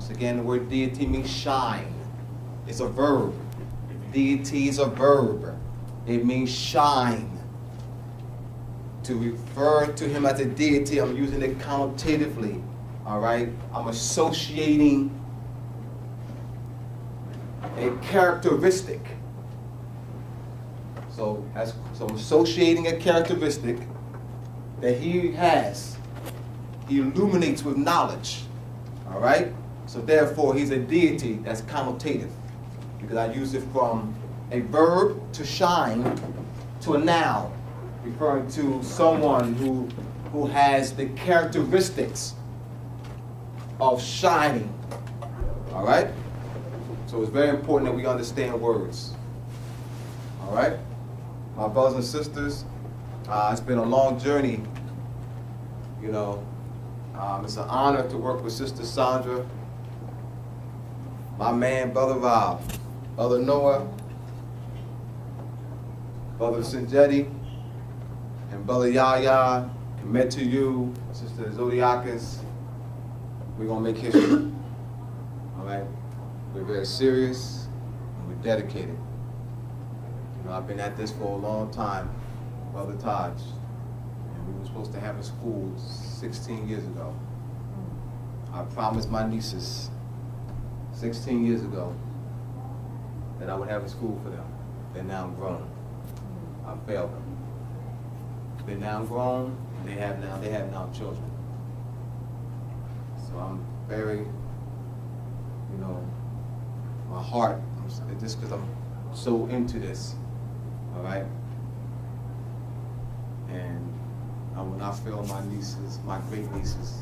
So again, the word deity means shine. It's a verb. Deity is a verb. It means shine. To refer to him as a deity, I'm using it connotatively. All right? I'm associating a characteristic. So I'm associating a characteristic that he has. He illuminates with knowledge. All right? So therefore, he's a deity that's connotative, because I use it from a verb, to shine, to a noun, referring to someone who has the characteristics of shining. All right? So it's very important that we understand words. All right? My brothers and sisters, it's been a long journey. You know, it's an honor to work with Sister Sandra, my man, Brother Rob, Brother Noah, Brother Senjeti, and Brother Yahya, Kemitu, Sister Zodiacus. We're going to make history. All right? We're very serious and we're dedicated. You know, I've been at this for a long time, Brother Taj. And we were supposed to have a school 16 years ago. I promised my nieces 16 years ago that I would have a school for them. They're now grown. I failed them. They're now grown, and they have now children. So I'm very, you know, my heart, just because I'm so into this, all right? And I will not fail my nieces, my great nieces,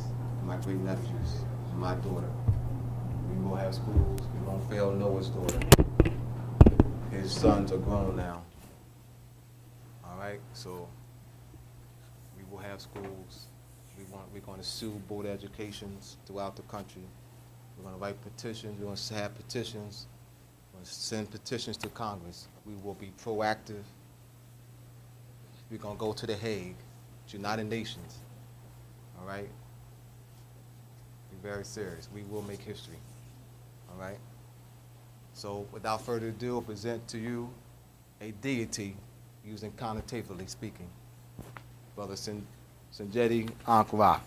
my great nephews, and my daughter. We will have schools. We won't fail Noah's daughter. His sons are grown now. All right, so we will have schools. We're going to sue board educations throughout the country. We're going to write petitions. We're going to have petitions. We're going to send petitions to Congress. We will be proactive. We're going to go to The Hague, United Nations. All right? Be very serious. We will make history. All right? So without further ado, I'll present to you a deity, using connotatively speaking. Brother Senjeti Ankh. All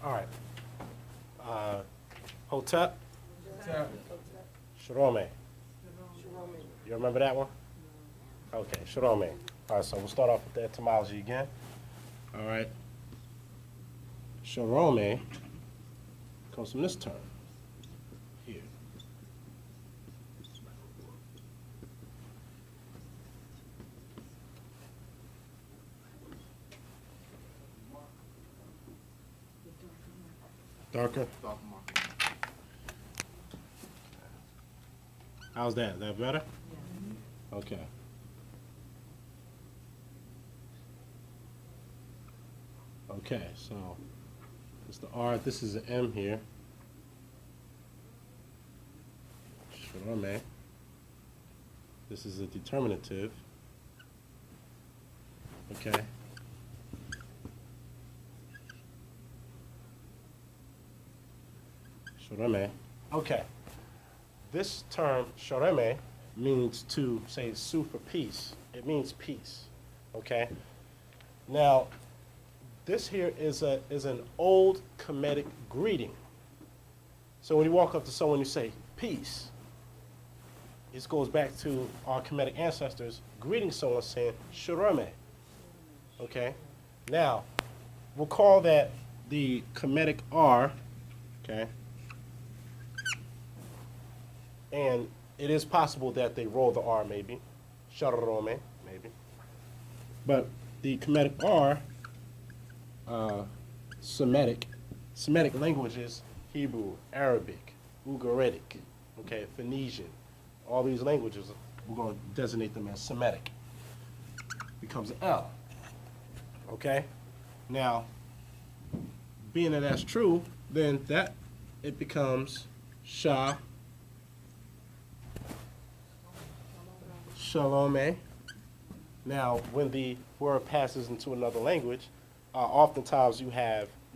right. Hotep. Shirome. You remember that one? Okay, Shirome. All right, so we'll start off with the etymology again. All right. Shirome comes from this term here. Darker? How's that? Is that better? Yeah. Okay. Okay, so it's the R, this is an M here. Shirome. This is a determinative. Okay. Shirome. Okay. This term, shirome, means to say sue for peace. It means peace. Okay? Now, this here is an old Kemetic greeting. So when you walk up to someone, you say, peace. This goes back to our Kemetic ancestors greeting someone saying, shirome. Okay? Now, we'll call that the Kemetic R, okay? And it is possible that they roll the R maybe, sharome maybe. But the Kemetic R, Semitic languages, Hebrew, Arabic, Ugaritic, okay, Phoenician, all these languages, we're going to designate them as Semitic. Becomes an L, okay? Now, being that that's true, then it becomes Shah, Shalome. Now, when the word passes into another language, oftentimes you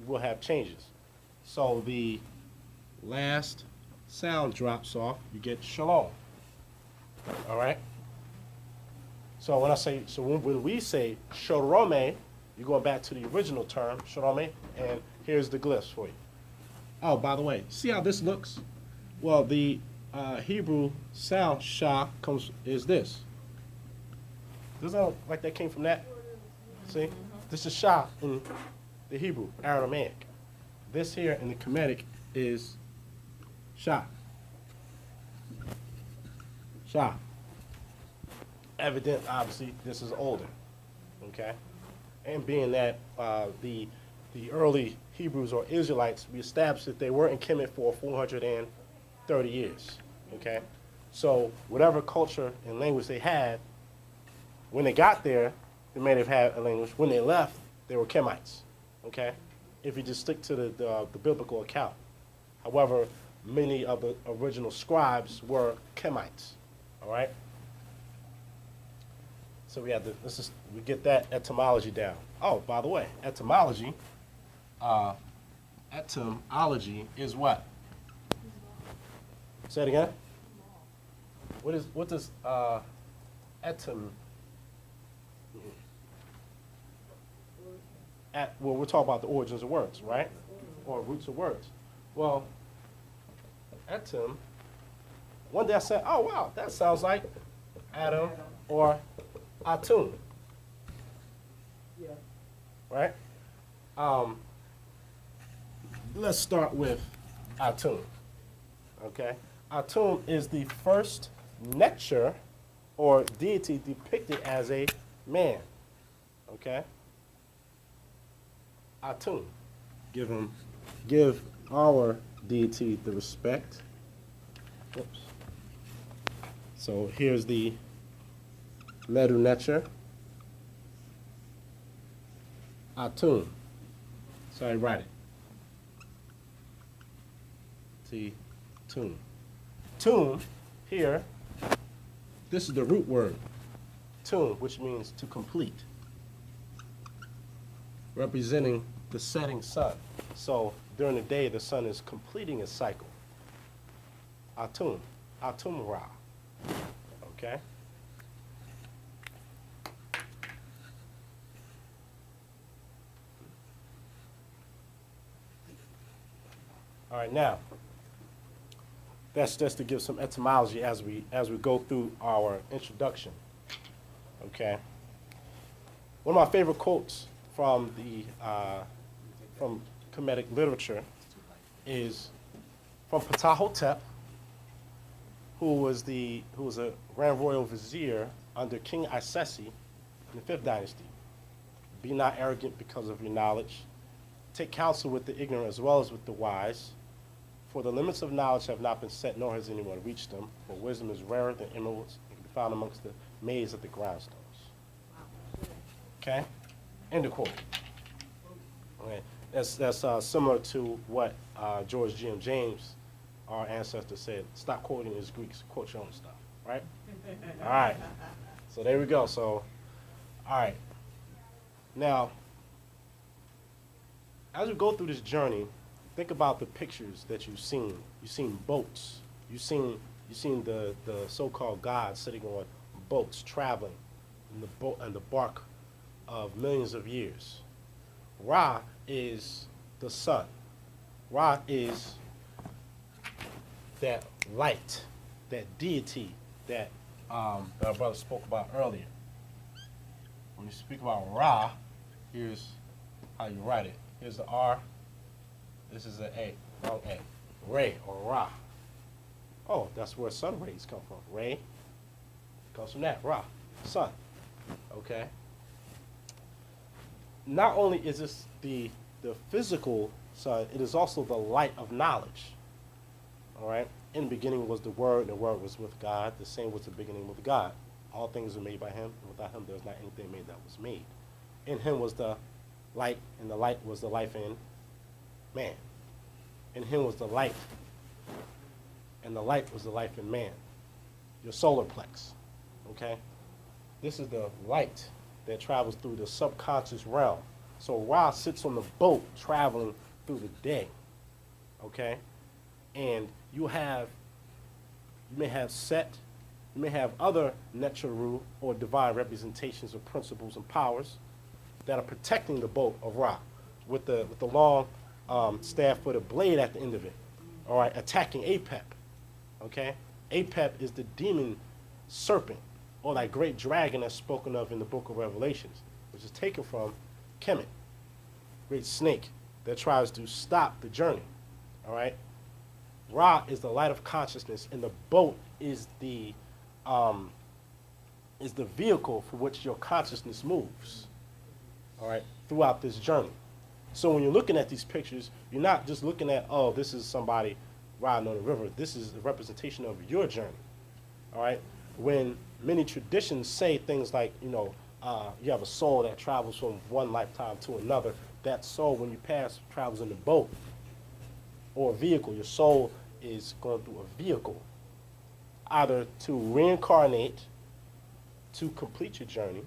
will have changes. So the last sound drops off, you get shalom. All right? So when we say shorome, you're going back to the original term, shorome, and here's the glyphs for you. Oh, by the way, see how this looks? Well, the Hebrew sound shah is this. Doesn't it look like that came from that? See? This is shah in the Hebrew, Aramaic. This here in the Kemetic is shah. Shah. Evident, obviously, this is older. Okay? And being that the early Hebrews or Israelites, we established that they were in Kemet for 430 years. Okay? So whatever culture and language they had, when they got there, they may have had a language. When they left, they were Kemites. Okay? If you just stick to the biblical account. However, many of the original scribes were Kemites. All right? So we get that etymology down. Oh, by the way, etymology is what? Say it again. What does etym? Well, we're talking about the origins of words, right? Or roots of words. Well, etym. One day I said, "Oh wow, that sounds like Adam or Atum." Yeah. Right? Let's start with Atum. Okay? Atum is the first nature or deity depicted as a man. Okay? Atum. Give our deity the respect. Oops. So here's the Medu nature. Atum. So I write it. See, tune. Tune, here, this is the root word. Tune, which means to complete. Representing the setting sun. So during the day, the sun is completing its cycle. Atum. Atum Ra. Okay? All right, now, that's just to give some etymology as we go through our introduction. Okay. One of my favorite quotes from Kemetic literature is from Ptahhotep, who was a Grand Royal Vizier under King Isesi in the 5th dynasty. Be not arrogant because of your knowledge. Take counsel with the ignorant as well as with the wise. For the limits of knowledge have not been set, nor has anyone reached them. For wisdom is rarer than emeralds and can be found amongst the maize of the grindstones. Okay? End of quote. Okay. That's similar to what George G.M. James, our ancestor, said. Stop quoting his Greeks, quote your own stuff. Right? All right. So there we go. So, all right. Now, as we go through this journey, think about the pictures that you've seen. You've seen boats. You've seen the so-called gods sitting on boats, traveling in the bark of millions of years. Ra is the sun. Ra is that light, that deity that our brother spoke about earlier. When you speak about Ra, here's how you write it. Here's the R. This is an A, wrong A. Ray or Ra. Oh, that's where sun rays come from. Ray comes from that. Ra, sun. Okay. Not only is this the physical sun, it is also the light of knowledge. All right. In the beginning was the Word, and the Word was with God. The same was the beginning with God. All things were made by Him, and without Him there was not anything made that was made. In Him was the light, and the light was the life in man. In Him was the light, and the light was the life in man. Your solar plex, okay? This is the light that travels through the subconscious realm. So Ra sits on the boat traveling through the day, okay? And you may have Set, you may have other Necharu or divine representations of principles and powers that are protecting the boat of Ra with the long staff-footed blade at the end of it, all right, attacking Apep, okay? Apep is the demon serpent, or that great dragon that's spoken of in the book of Revelations, which is taken from Khemet, great snake that tries to stop the journey, all right? Ra is the light of consciousness, and the boat is the vehicle for which your consciousness moves, all right, throughout this journey. So when you're looking at these pictures, you're not just looking at, oh, this is somebody riding on the river. This is a representation of your journey, all right? When many traditions say things like, you know, you have a soul that travels from one lifetime to another. That soul, when you pass, travels in the boat or a vehicle. Your soul is going through a vehicle, either to reincarnate, to complete your journey,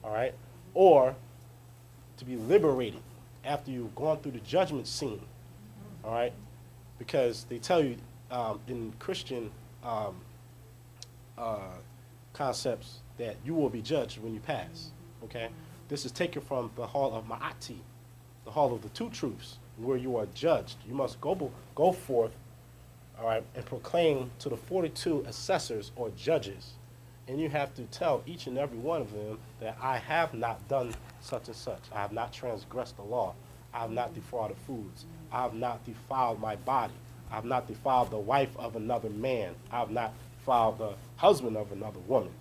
all right, or to be liberated after you've gone through the judgment scene, all right, because they tell you in Christian concepts that you will be judged when you pass, okay? This is taken from the hall of Ma'ati, the hall of the two truths, where you are judged. You must go forth, all right, and proclaim to the 42 assessors or judges, and you have to tell each and every one of them that I have not done such and such. I have not transgressed the law. I have not defrauded foods. I have not defiled my body. I have not defiled the wife of another man. I have not defiled the husband of another woman.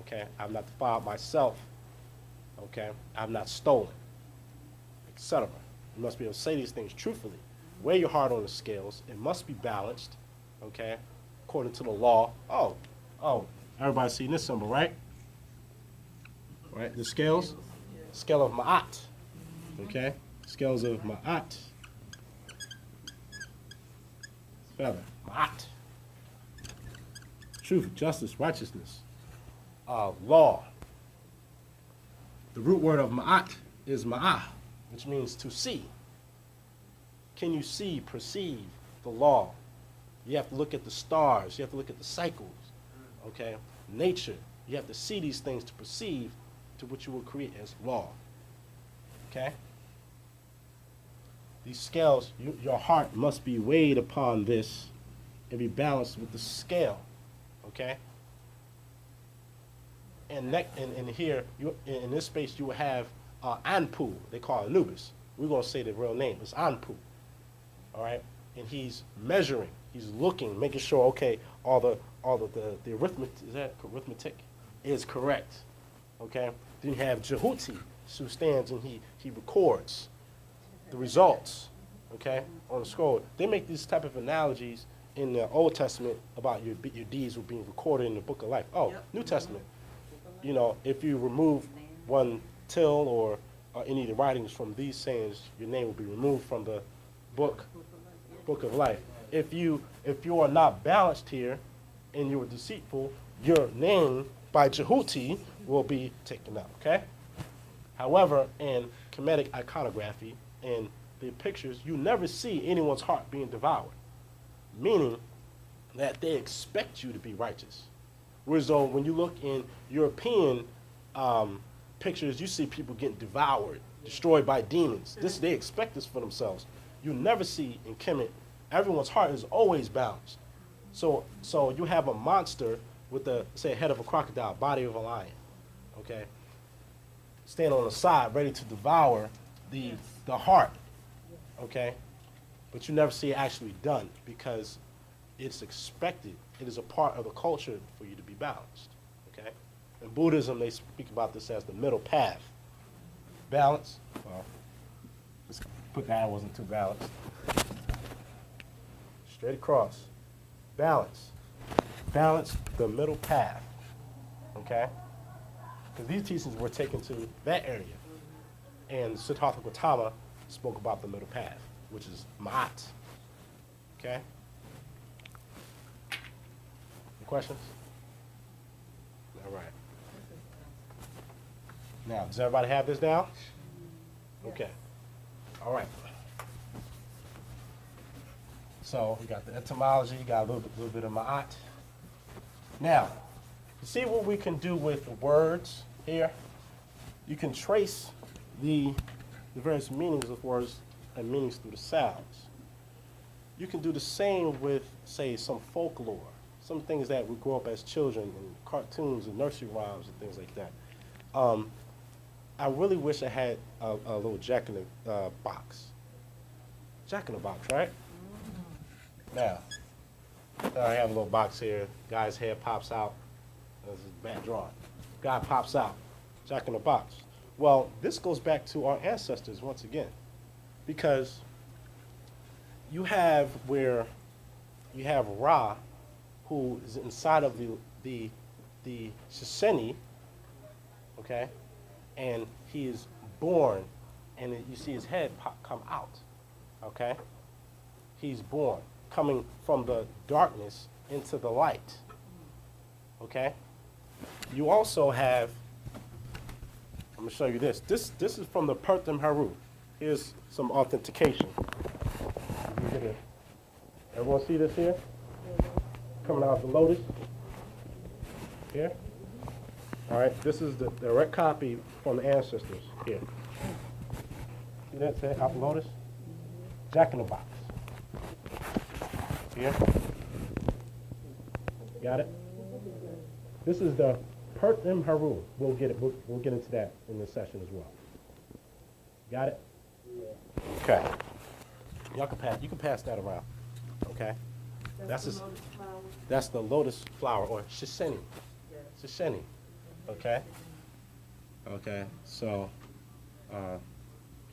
Okay? I have not defiled myself. Okay? I have not stolen, etc. You must be able to say these things truthfully. Weigh your heart on the scales. It must be balanced. Okay? According to the law. Oh. Everybody's seen this symbol, right? Right? The scales. Scale of Ma'at. Okay? Scales of Ma'at. Feather. Ma'at. Truth, justice, righteousness. Law. The root word of Ma'at is Ma'ah, which means to see. Can you see, perceive the law? You have to look at the stars. You have to look at the cycles. Okay? Nature. You have to see these things to perceive to what you will create as law. Okay? These scales, your heart must be weighed upon this and be balanced with the scale. Okay? And here, in this space, you will have Anpu. They call it Anubis. We're going to say the real name. It's Anpu. All right? And he's measuring. He's looking, making sure, okay, all the arithmetic is correct. Okay? Then you have Jehuti, who stands and he records the results, okay, on the scroll. They make these type of analogies in the Old Testament about your deeds were being recorded in the book of life. Oh, yep. New Testament. You know, if you remove one till or any of the writings from these sayings, your name will be removed from the book of life. If you are not balanced here and you are deceitful, your name by Jehuti will be taken out, okay? However, in Kemetic iconography and the pictures, you never see anyone's heart being devoured, meaning that they expect you to be righteous. Whereas though when you look in European pictures, you see people getting devoured, destroyed by demons. They expect this for themselves. You never see in Kemet, everyone's heart is always balanced. So you have a monster with the, say, head of a crocodile, body of a lion, okay? Stand on the side, ready to devour the heart, okay? But you never see it actually done because it's expected. It is a part of the culture for you to be balanced, okay? In Buddhism, they speak about this as the middle path. Balance, well, let's put that, I wasn't too balanced. Straight across. Balance. Balance the middle path, okay? Because these teachings were taken to that area. And Siddhartha Gautama spoke about the middle path, which is Ma'at, okay? Any questions? All right. Now, does everybody have this down? Okay. All right. So we got the etymology, got a little bit of ma'at. Now, to see what we can do with the words here, you can trace the various meanings of words and meanings through the sounds. You can do the same with, say, some folklore, some things that we grow up as children in cartoons and nursery rhymes and things like that. I really wish I had a little Jack in the Box. Jack in the Box, right? Now, I have a little box here. Guy's head pops out. This is bad drawing. Guy pops out. Jack in the Box. Well, this goes back to our ancestors once again, because you have where you have Ra, who is inside of the Shisheni, okay, and he is born, and you see his head come out, okay. He's born, coming from the darkness into the light, okay. You also have, I'm going to show you this. This is from the Pertham Haru. Here's some authentication. Everyone see this here? Coming out of the lotus. Here. All right, this is the direct copy from the ancestors here. See that say out the lotus? Jack in the Box. Here. Got it? This is the Pertham Haru. We'll get it. We'll get into that in this session as well. Got it? Okay. Y'all can pass. You can pass that around. Okay. That's the lotus flower or Shisheni. Shisheni. Okay. Okay. So,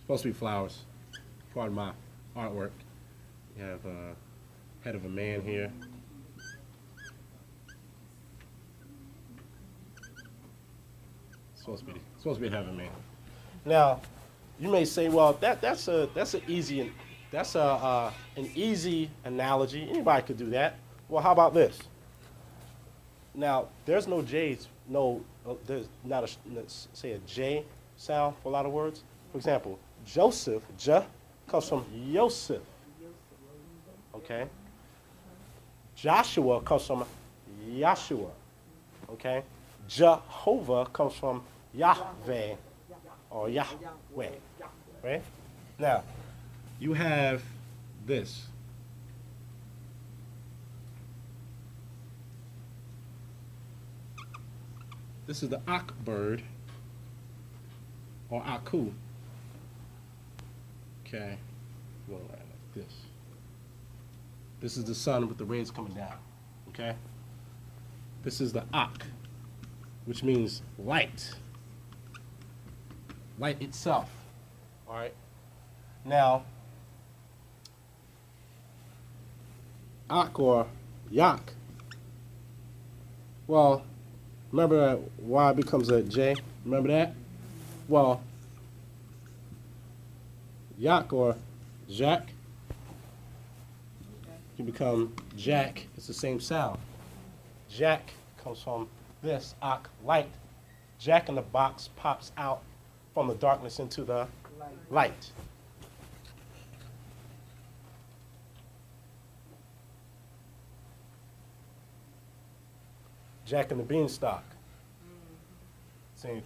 supposed to be flowers. Part of my artwork. You have a head of a man here. Supposed to be a head of a man. Now, you may say, well, that's an easy analogy. Anybody could do that. Well, how about this? Now, there's no J's, there's not say a J sound for a lot of words. For example, Joseph, J, comes from Yosef. Okay? Joshua comes from Yahshua. Okay? Jehovah comes from Yahweh or Yahweh. Right? Now, you have this. This is the Ankh bird, or Aku. Okay, going right like this. This is the sun with the rays coming down. Okay. This is the Ankh, which means light. Light itself. All right. Now, Ankh or Yak. Well, remember that Y becomes a J? Remember that? Well, Yak or Jack can become Jack. It's the same sound. Jack comes from this, Ankh, light. Jack in the Box pops out from the darkness into the light. Jack and the Beanstalk. Saying,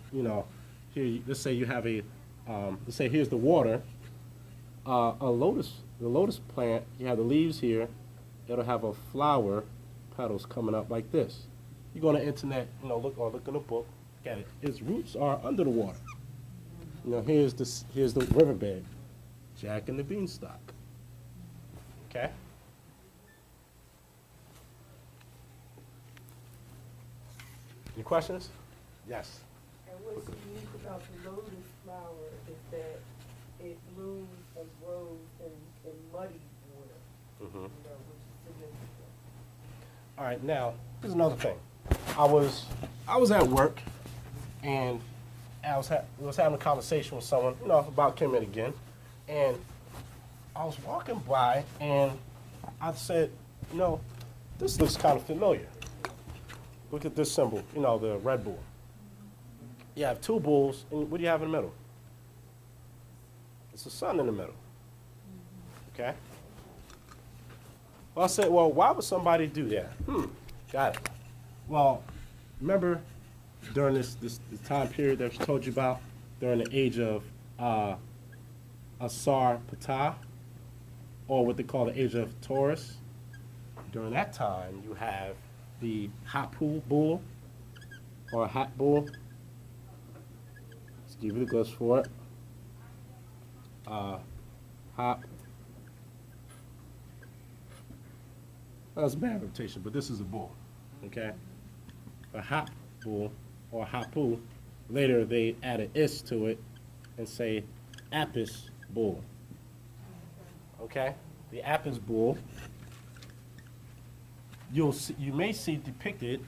here, let's say you have let's say here's the water. The lotus plant, you have the leaves here. It'll have a flower, petals coming up like this. You go on the internet, look in a book. Look at it. Its roots are under the water. Here's the riverbed. Jack and the Beanstalk. Okay. Any questions? Yes. And what's unique about the lotus flower is that it blooms and grows in muddy water, which is significant. All right, now, here's another thing. I was at work, and I was having a conversation with someone, about Khemet again, and I was walking by, and I said, this looks kind of familiar. Look at this symbol, the red bull. You have two bulls, and what do you have in the middle? It's a sun in the middle. Okay? Well, I said, well, why would somebody do that? Got it. Well, remember during this time period that I told you about, during the age of Asar Ptah, or what they call the age of Taurus, during that time you have the Hapu bull, or Hat bull. Let's give you the glyphs for it. Hop. That's a bad reputation, but this is a bull, okay? A hop bull, or hapu. Later they added is to it and say apis bull, okay? The apis bull, you may see depicted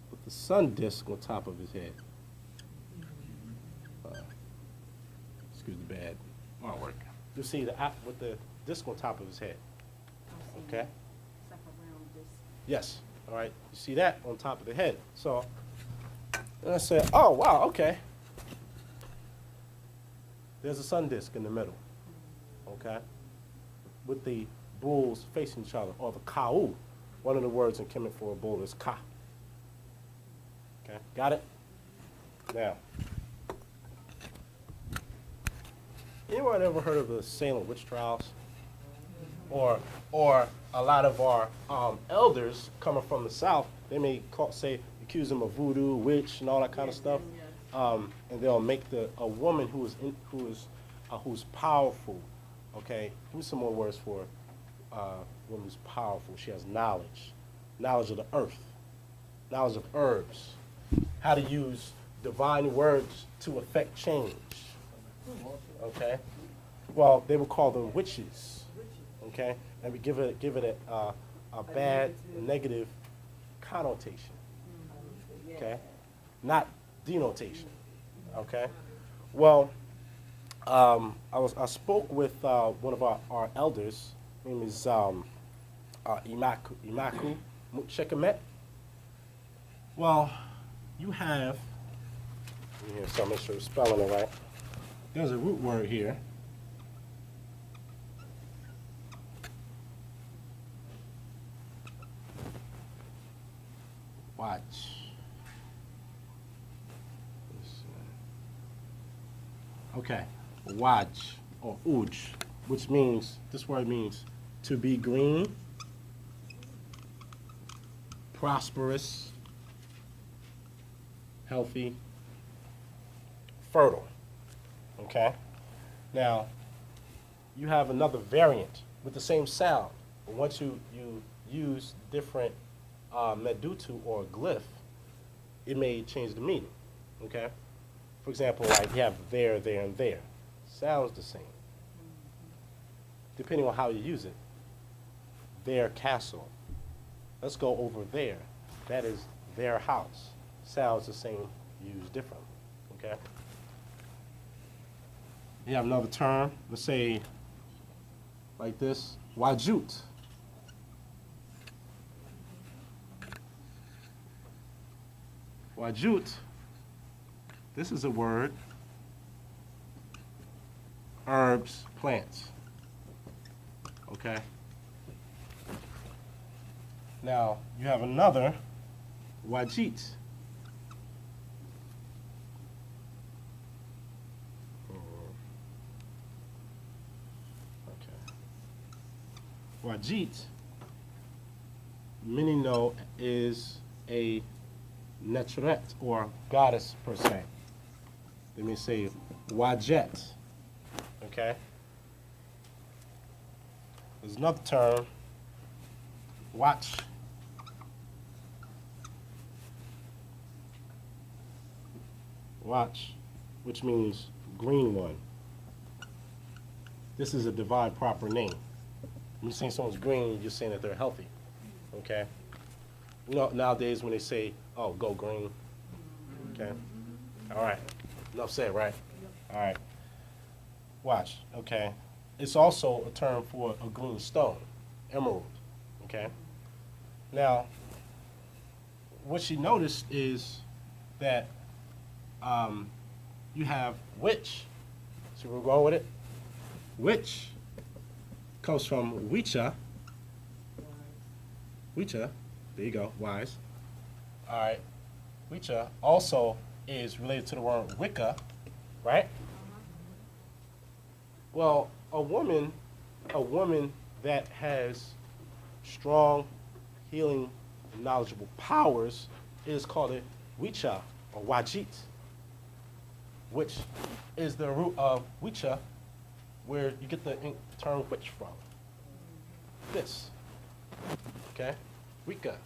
with the sun disk on top of his head. Excuse the bad artwork. You'll see the app with the disc on top of his head. Okay? It's like a round disc. Yes. All right. You see that on top of the head. So, and I said, oh, wow, okay. There's a sun disk in the middle. Okay? With the bulls facing each other, or the ka'u. One of the words in Khemet for a bull is ka. Okay? Got it? Now, anyone ever heard of the Salem witch trials? Or a lot of our elders coming from the South, they may accuse them of voodoo, witch, and all that kind of stuff, and they'll make a woman who's powerful. Okay, who's some more words for a woman who's powerful? She has knowledge of the earth, knowledge of herbs, how to use divine words to affect change. Okay, well, they would call them witches. Okay, and we give it a bad, negative connotation. Okay, not denotation. Okay, well, I spoke with one of our elders. His name is Imaku Khemet. Well, you have here, so I'll make sure I'm spelling it right. There's a root word here. Watch. Okay, waj or uj, which means, this word means to be green, prosperous, healthy, fertile. Okay? Now, you have another variant with the same sound, but once you use different medutu or glyph, it may change the meaning. Okay? For example, like you have there, and there. Sounds the same. Depending on how you use it. Their castle. Let's go over there. That is their house. Sounds the same, used differently. Okay? You have another term. Let's say like this, wajut. Wajut, this is a word, herbs, plants, okay? Now, you have another, wajit. Okay. Wajit, many know, is a Netret, or goddess per se. Let me say Wajet. Okay? There's another term, watch. Watch, which means green one. This is a divine proper name. When you're saying someone's green, you're saying that they're healthy. Okay? You know, nowadays when they say, oh, go green. Okay? All right. Enough said, right? All right. Watch. Okay. It's also a term for a green stone, emerald. Okay? Now, what she noticed is that you have witch. See where we're going with it? Witch comes from wicha. Wicha, there you go, wise. All right, wicha also is related to the word Wicca, right? Well, a woman that has strong healing and knowledgeable powers is called a wicha or wajit, which is the root of wicha, where you get the term witch from. This, okay? Wicca.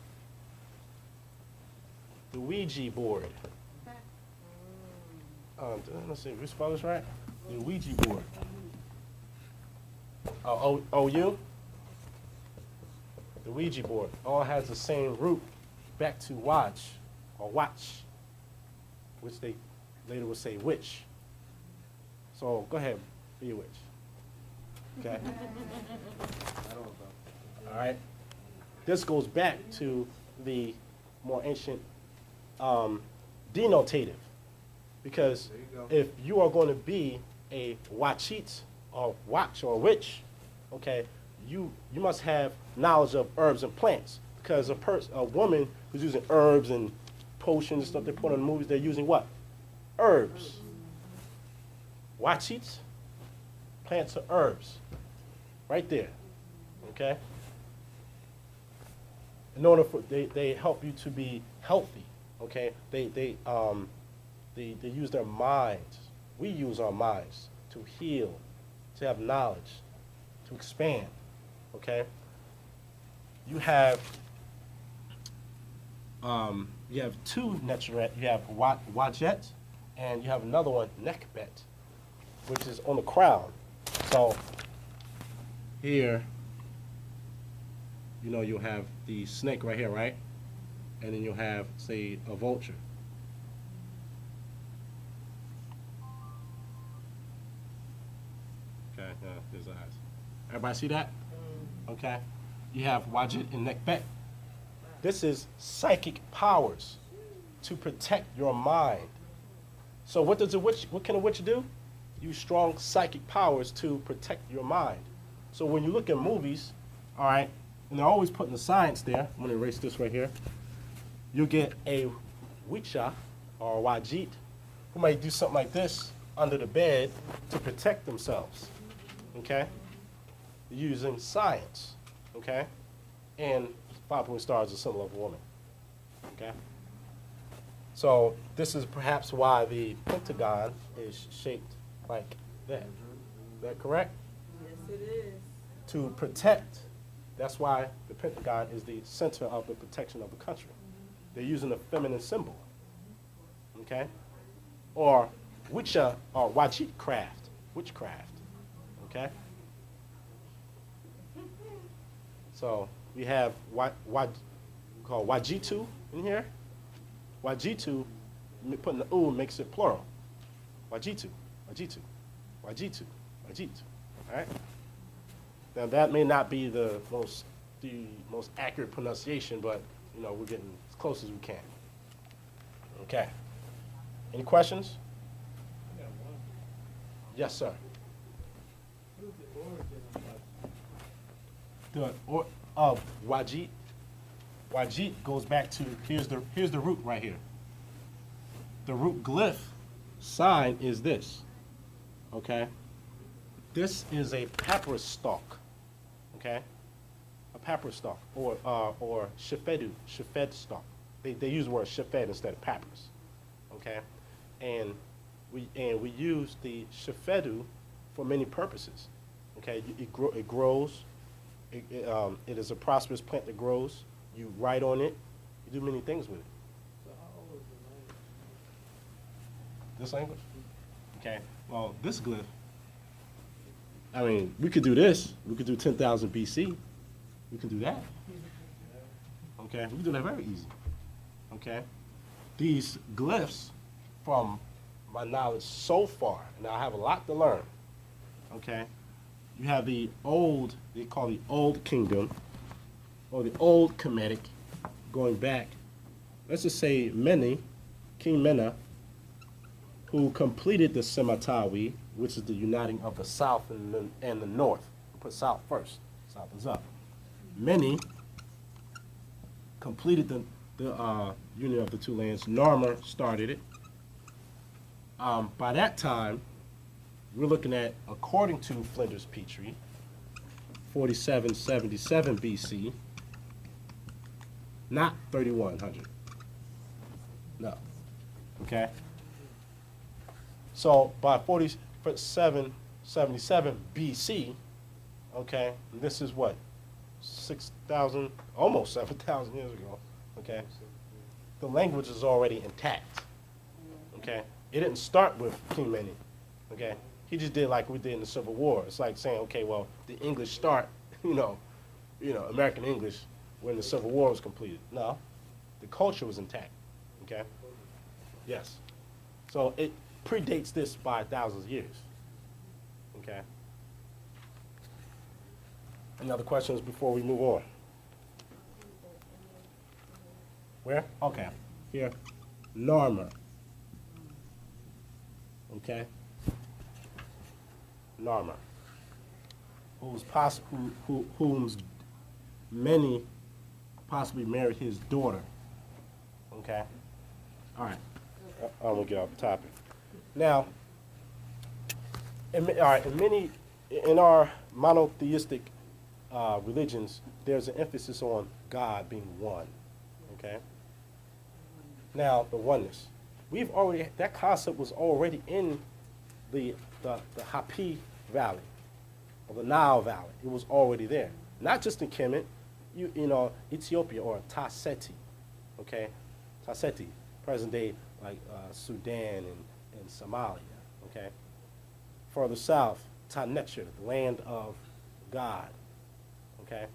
The Ouija board. Let's see, we spell this right? The Ouija board. OU? The Ouija board all has the same root back to watch or watch, which they later would say witch. So go ahead, be a witch. Okay? All right. This goes back to the more ancient denotative, because if you are going to be a wachit or watch or witch, okay, you must have knowledge of herbs and plants, because a woman who's using herbs and potions and stuff they put on the movies, they're using what? Herbs. Wachits, plants or herbs, right there, okay? In order for, they help you to be healthy, okay? They use their minds. We use our minds to heal, to have knowledge, to expand, okay? You have two Netzeret. You have Wajet, and you have another one, Nekbet, which is on the crown. So here, you know, you'll have the snake right here, right? And then you'll have, say, a vulture. Okay, there's eyes. Everybody see that? Okay. You have Wajid and Nekbet. This is psychic powers to protect your mind. So what can a witch do? Use strong psychic powers to protect your mind. So when you look at movies, all right, and they're always putting the science there. I'm going to erase this right here. You get a witcha or a wajit who might do something like this under the bed to protect themselves, okay? Using science, okay? And 5-point star is a symbol of a woman, okay? So this is perhaps why the pentagon is shaped like that. Is that correct? Yes, it is. To protect. That's why the pentagon is the center of the protection of the country. They're using a feminine symbol, okay? Or witcha or witchcraft, okay? So we have called wajitu in here. Wajitu, putting the u makes it plural. Wajitu, wajitu, wajitu, wajitu, all right? Now that may not be the most accurate pronunciation, but you know, we're getting as close as we can. Okay. Any questions? Yes, sir. The of Wajit. Wajit goes back to here's the root right here. The root glyph sign is this. Okay. This is a papyrus stalk. Okay. A papyrus stalk or shefed stalk. They use the word shefed instead of papyrus. Okay. And we use the shefedu for many purposes. Okay. It grows. It is a prosperous plant that grows. You write on it. You do many things with it. So how old is the language? This language? Okay. Well, this glyph, I mean, we could do this. We could do 10,000 BC. We can do that. Okay. We can do that very easy. Okay. These glyphs, from my knowledge so far, and I have a lot to learn. Okay. You have the old, they call the Old Kingdom, or the Old Kemetic, going back, let's just say Mene, King Mena, who completed the Sematawi, which is the uniting of the South and the North. Put South first. South is up. Many completed the union of the two lands. Narmer started it. By that time, we're looking at, according to Flinders Petrie, 4777 BC, not 3100. No. Okay? So by 4777 BC, okay, this is what? 6,000, almost 7,000 years ago, okay? The language is already intact, okay? It didn't start with Khemet, okay? He just did like we did in the Civil War. It's like saying, okay, well, the English start, American English when the Civil War was completed. No, the culture was intact, okay? Yes. So it predates this by thousands of years, okay? Any other questions before we move on? Where? Okay, here. Narmer. Okay? Narmer. Whom's many possibly married his daughter. Okay? All right. I'm gonna get off the topic. Now, in our monotheistic religions, there's an emphasis on God being one. Okay. Now the oneness, that concept was already in the Hapi Valley, or the Nile Valley. It was already there. Not just in Kemet, Ethiopia or Taseti. Okay, Taseti, present day like Sudan and Somalia. Okay. Further south, Tanecher, the land of God. Okay.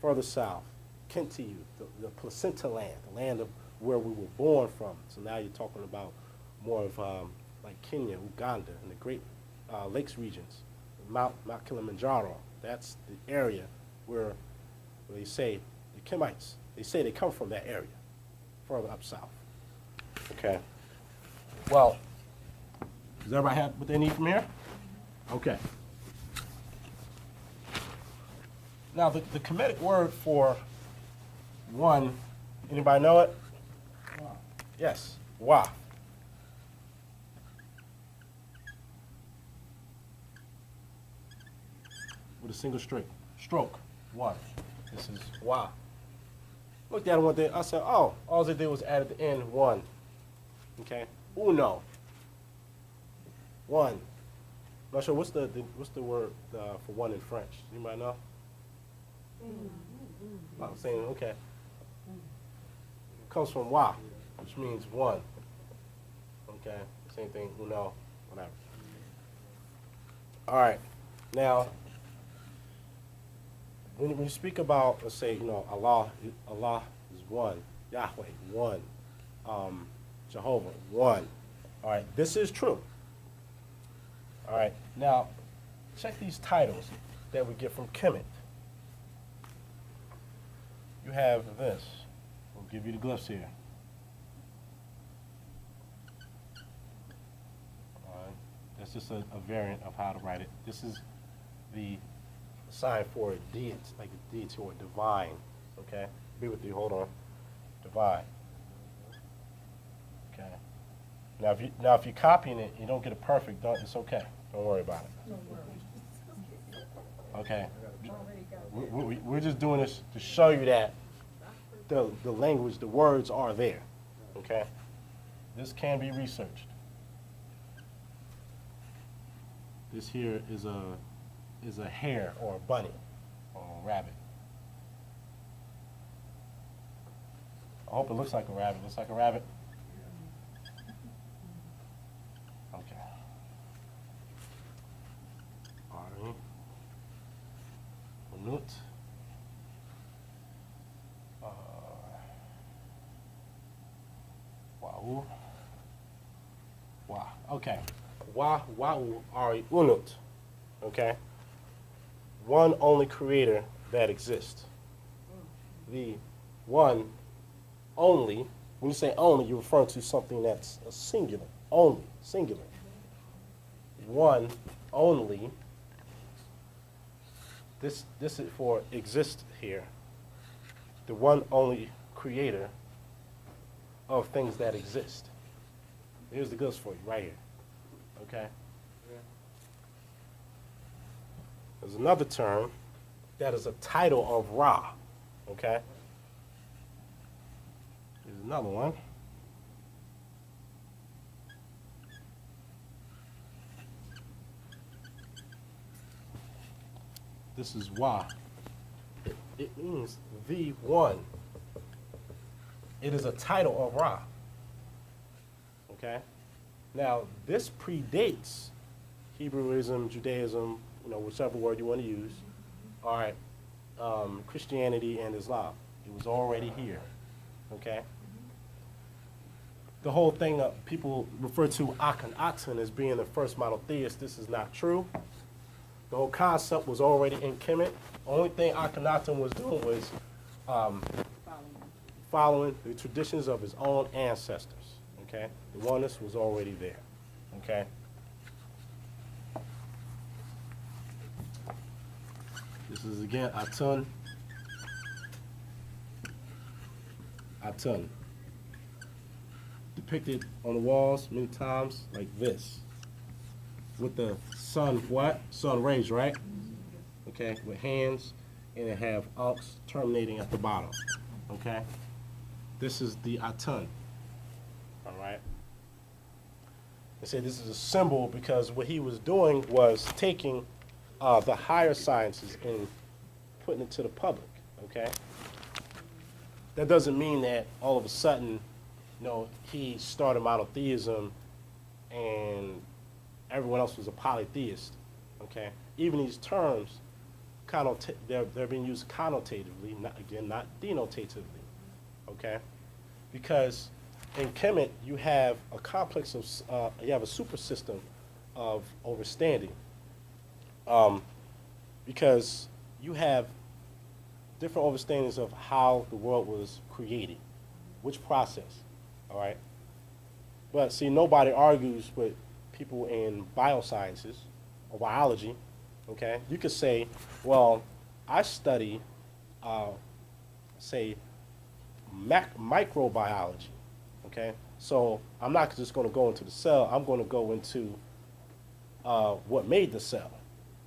Further south, Kemitu, the placenta land, the land of where we were born from. So now you're talking about more of like Kenya, Uganda, and the Great Lakes regions, Mount Kilimanjaro. That's the area where they say the Kemites, they say they come from that area, further up south. Okay. Well, does everybody have what they need from here? Okay. Now, the Kemetic word for one, anybody know it? Wa. Yes, wa. With a single stroke, one. This is wa. Looked at it one day, I said, oh, all they did was add at the end one. Okay, uno. One. Not sure what's the word for one in French. You might know. I'm saying okay. Comes from wa, which means one. Okay, same thing. Uno, whatever. All right. Now, when you speak about, let's say, Allah is one. Yahweh, one. Jehovah, one. All right. This is true. All right. Now, check these titles that we get from Khemet. You have this. We'll give you the glyphs here. All right. That's just a variant of how to write it. This is the sign for a deity, like a deity or divine. Okay? Be with you. Hold on. Divine. Okay. Now, if you're copying it, you don't get it perfect. It's okay. Don't worry about it. Okay. We're just doing this to show you that the language, the words are there. Okay? This can be researched. This here is a hare or a bunny or a rabbit. I hope it looks like a rabbit. Looks like a rabbit? Okay. Ari. Unut. Wa'u. Wa. Okay. Wa'u Ari Unut. Okay. One only creator that exists. The one only, when you say only, you're referring to something that's a singular, only. singular. One only. This is for exist here. The one only creator of things that exist. Here's the goods for you right here. Okay? There's another term that is a title of Ra. Okay? Here's another one. This is Wa. It means the one. It is a title of Ra. Okay? Now, this predates Hebrewism, Judaism, whichever word you want to use. All right. Christianity and Islam. It was already here. Okay? The whole thing, people refer to Akhenaten as being the first monotheist. This is not true. The whole concept was already in Khemet. The only thing Akhenaten was doing was following the traditions of his own ancestors. Okay? The oneness was already there. Okay? This is again Atun. Atun. Depicted on the walls many times like this. With the sun, what? Sun rays, right? Okay, with hands, and it have Ankhs terminating at the bottom. Okay? This is the Atun. All right? They say this is a symbol because what he was doing was taking the higher sciences and putting it to the public, okay? That doesn't mean that all of a sudden, he started monotheism and everyone else was a polytheist, okay? Even these terms, they're being used connotatively, not denotatively, okay? Because in Kemet, you have a complex of, you have a super system of understanding. Because you have different understandings of how the world was created, which process, all right? But see, nobody argues with people in biosciences or biology, okay? You could say, well, I study, say, microbiology, okay? So I'm not just going to go into the cell, I'm going to go into what made the cell.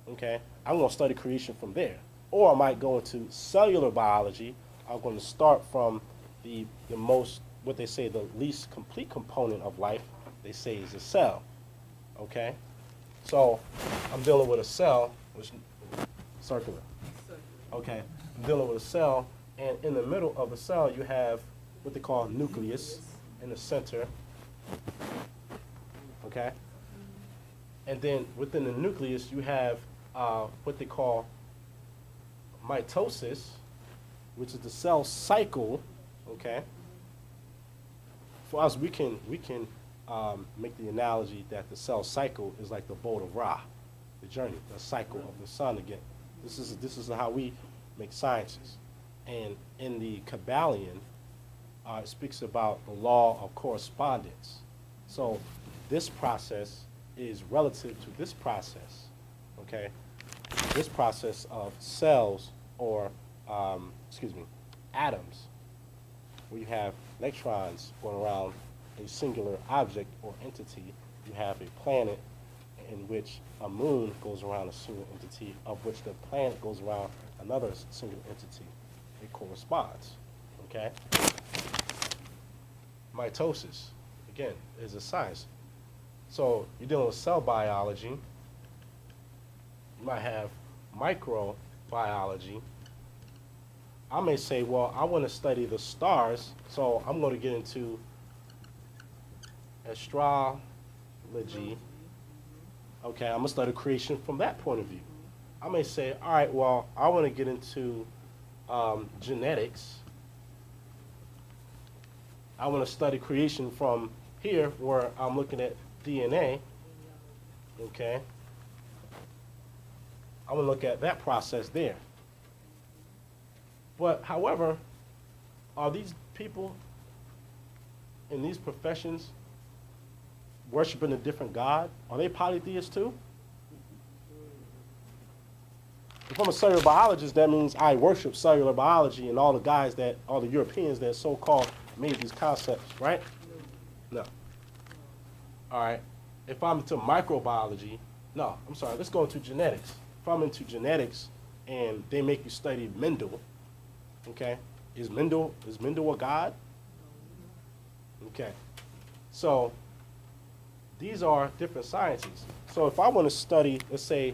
Okay, I'm going to study creation from there. Or I might go into cellular biology. I'm going to start from the most, what they say, the least complete component of life, they say is a cell. Okay? So I'm dealing with a cell, which circular. Okay, I'm dealing with a cell, and in the middle of the cell you have what they call nucleus in the center. Okay? And then within the nucleus you have what they call mitosis, which is the cell cycle, okay? For us, we can make the analogy that the cell cycle is like the boat of Ra, the journey, the cycle of the sun again. This is how we make sciences. And in the Kabbalion, it speaks about the law of correspondence. So this process is relative to this process, okay? This process of cells or, atoms, where you have electrons going around a singular object or entity. You have a planet in which a moon goes around a single entity, of which the planet goes around another single entity. It corresponds, okay? Mitosis, again, is a science. So you're dealing with cell biology. You might have microbiology. I may say, well, I want to study the stars, so I'm going to get into astrology. Okay, I'm going to study creation from that point of view. I may say, all right, well, I want to get into genetics. I want to study creation from here, where I'm looking at DNA, okay? I'm going to look at that process there. But, however, are these people in these professions worshiping a different god, are they polytheists too? If I'm a cellular biologist, that means I worship cellular biology and all the Europeans that so-called made these concepts, right? No. All right. If I'm into microbiology, no, I'm sorry, let's go into genetics. If I'm into genetics and they make you study Mendel, okay, is Mendel a god? Okay. So these are different sciences. So if I want to study, let's say,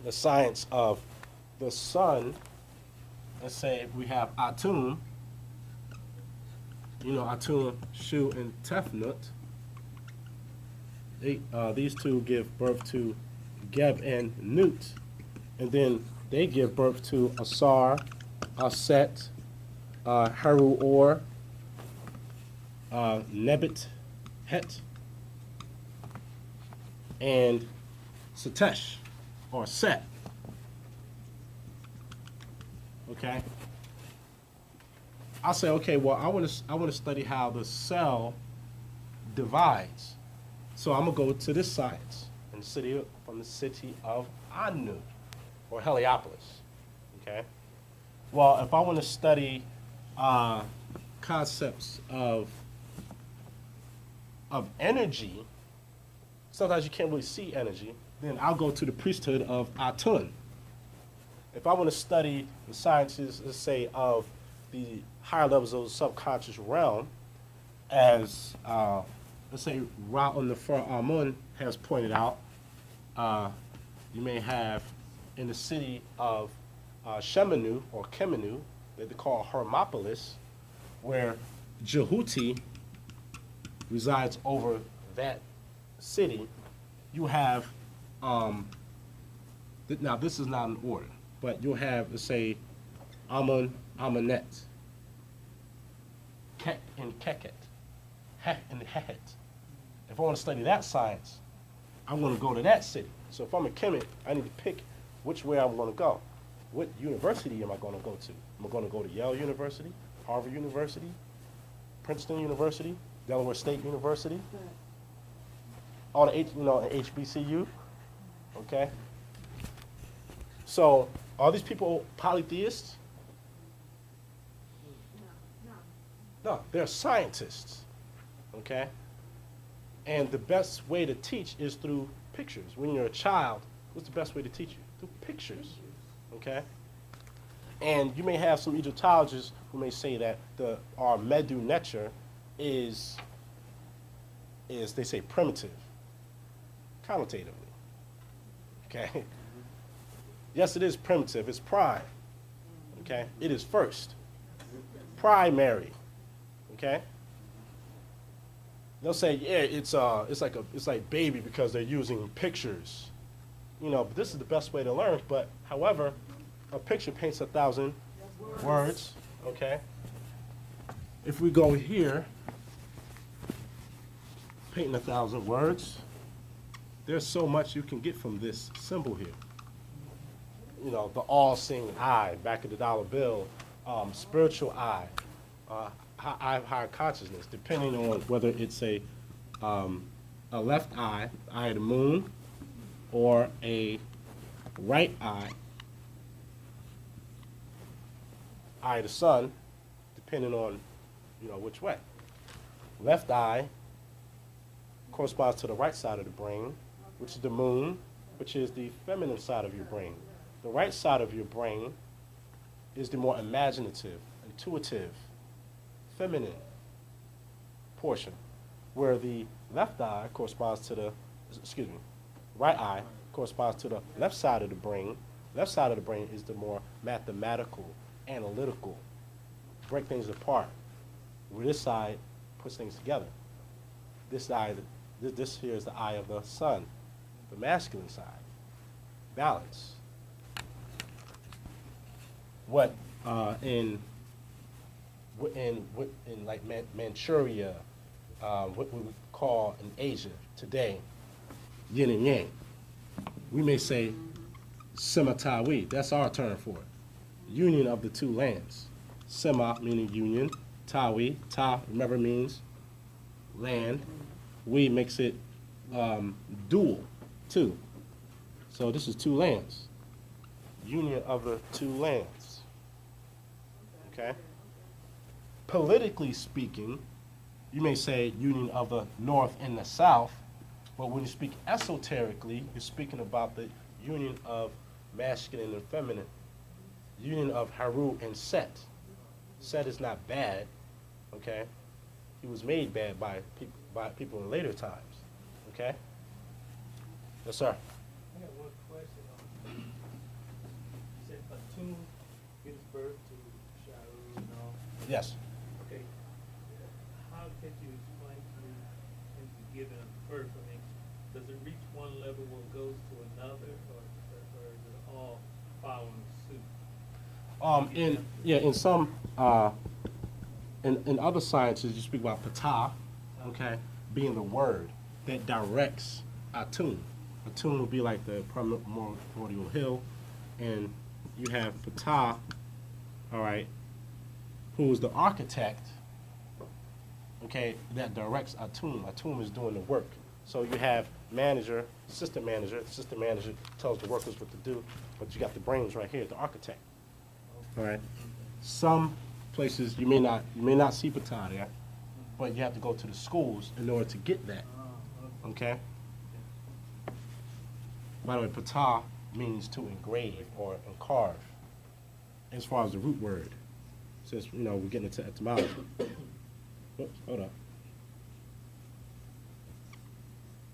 the science of the sun, let's say we have Atum, Atum, Shu, and Tefnut. These two give birth to Geb and Nut, and then they give birth to Asar, Aset, Haru Or, Nebit, Het, and Satesh, or Set. Okay. I'll say, okay, well, I want to study how the cell divides. So I'm gonna go to this science from the city of Anu, or Heliopolis. Okay. Well, if I want to study concepts of energy, sometimes you can't really see energy, then I'll go to the priesthood of Atun. If I want to study the sciences, let's say, of the higher levels of the subconscious realm, as let's say Ra Nefer Amun has pointed out, you may have in the city of Shemanu or Kemitu, that they call Hermopolis, where Jehuti resides over that city. You have, now this is not in order, but you'll have, let's say, Amun, Amunet, Kek and Keket, Hek and Heket. If I want to study that science, I'm going to go to that city. So if I'm a Kemet, I need to pick which way I'm going to go. What university am I going to go to? Am I going to go to Yale University, Harvard University, Princeton University, Delaware State University, all the HBCU? Okay. So are these people polytheists? No, they're scientists. Okay. And the best way to teach is through pictures. When you're a child, what's the best way to teach you? Through pictures. Okay? And you may have some Egyptologists who may say that our Medu nature is they say primitive, connotatively. Okay? Yes, it is primitive. It's prime. Okay? It is first. Primary. Okay? They'll say, yeah, it's like baby because they're using pictures. But this is the best way to learn. But however, a picture paints 1,000 words. Okay. If we go here, painting 1,000 words, there's so much you can get from this symbol here. The all-seeing eye, back of the dollar bill, spiritual eye, higher consciousness, depending on whether it's a left eye of the moon, or a right eye of the sun, depending on which way. Left eye corresponds to the right side of the brain, which is the moon, which is the feminine side of your brain. The right side of your brain is the more imaginative, intuitive, feminine portion, where the left eye corresponds to right eye corresponds to the left side of the brain. Left side of the brain is the more mathematical, analytical, break things apart, where this side puts things together. This here is the eye of the sun, the masculine side, balance. What in like Manchuria, what we would call in Asia today, yin and yang. We may say Sema-Tawi, that's our term for it. Union of the two lands. Sema meaning union, Tawi, Ta, remember, means land, we makes it dual, two. So this is two lands. Union of the two lands. Okay? Politically speaking, you may say union of the north and the south, but when you speak esoterically, you're speaking about the union of masculine and feminine, union of Haru and Set. Set is not bad, okay? He was made bad by people in later times, okay? Yes, sir. I got one question on, you said Atum gives birth to Sharu and all. Yes. Okay, how could you explain to me in the giving of birth? I mean, does it reach one level where it goes to another, or is it all following suit? In some in other sciences, you speak about patah, okay, being the word that directs Atum. Atum will be like the primordial hill, and you have patah, all right, who is the architect, okay, that directs Atum. Atum is doing the work. So you have manager, assistant manager. The assistant manager tells the workers what to do, but you got the brains right here, the architect. All right. Some places you may not see patah there, but you have to go to the schools in order to get that. Okay. By the way, patah means to engrave or carve, as far as the root word. Since we're getting into etymology. Oops, hold up.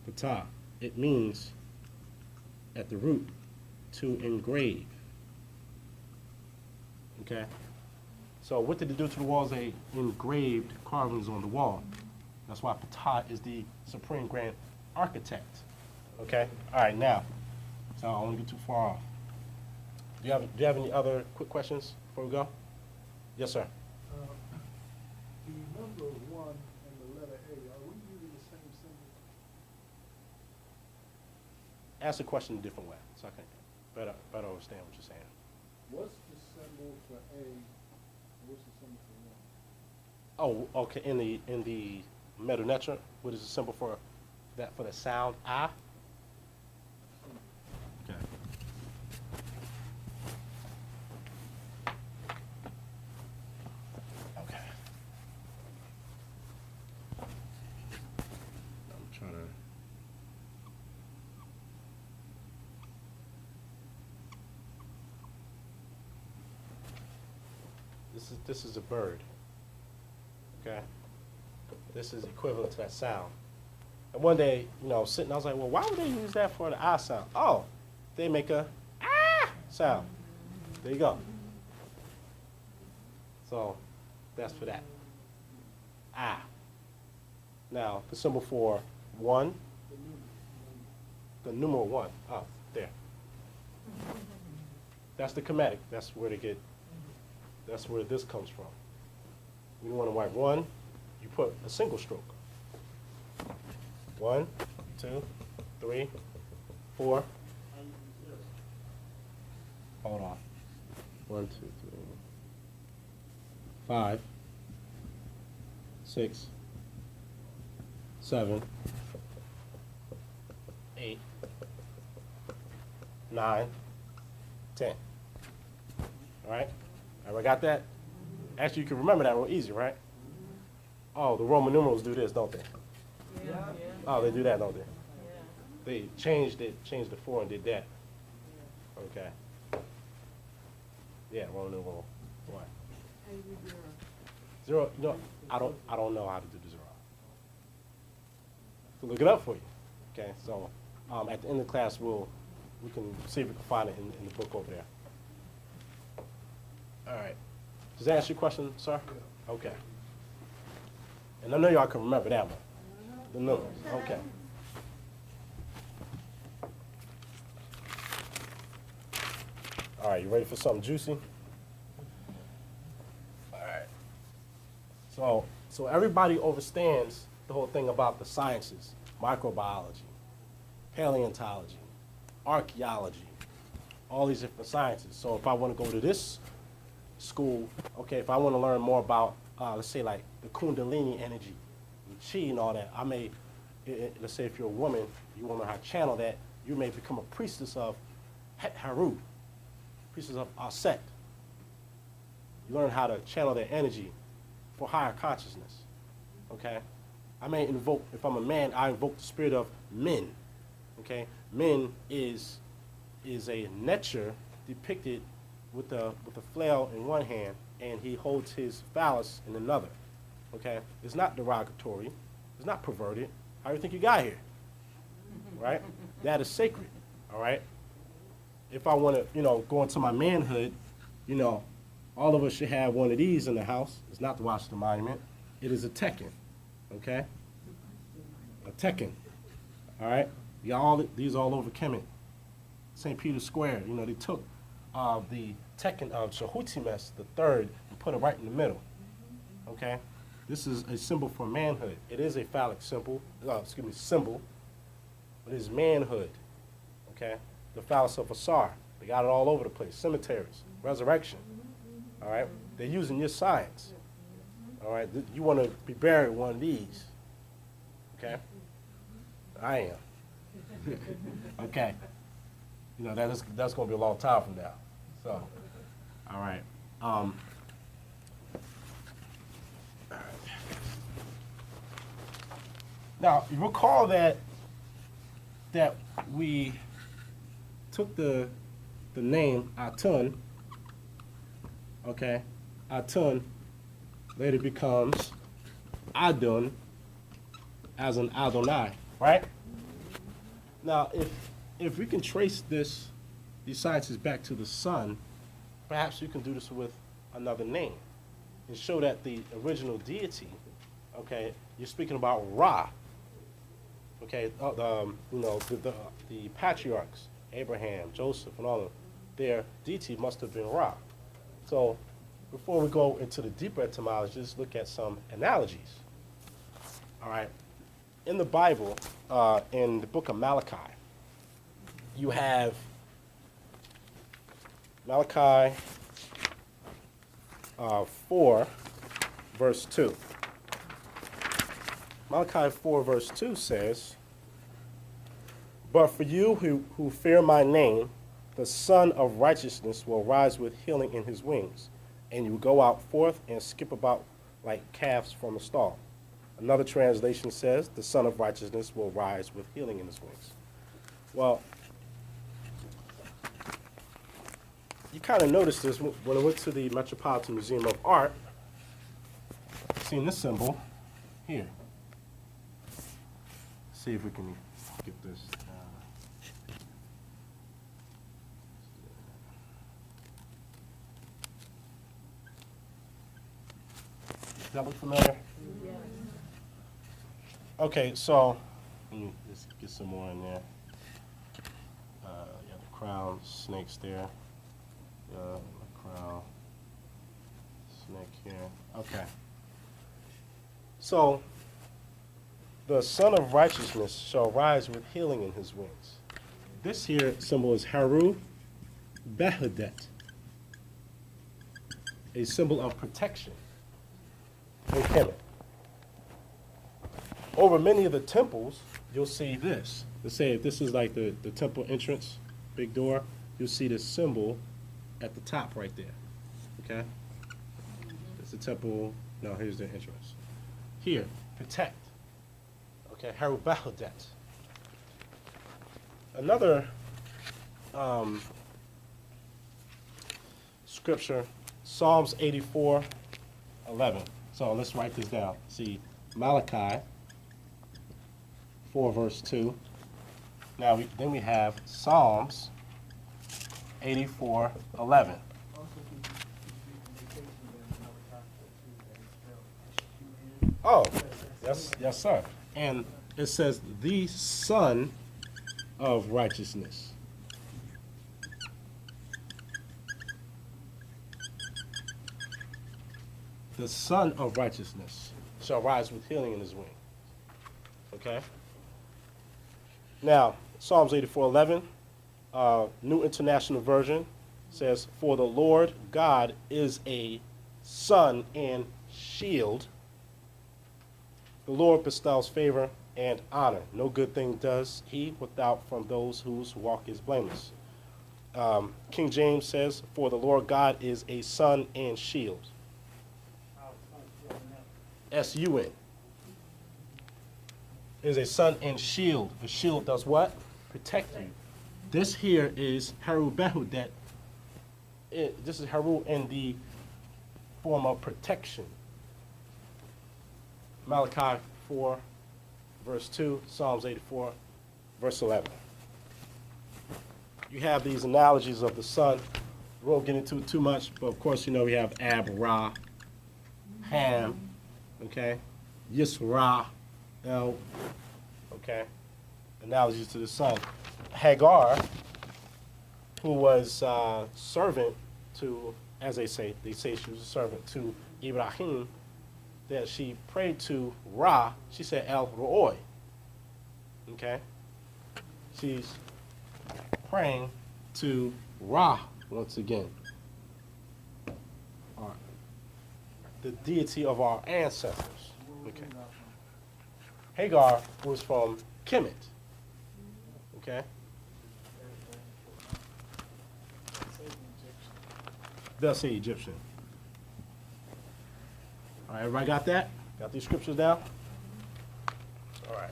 Patah, it means at the root to engrave. Okay? So what did they do to the walls? They engraved carvings on the wall. That's why patah is the supreme grand architect. Okay? All right, now, so I don't want to get too far off. Do you have any other quick questions before we go? Yes, sir. The number 1 and the letter A, are we using the same symbol? Ask the question a different way, so I can better understand what you're saying. What's the symbol for A, and what's the symbol for 1? Oh, okay. In the Medu Neter, what is the symbol for that, for the sound ah? Okay. Okay. I'm trying to. This is a bird. Okay. This is equivalent to that sound. And one day, sitting, I was like, well, why would they use that for the ah sound? Oh, they make a ah sound. There you go. So that's for that. Ah. Now, the symbol for 1, the numeral 1. Oh, there. That's the Khemetic. That's where this comes from. You want to write 1, you put a single stroke. 1, 2, 3, 4. Hold on. 1, 2, 3, 5, 6, 7, 8, 9, 10. All right? Everybody got that? Actually, you can remember that real easy, right? Oh, the Roman numerals do this, don't they? Yeah. Oh, they do that, don't they? Yeah. They changed the 4 and did that. Okay. Yeah, Roman numeral 1. 0. I don't know how to do the 0. So look it up for you. Okay. So at the end of the class, we can see if we can find it in the book over there. All right. Does that answer your question, sir? Yeah. Okay. And I know y'all can remember that one. The numbers. Okay. All right, you ready for something juicy? All right. So everybody understands the whole thing about the sciences, microbiology, paleontology, archaeology, all these different sciences. So if I want to go to this school, okay, if I want to learn more about, let's say like the Kundalini energy, and Chi and all that, I may let's say if you're a woman, you want to know how to channel that, you may become a priestess of Haru, priestess of Aset. You learn how to channel their energy for higher consciousness, okay? I may invoke, if I'm a man, I invoke the spirit of Min, okay? Min is a Netcher depicted with a flail in one hand, and he holds his phallus in another, okay? It's not derogatory. It's not perverted. How do you think you got here, right? That is sacred, all right? If I want to, go into my manhood, all of us should have one of these in the house. It's not the Washington Monument. It is a Tekken, okay? A Tekken, all right? These are all over Khemet. St. Peter's Square, they took the Tekken of Shahutimes III and put it right in the middle, okay? This is a symbol for manhood. It is a phallic symbol, symbol, but it's manhood, okay? The phallus of Asar, they got it all over the place. Cemeteries, resurrection, all right? They're using your science, all right? You want to be buried with one of these, okay? I am. Okay. That's going to be a long time from now. So, all right. Now, you recall that we took the name Atun, okay? Atun later becomes Adun as an Adonai, right? Now, if we can trace these sciences back to the sun, perhaps you can do this with another name and show that the original deity, okay, you're speaking about Ra, okay, the patriarchs, Abraham, Joseph, and all of them, their deity must have been Ra. So before we go into the deeper etymology, let's look at some analogies. All right. In the Bible, in the book of Malachi, you have Malachi 4, verse 2. Malachi 4, verse 2 says, "But for you who fear my name, the Son of Righteousness will rise with healing in his wings, and you will go out forth and skip about like calves from a stall." Another translation says, "The Son of Righteousness will rise with healing in his wings." Well, you kind of noticed this when I went to the Metropolitan Museum of Art. Seen this symbol here. See if we can get this. Does that look familiar? Yes. Okay, so let me just get some more in there. The crown, snakes there. The crown, snake here. Okay. So, the Son of Righteousness shall rise with healing in his wings. This here symbol is Haru Behedet, a symbol of protection in Khemet. Over many of the temples, you'll see this. Let's say if this is like the temple entrance, big door, you'll see this symbol at the top right there, okay? It's the temple, no, here's the entrance. Here, protect, okay, Haru Behedet. Another scripture, Psalms 84:11. So let's write this down. See, Malachi 4, verse 2. Now, then we have Psalms 84:11. Oh, yes, sir. And it says, "The Son of Righteousness." The Son of Righteousness shall rise with healing in his wing. Okay? Now, Psalms 84:11, New International Version says, "For the Lord God is a sun and shield. The Lord bestows favor and honor. No good thing does he without from those whose walk is blameless. King James says, for the Lord God is a sun and shield. S-U-N. Is a sun and shield. The shield does what? Protect you. This here is Haru Behu, that this is Haru in the form of protection. Malachi 4, verse 2, Psalms 84, verse 11. You have these analogies of the sun. We won't get into it too much, but of course, you know, we have Ab, Ra, Ham, okay, Yisra, El, okay, analogies to the sun. Hagar, who was servant to, as they say she was a servant to Ibrahim, that she prayed to Ra, she said El Roi, okay? She's praying to Ra once again, the deity of our ancestors, okay? Hagar was from Khemet, okay? They'll say Egyptian. All right, everybody got that? Got these scriptures down? All right.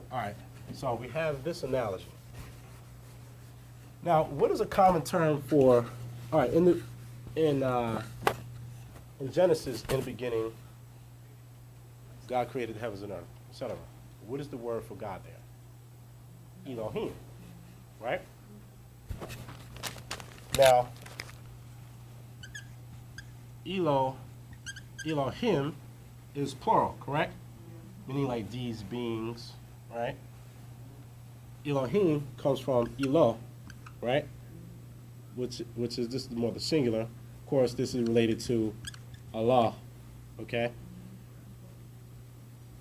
All right, so we have this analogy. Now, what is a common term for, all right, in Genesis, in the beginning, God created the heavens and earth, etc. What is the word for God there? Elohim, right? Now, Elohim is plural, correct? Meaning like these beings, right? Elohim comes from Elo, right? Which is, this is more the singular. Of course, this is related to Allah, okay?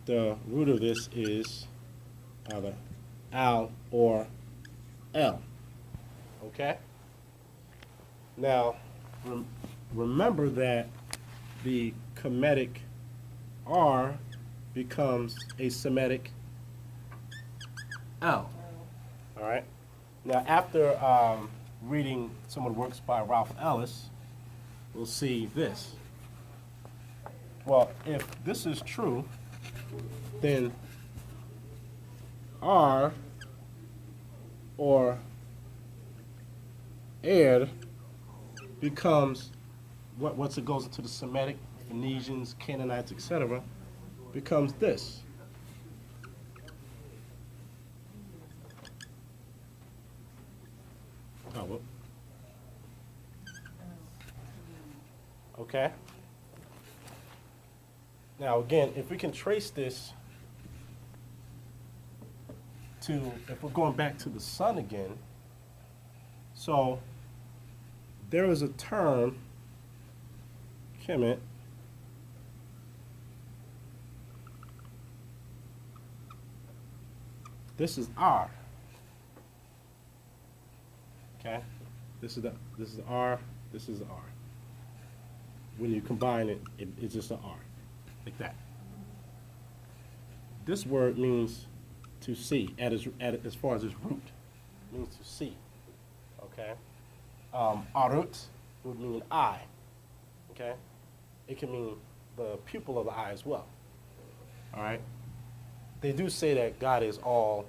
The root of this is either Al or El, okay? Now, remember that the Kemetic R becomes a Semitic L. All right? Now, after reading some of the works by Ralph Ellis, we'll see this. Well, if this is true, then R or Air becomes, once it goes into the Semitic, Phoenicians, Canaanites, etc., becomes this. Oh, well. Okay. Now, again, if we can trace this to, if we're going back to the sun again, so there is a term, Khemet, this is R. Okay, this is R. This is R. When you combine it, it's just an R, like that. This word means to see, as far as its root, it means to see. Okay, arut would mean eye. Okay, it can mean the pupil of the eye as well. All right, they do say that God is all.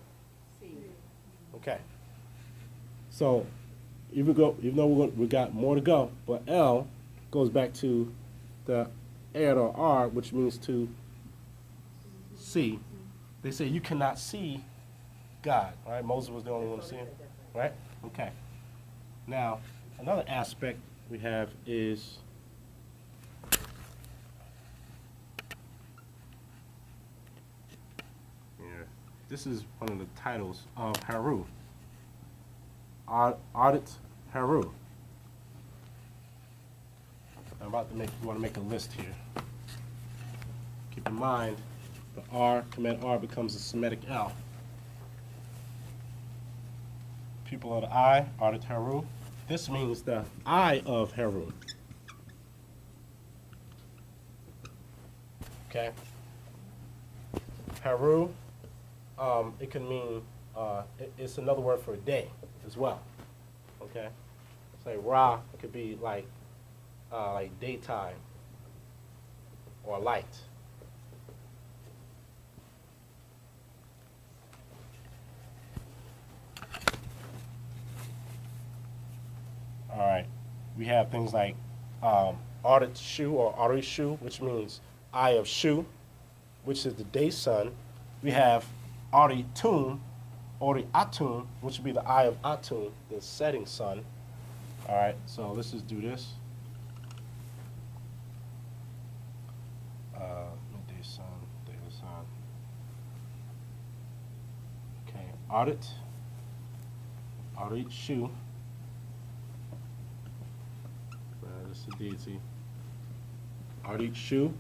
Okay, so even though we got more to go, but L goes back to the Air or R, which means to see. They say you cannot see God. All right, Moses was the only one to see him. Right? Okay. Now, another aspect we have is this is one of the titles of Haru. Audit Haru. I'm about to want to make a list here. Keep in mind, the R, command R becomes a Semitic L. Pupil of the eye, Audit Haru. This means the eye of Haru. Okay. Haru, it can mean, it's another word for a day as well. Okay? Say Ra could be like daytime or light. All right. We have things like Audit Shu or Ari Shu, which means eye of Shu, which is the day sun. We have Ari Tun, Ori Atun, which would be the eye of Atun, the setting sun. All right, so let's just do this. Midday sun, daily sun. Okay, Audit, Audit Shu. That's the deity. Audit Shu.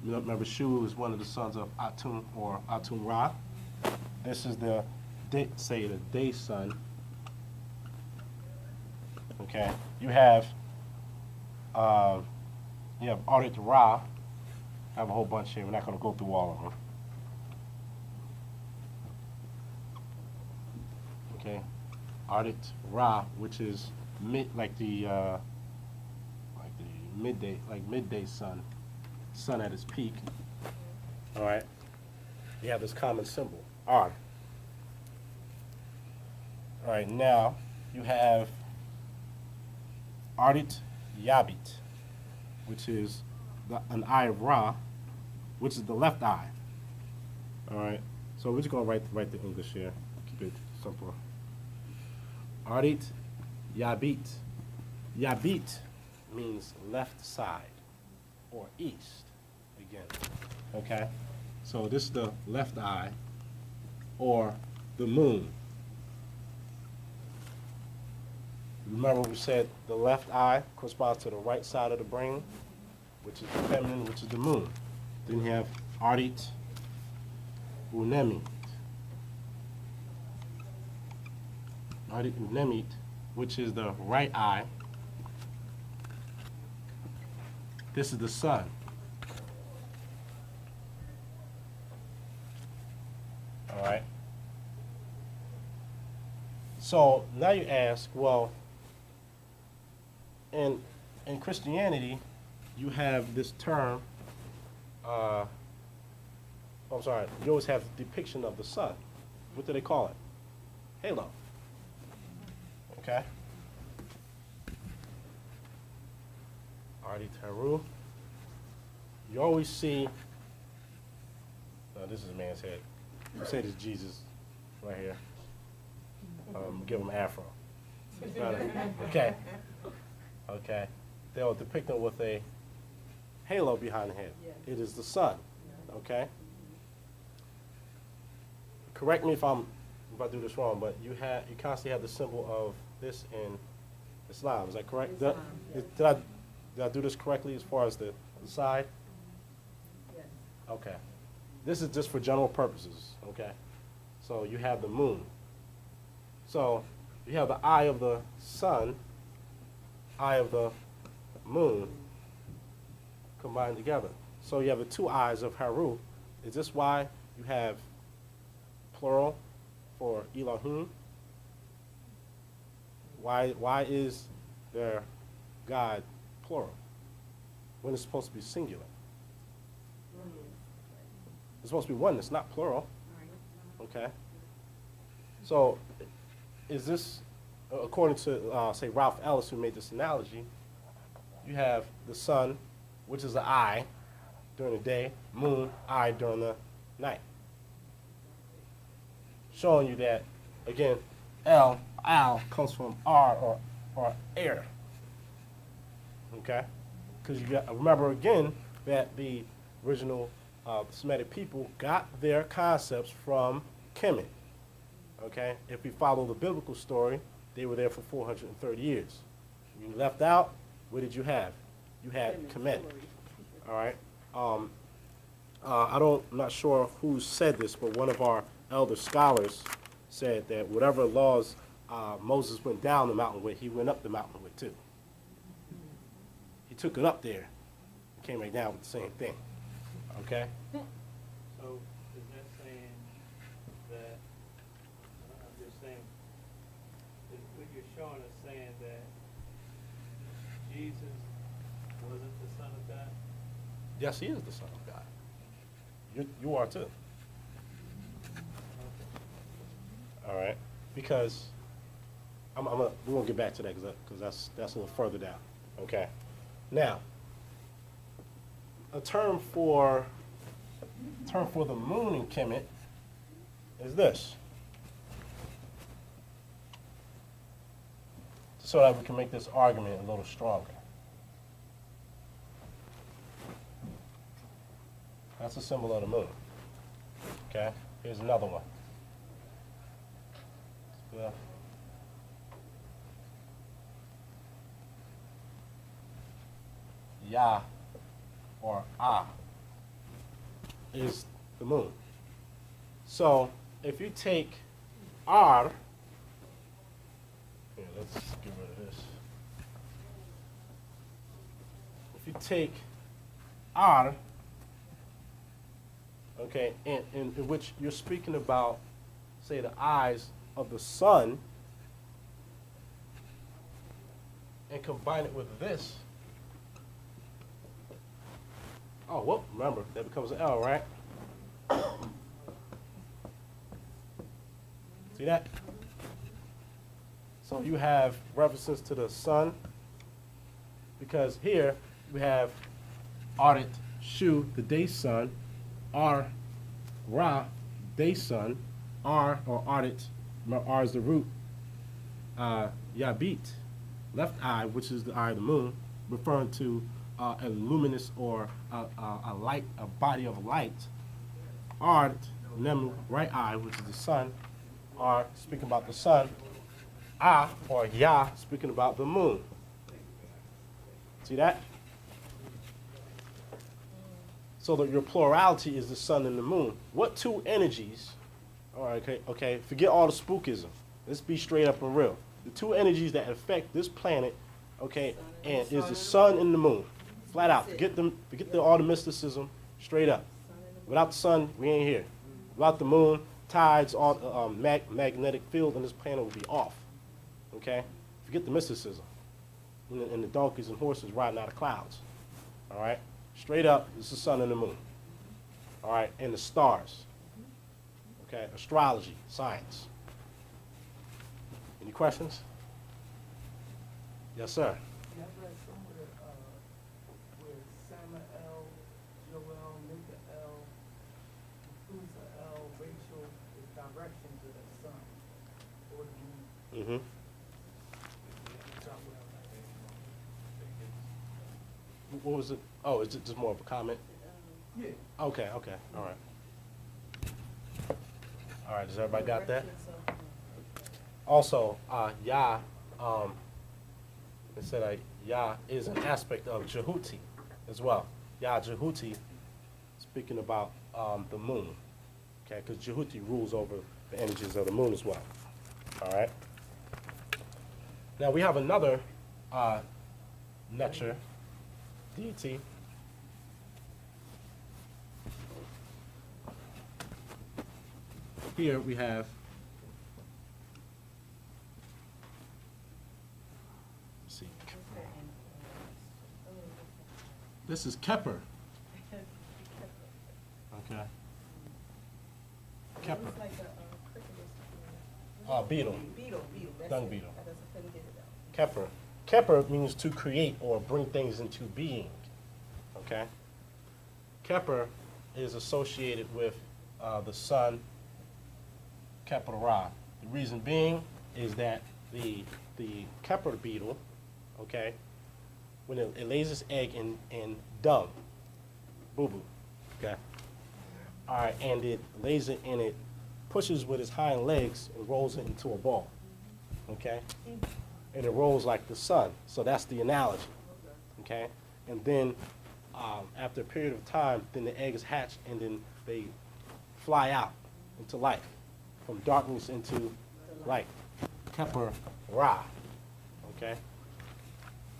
Remember, Shu is one of the sons of Atun or Atun Ra. This is the say the day sun. Okay, you have Audit Ra. I have a whole bunch here. We're not going to go through all of them. Okay, Audit Ra, which is midday, midday sun at its peak. All right, you have this common symbol, R. All right, now you have Ardit Yabit, which is an eye of Ra, which is the left eye. All right, so we're just gonna write the English here, keep it simple. Ardit Yabit. Yabit means left side or east again. Okay, so this is the left eye or the moon. Remember we said the left eye corresponds to the right side of the brain, which is the feminine, which is the moon. Then you have Ardit Unemit. Ardit Unemit, which is the right eye. This is the sun. All right. So now you ask, well, in Christianity, you have this term, I'm sorry, you always have the depiction of the sun. What do they call it? Halo. Okay? Ardit Haru. You always see, this is a man's head. You say this is Jesus right here. Give him afro. Okay. Okay. They'll depict him with a halo behind the head. Yes. It is the sun. Okay. Correct me if I do this wrong, but you constantly have the symbol of this in Islam. Is that correct? Islam, Did I do this correctly as far as the side? Yes. Okay. This is just for general purposes. Okay. So you have the moon. So you have the eye of the sun, eye of the moon combined together. So you have the two eyes of Haru. Is this why you have plural for Elohim? Why is their God plural when it's supposed to be singular? It's supposed to be oneness, not plural. Okay. So is this, according to, say, Ralph Ellis, who made this analogy, you have the sun, which is the eye during the day, moon, eye during the night. Showing you that, again, al comes from R or air. Okay? Because you got, remember again that the original Semitic people got their concepts from Khemet. Okay? If we follow the biblical story, they were there for 430 years. You left out, what did you have? You had Khemet. All right? I'm not sure who said this, but one of our elder scholars said that whatever laws Moses went down the mountain with, he went up the mountain with too. He took it up there and came right down with the same thing. Okay? So, is that short of saying that Jesus wasn't the Son of God? Yes, he is the Son of God. You are too. All right, because we're gonna get back to that because that's a little further down. Okay, now a term for the moon in Kemet is this, so that we can make this argument a little stronger. That's a symbol of the moon. Okay, here's another one. Yeah. Ya or Ah is the moon. So if you take Ar, here, let's get rid of this. If you take Ar, okay, in which you're speaking about, say, the eyes of the sun, and combine it with this. Oh, well, remember, that becomes an L, right? See that? So you have references to the sun, because here we have Audit Shu, the day sun, Ar Ra, day sun, R or Audit, R is the root, Yabit, left eye, which is the eye of the moon, referring to a luminous or a light, a body of light. Ard, Nemu, right eye, which is the sun. R, speaking about the sun. Ah, or Ya, speaking about the moon. See that? So that your plurality is the sun and the moon. What two energies? All right, okay. Forget all the spookism. Let's be straight up and real. The two energies that affect this planet, okay, and is the sun and the moon. Flat out. Forget all the mysticism. Straight up. Without the sun, we ain't here. Without the moon, tides, all magnetic field on this planet will be off. Okay. Forget the mysticism and the donkeys and horses riding out of clouds. All right. Straight up, it's the sun and the moon. All right, and the stars. Okay, astrology, science. Any questions? Yes, sir. Yeah, I've read somewhere where Samael, Joel, Mikael, Methuselah, Rachel is direction to the sun or the moon. Mm-hmm. What was it? Oh, is it just more of a comment? Yeah. Okay, all right. All right, does everybody got that? Also, Ya, it said Ya is an aspect of Jehuti as well. Ya Jehuti, speaking about the moon, okay, because Jehuti rules over the energies of the moon as well. All right. Now we have another Netcher deity. Here we have, let's see, this is Kepper. Okay. Kepper. Beetle. Beetle. Dung beetle. I just couldn't get it out. Kepper. Kepper means to create or bring things into being. Okay? Kepper is associated with the sun, capital Ra. The reason being is that the Kepper beetle, okay, when it lays its egg in dung, boo-boo, okay? All right, and it lays it and it pushes with its hind legs and rolls it into a ball, okay? And it rolls like the sun, so that's the analogy, okay? And then after a period of time, then the egg is hatched and then they fly out into life, from darkness into light. Kepper Ra, okay?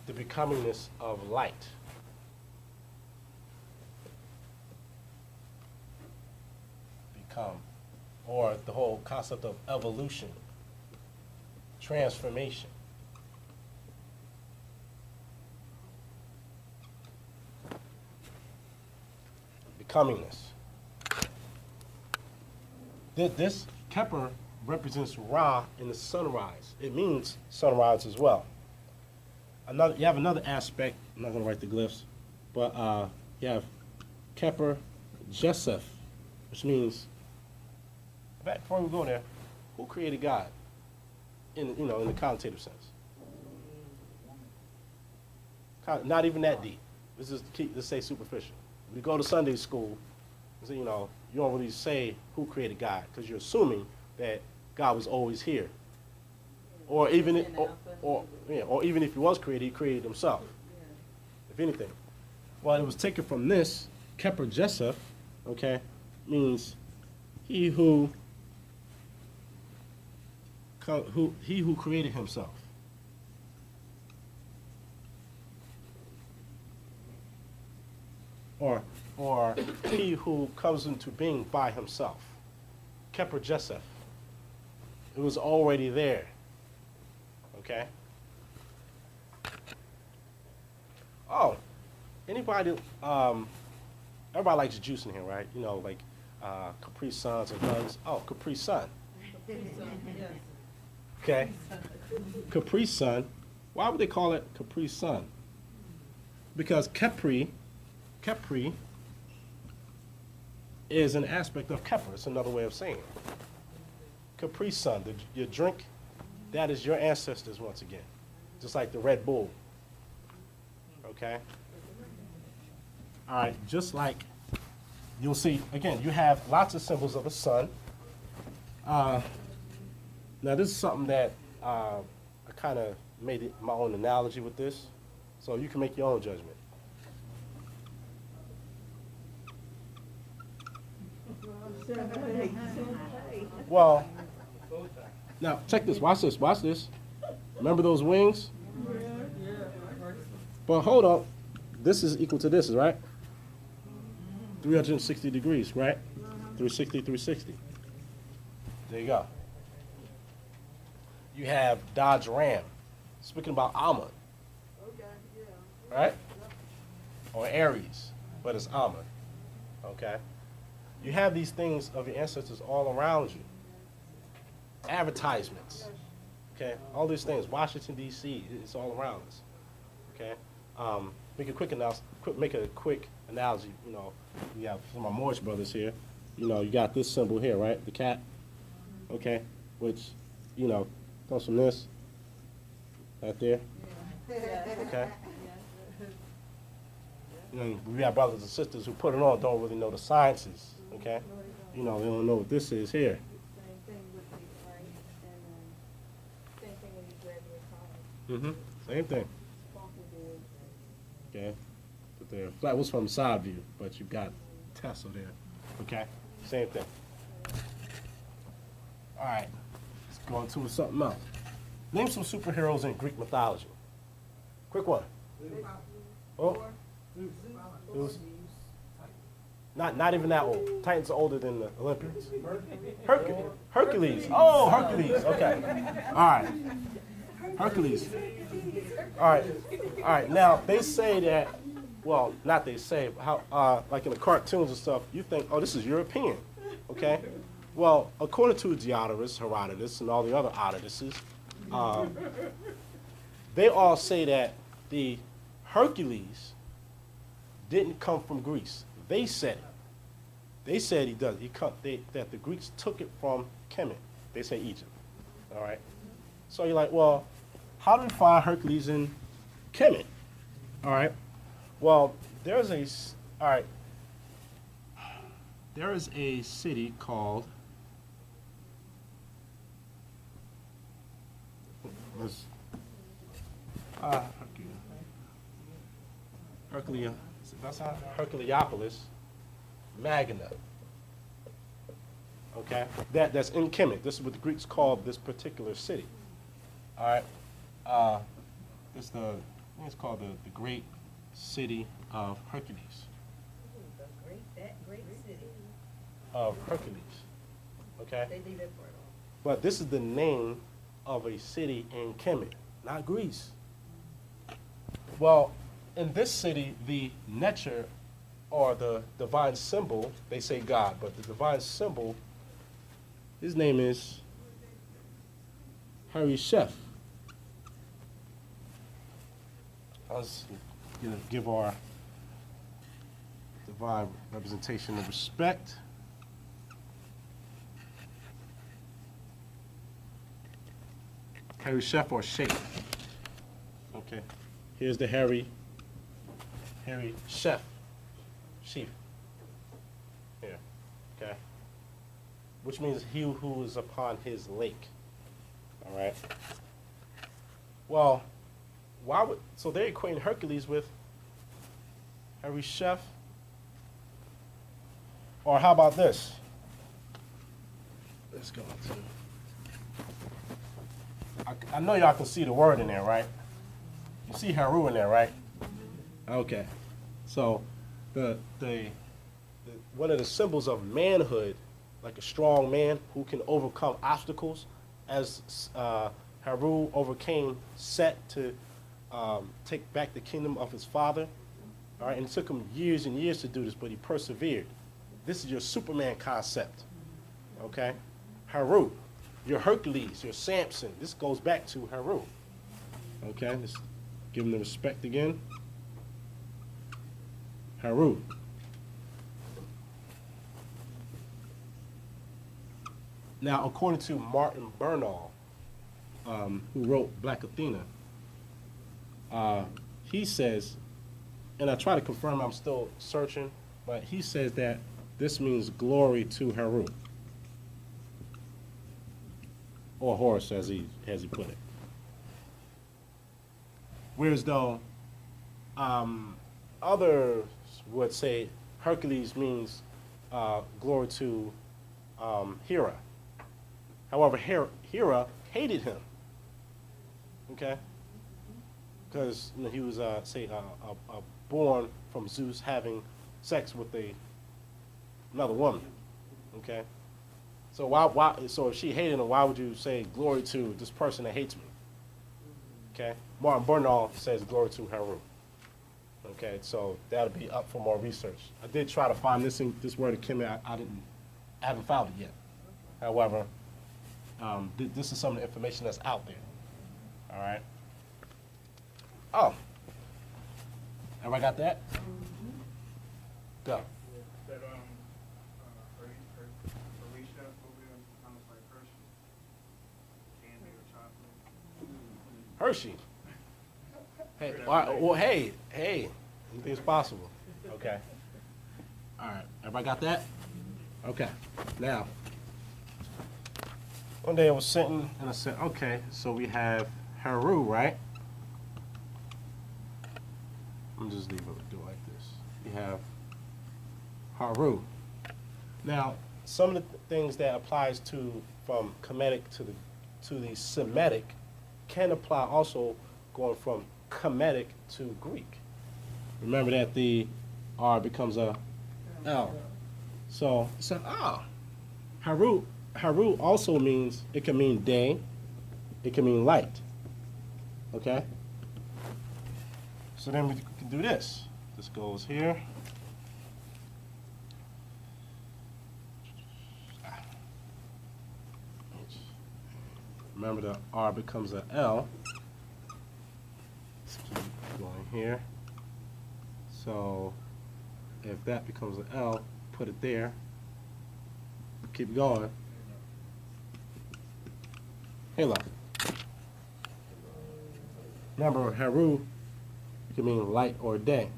The becomingness of light. Become, or the whole concept of evolution, transformation, becomingness. This Keper represents Ra in the sunrise. It means sunrise as well. You have another aspect. I'm not going to write the glyphs, but you have Keper Jesef, which means, before we go there, who created God? In the connotative sense. Not even that deep. Let's say superficial. We go to Sunday school, so, you don't really say who created God because you're assuming that God was always here, or even if he was created, he created himself. If anything, well, it was taken from this Keper Jesef, okay, means he who created himself. Or he who comes into being by himself. Keper Jesef. It was already there. Okay? Oh, anybody, everybody likes juice in here, right? Like Capri Suns and Huns. Oh, Capri Sun. Okay? Capri Sun. Why would they call it Capri Sun? Because Capri is an aspect of Keper. It's another way of saying it. Capri Sun, your drink, that is your ancestors once again. Just like the Red Bull. Okay? All right, just like you'll see, again, you have lots of symbols of a sun. Now, this is something that I kind of made my own analogy with this, so you can make your own judgment. Well, now check this. Watch this. Watch this. Remember those wings? But hold up. This is equal to this, right? 360 degrees, right? 360, 360. There you go. You have Dodge Ram. Speaking about Alma. Right? Or Aries, but it's Alma. Okay? You have these things of your ancestors all around you. Advertisements. Okay? All these things. Washington, D.C., it's all around us. Okay? Make a quick analogy. We have some of my Moorish brothers here. You got this symbol here, right? The cat. Okay? Which, comes from this. Right there. Okay? We have brothers and sisters who put it on, don't really know the sciences. Okay? They don't know what this is here. Same thing with the right, and same thing when you graduate college. Same thing. Okay? But the flat was from the side view, but you've got Tesla there. Okay? Same thing. All right. Let's go on to something else. Name some superheroes in Greek mythology. Quick one. Oh. Who's? Not even that old. Titans are older than the Olympians. Hercules. Oh, Hercules. Okay. All right. Hercules. All right. Now, they say that, well, not they say, but how, like in the cartoons and stuff, you think, oh, this is European. Okay? Well, according to Herodotus, and all the other Odysseys, they all say that the Hercules didn't come from Greece. They said it. They said he does. That the Greeks took it from Khemet. They say Egypt. All right. So you're like, well, how do we find Hercules in Khemet? All right. Well, there is a city called Herculeopolis Magna. Okay, that's in Kemet. This is what the Greeks called this particular city. All right, it's called the Great City of Hercules. That great city. Of Hercules. Okay. They leave that part off. But this is the name of a city in Kemet, not Greece. Well, in this city, the Netcher or the divine symbol, they say God, but the divine symbol, his name is Harry Chef. Let's give our divine representation of respect. Harry Chef or Shape. Okay. Here's the Harry Chef. Sheep. Here. Okay. Which means he who is upon his lake. All right. Well, why would, so they're equating Hercules with Harry Chef? Or how about this? Let's go to, I know y'all can see the word in there, right? You see Haru in there, right? Okay. So the one of the symbols of manhood, like a strong man who can overcome obstacles, as Haru overcame Set to take back the kingdom of his father. All right, and it took him years and years to do this, but he persevered. This is your Superman concept, okay? Haru, your Hercules, your Samson. This goes back to Haru. Okay, let's give him the respect again. Haru. Now, according to Martin Bernal, who wrote Black Athena, he says, and I try to confirm, I'm still searching, but he says that this means glory to Haru, or Horus, as he put it. Whereas though others would say Hercules means glory to Hera. However, Hera hated him. Okay, because he was born from Zeus having sex with another woman. Okay, so why? So if she hated him, why would you say glory to this person that hates me? Okay, Martin Bernal says glory to Haru. Okay, so that'll be up for more research. I did try to find this word of Khemet. I haven't found it yet. However, this is some of the information that's out there. All right. Oh, everybody got that? Go. That Arisha over there sounds like Hershey. Candy or chocolate. Hershey. Hey, well, hey, anything's possible. Okay. All right, everybody got that? Okay. Now, one day I was sitting and I said, okay, so we have Haru, right? I'm just leave it do it like this. We have Haru. Now, some of the things that applies to from Kemetic to the Semitic can apply also going from Kemetic to Greek. Remember that the R becomes a L. So Haru also means, it can mean day, it can mean light. Okay? So then we can do this. This goes here. Remember the R becomes an L. Let's keep going here. So if that becomes an L, put it there. Keep going. Halo. Remember, Haru can mean light or day.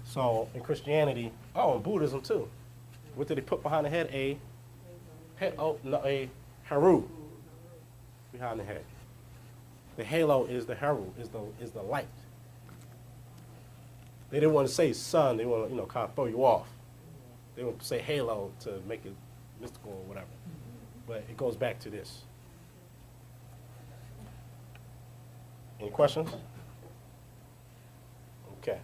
So in Christianity, and Buddhism too. What did they put behind the head? A Haru behind the head. The halo is the Haru, is the light. They didn't want to say sun. They want to kind of throw you off. They would say halo to make it mystical or whatever. But it goes back to this. Any questions? Okay.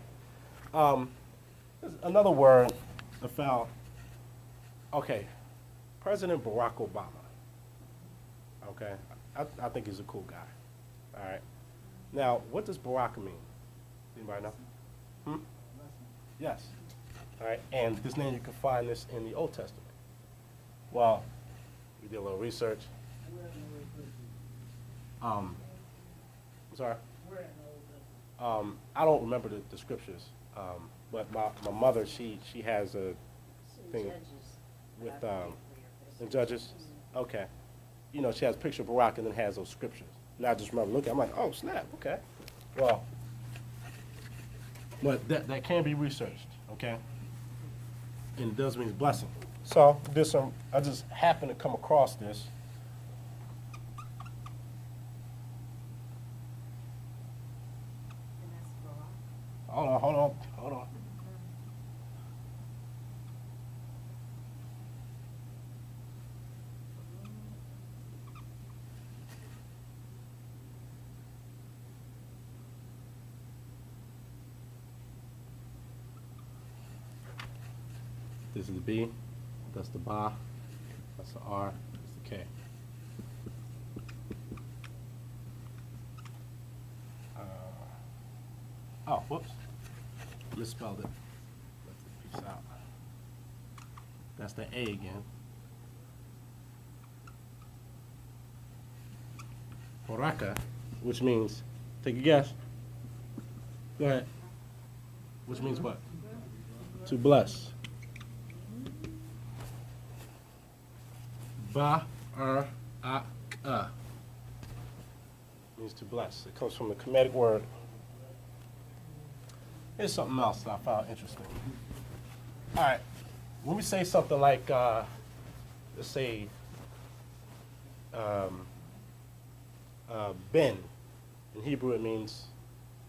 There's another word I found. Okay. President Barack Obama. Okay. I think he's a cool guy. All right. Now, what does Barack mean? Anybody know? Yes. All right, and this name, you can find this in the Old Testament. Well, we did a little research. I'm sorry? I don't remember the scriptures, but my mother, she has a thing with, in Judges? Okay. You know, she has a picture of Barak and then has those scriptures. And I just remember looking, I'm like, oh, snap, okay. Well, but that can be researched, okay? And it does mean blessing. So I just happened to come across this. And that's Barak. Hold on. This is the B, that's the Ba, that's the R, that's the K. Oh, whoops, misspelled it. Left the piece out. That's the A again. Boraka, which means, take a guess. Go ahead. Which means what? To bless. Ba-ar-ak-a means to bless. It comes from the Kemetic word. Here's something else that I found interesting. All right, when we say something like, let's say, Ben, in Hebrew it means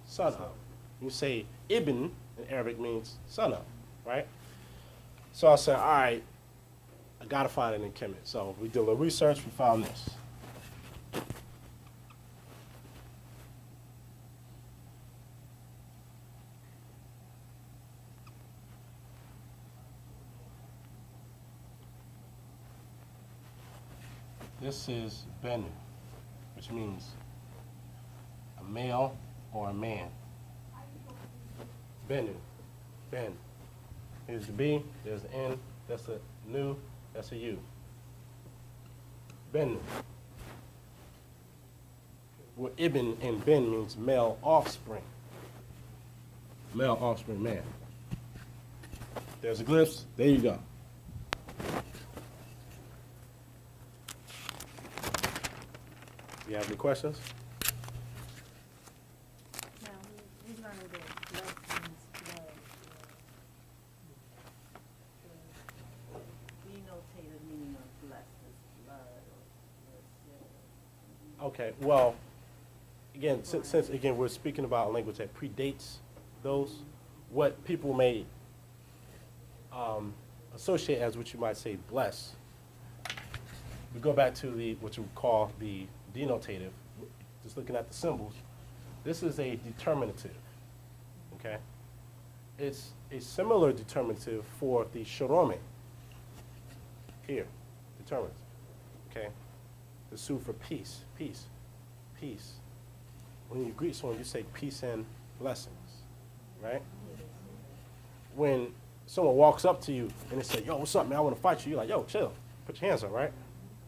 son of. You say Ibn in Arabic means son of, right? So I said, all right, I gotta find it in Khemet. So we did a little research, we found this. This is Benu, which means a male or a man. Benu, Ben. Here's the B, there's the N, that's a nu, that's a U. Benu. Well, Ibn and Ben means male offspring. Male offspring, man. There's the glyphs, there you go. You have any questions? Now, we learned that blood means blood. The denotative meaning of blessed is blood or Okay, well, again, since again we're speaking about a language that predates those, what people may associate as what you might say bless. We go back to what you would call the denotative, just looking at the symbols. This is a determinative, okay? It's a similar determinative for the shorome. Here, determinative, okay? The su for peace, peace, peace. When you greet someone, you say peace and blessings, right? When someone walks up to you and they say, yo, what's up, man? I want to fight you. You're like, yo, chill. Put your hands up, right?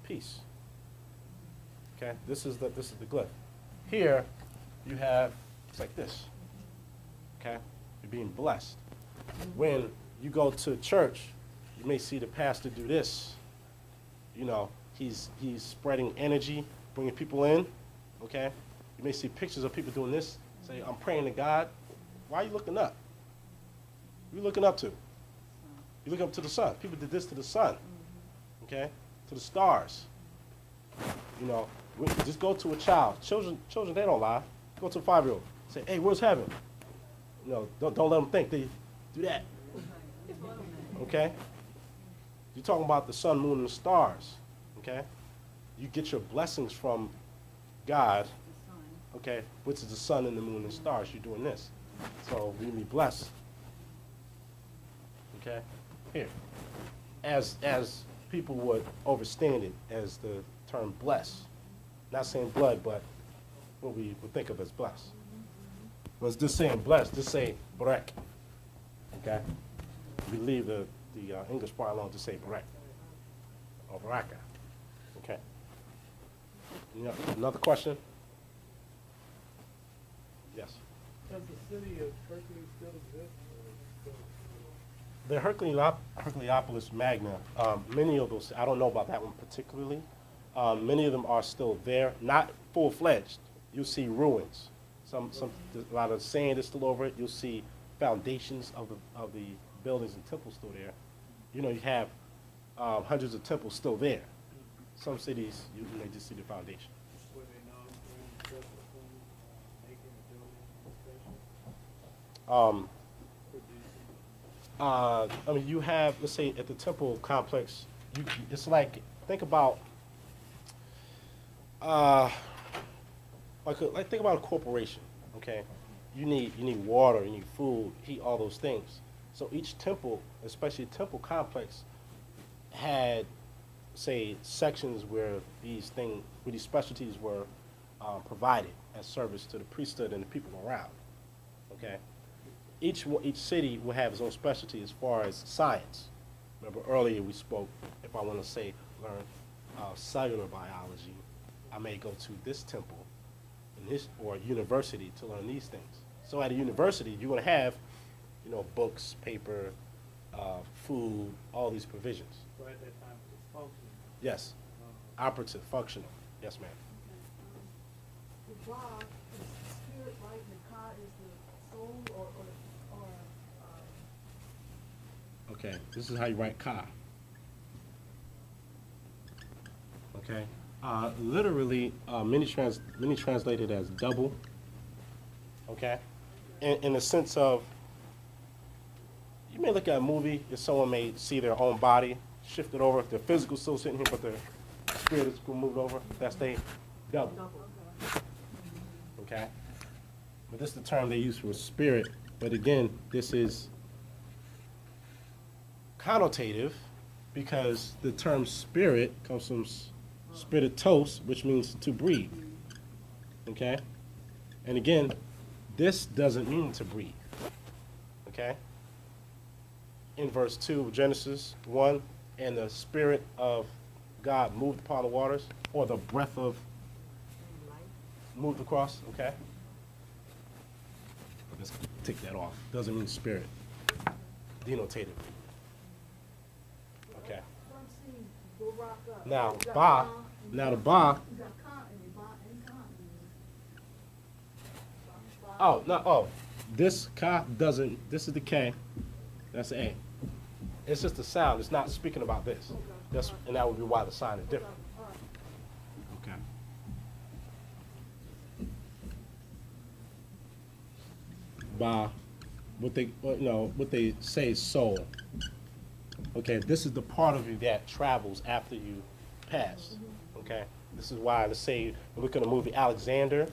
Peace. Okay, this is the glyph. Here, you have, it's like this. Okay, you're being blessed. When you go to church, you may see the pastor do this. You know, he's spreading energy, bringing people in. Okay, you may see pictures of people doing this. Say, I'm praying to God. Why are you looking up? Who are you looking up to? You look up to the sun. People did this to the sun. Okay, to the stars. You know, just go to a child. Children, they don't lie. Go to a 5-year-old. Say, hey, where's heaven? You know, don't let them think they do that. Okay? You're talking about the sun, moon, and the stars. Okay? You get your blessings from God. Okay? Which is the sun and the moon and stars. You're doing this. So we be blessed. Okay? Here. As people would overstand it as the term bless. Not saying blood, but what we would think of as bless. But it's just saying bless, just say brek. Okay? We leave the English part alone to say Barek or Baraka. Okay. Another question? Yes. Does the city of Hercules still exist? The Herculeopolis Magna, many of those, I don't know about that one particularly. Many of them are still there, not full-fledged. You'll see ruins. A lot of sand is still over it. You'll see foundations of the buildings and temples still there. You know, you have hundreds of temples still there. Some cities, you may just see the foundation. Were they known for any special things, making the building special? Producing? I mean, you have, let's say, at the temple complex, it's like, think about, think about a corporation, okay? You need water, you need food, heat, all those things. So each temple, especially temple complex, had, say, sections where these specialties were provided as service to the priesthood and the people around, okay? Each city will have its own specialty as far as science. Remember earlier we spoke, if I want to say, learn cellular biology, I may go to this temple or university to learn these things. So at a university, you're going to have, you know, books, paper, food, all these provisions. So at that time it was functioning. Yes, operative, functional. Yes, ma'am. The Ra is the spirit, right, and the Ka is the soul, or Okay, this is how you write Ka. Okay, literally, many translate it as double. Okay, in the sense of, you may look at a movie if someone may see their own body shifted over, their physical still sitting here, but their spirit is moved over. That's they double. Okay, but this is the term they use for spirit. But again, this is connotative because the term spirit comes from spiritos, which means to breathe. Okay? And again, this doesn't mean to breathe. Okay? In verse 2 of Genesis 1, and the Spirit of God moved upon the waters, or the breath of moved across. Okay? Let's take that off. Doesn't mean spirit. Denotatively. Okay. Now, Ba, now the Ba, oh, no, oh, this Ka doesn't, this is the K, that's the A. It's just a sound, it's not speaking about this. That's, and that would be why the sign is different. Okay. Ba, what they say is soul. Okay, this is the part of you that travels after you pass. Okay, this is why, let's say, we look at the movie Alexander.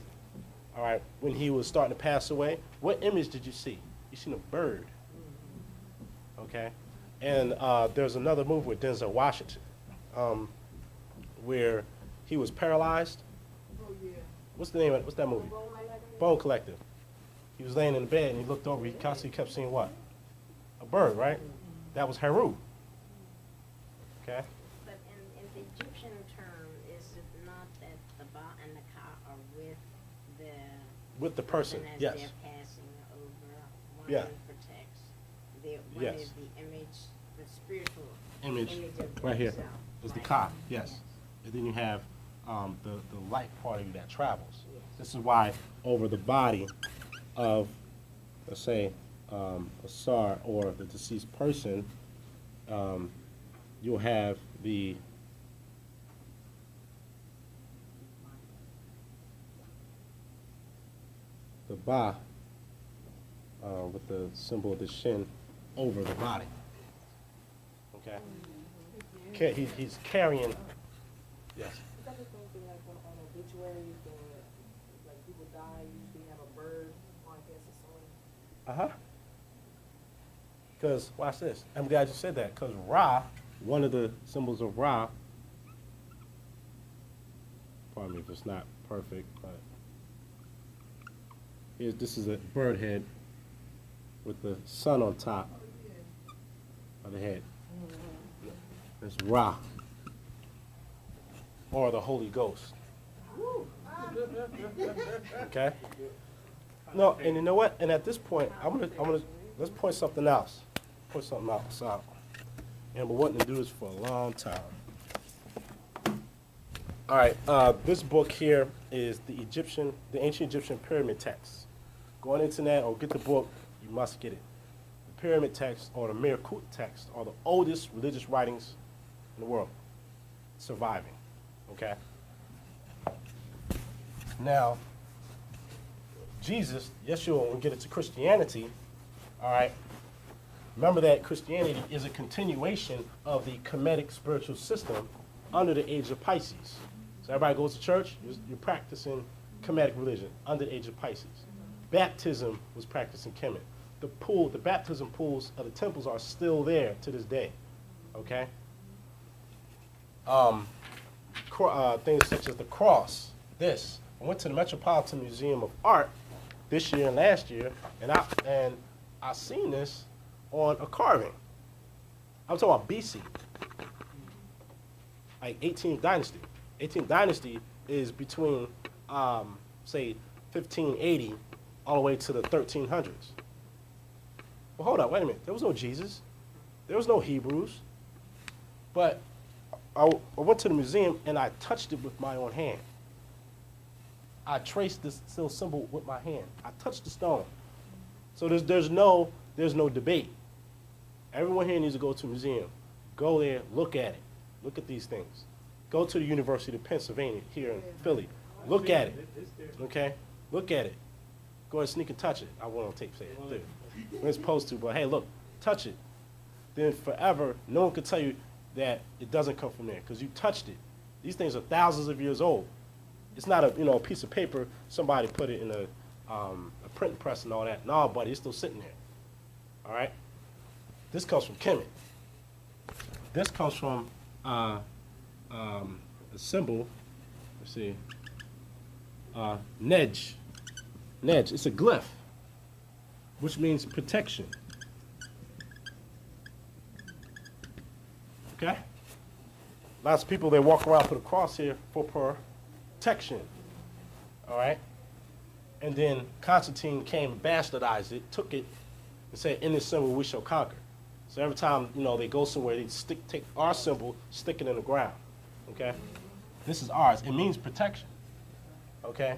All right, when he was starting to pass away, what image did you see? You seen a bird. Okay, and there's another movie with Denzel Washington, where he was paralyzed. Oh, yeah. What's the name of it? What's that movie? Bone Collective. He was laying in the bed and he looked over. He constantly kept seeing what? A bird, right? That was Heru. Okay. But in the Egyptian term, is it not that the Ba and the Ka are with the person? as Yes. they're passing over? One Yeah. protects. One Yes. is the image, the spiritual Image of right here themselves, is the right? Ka. Yes. And then you have the light part of you that travels. This is why over the body of, let's say, a Sar or the deceased person, you'll have the Ba with the symbol of the Shin over the body. Okay? He's carrying, yes. Is that the same thing like on obituaries or like people die, usually have a bird on his or something? Because, watch this. I'm glad you said that. Because Ra, one of the symbols of Ra, pardon me if it's not perfect, but this is a bird head with the sun on top. of the head. It's Ra, or the Holy Ghost. Okay? No, and you know what? And at this point, let's point something else. Point something else out. And I've been wanting to do this for a long time. All right, this book here is the ancient Egyptian pyramid text. Go on the internet or get the book, you must get it. The pyramid text or the Hikuptah text are the oldest religious writings in the world surviving, okay? Now, Jesus, Yeshua, when we get into Christianity, all right, remember that Christianity is a continuation of the Kemetic spiritual system under the age of Pisces. So everybody goes to church, you're practicing Kemetic religion under the age of Pisces. Baptism was practiced in Khemet. The baptism pools of the temples are still there to this day, okay? Things such as the cross, this. I went to the Metropolitan Museum of Art this year and last year, and I seen this on a carving. I'm talking about BC, like 18th dynasty. 18th dynasty is between, say, 1580 all the way to the 1300s. Well, hold up, wait a minute. There was no Jesus. There was no Hebrews. But I went to the museum and I touched it with my own hand. I traced this still symbol with my hand. I touched the stone. So there's no debate. Everyone here needs to go to a museum. Go there, look at it. Look at these things. Go to the University of Pennsylvania here in Philly. Look at it. Okay? Look at it. Go ahead and sneak and touch it. I won't tape say it. We're supposed to, but hey, look, touch it. Then forever, no one could tell you that it doesn't come from there because you touched it. These things are thousands of years old. It's not a piece of paper, somebody put it in a print press and all that. No, buddy, it's still sitting there. All right? This comes from Khemet. This comes from a symbol, let's see, Nej. Nej, it's a glyph, which means protection. Okay? Lots of people, they walk around with a cross here for protection. All right? And then Constantine came and bastardized it, took it, and said, in this symbol we shall conquer. So every time, they go somewhere, they take our symbol, stick it in the ground. Okay? This is ours. It means protection. Okay?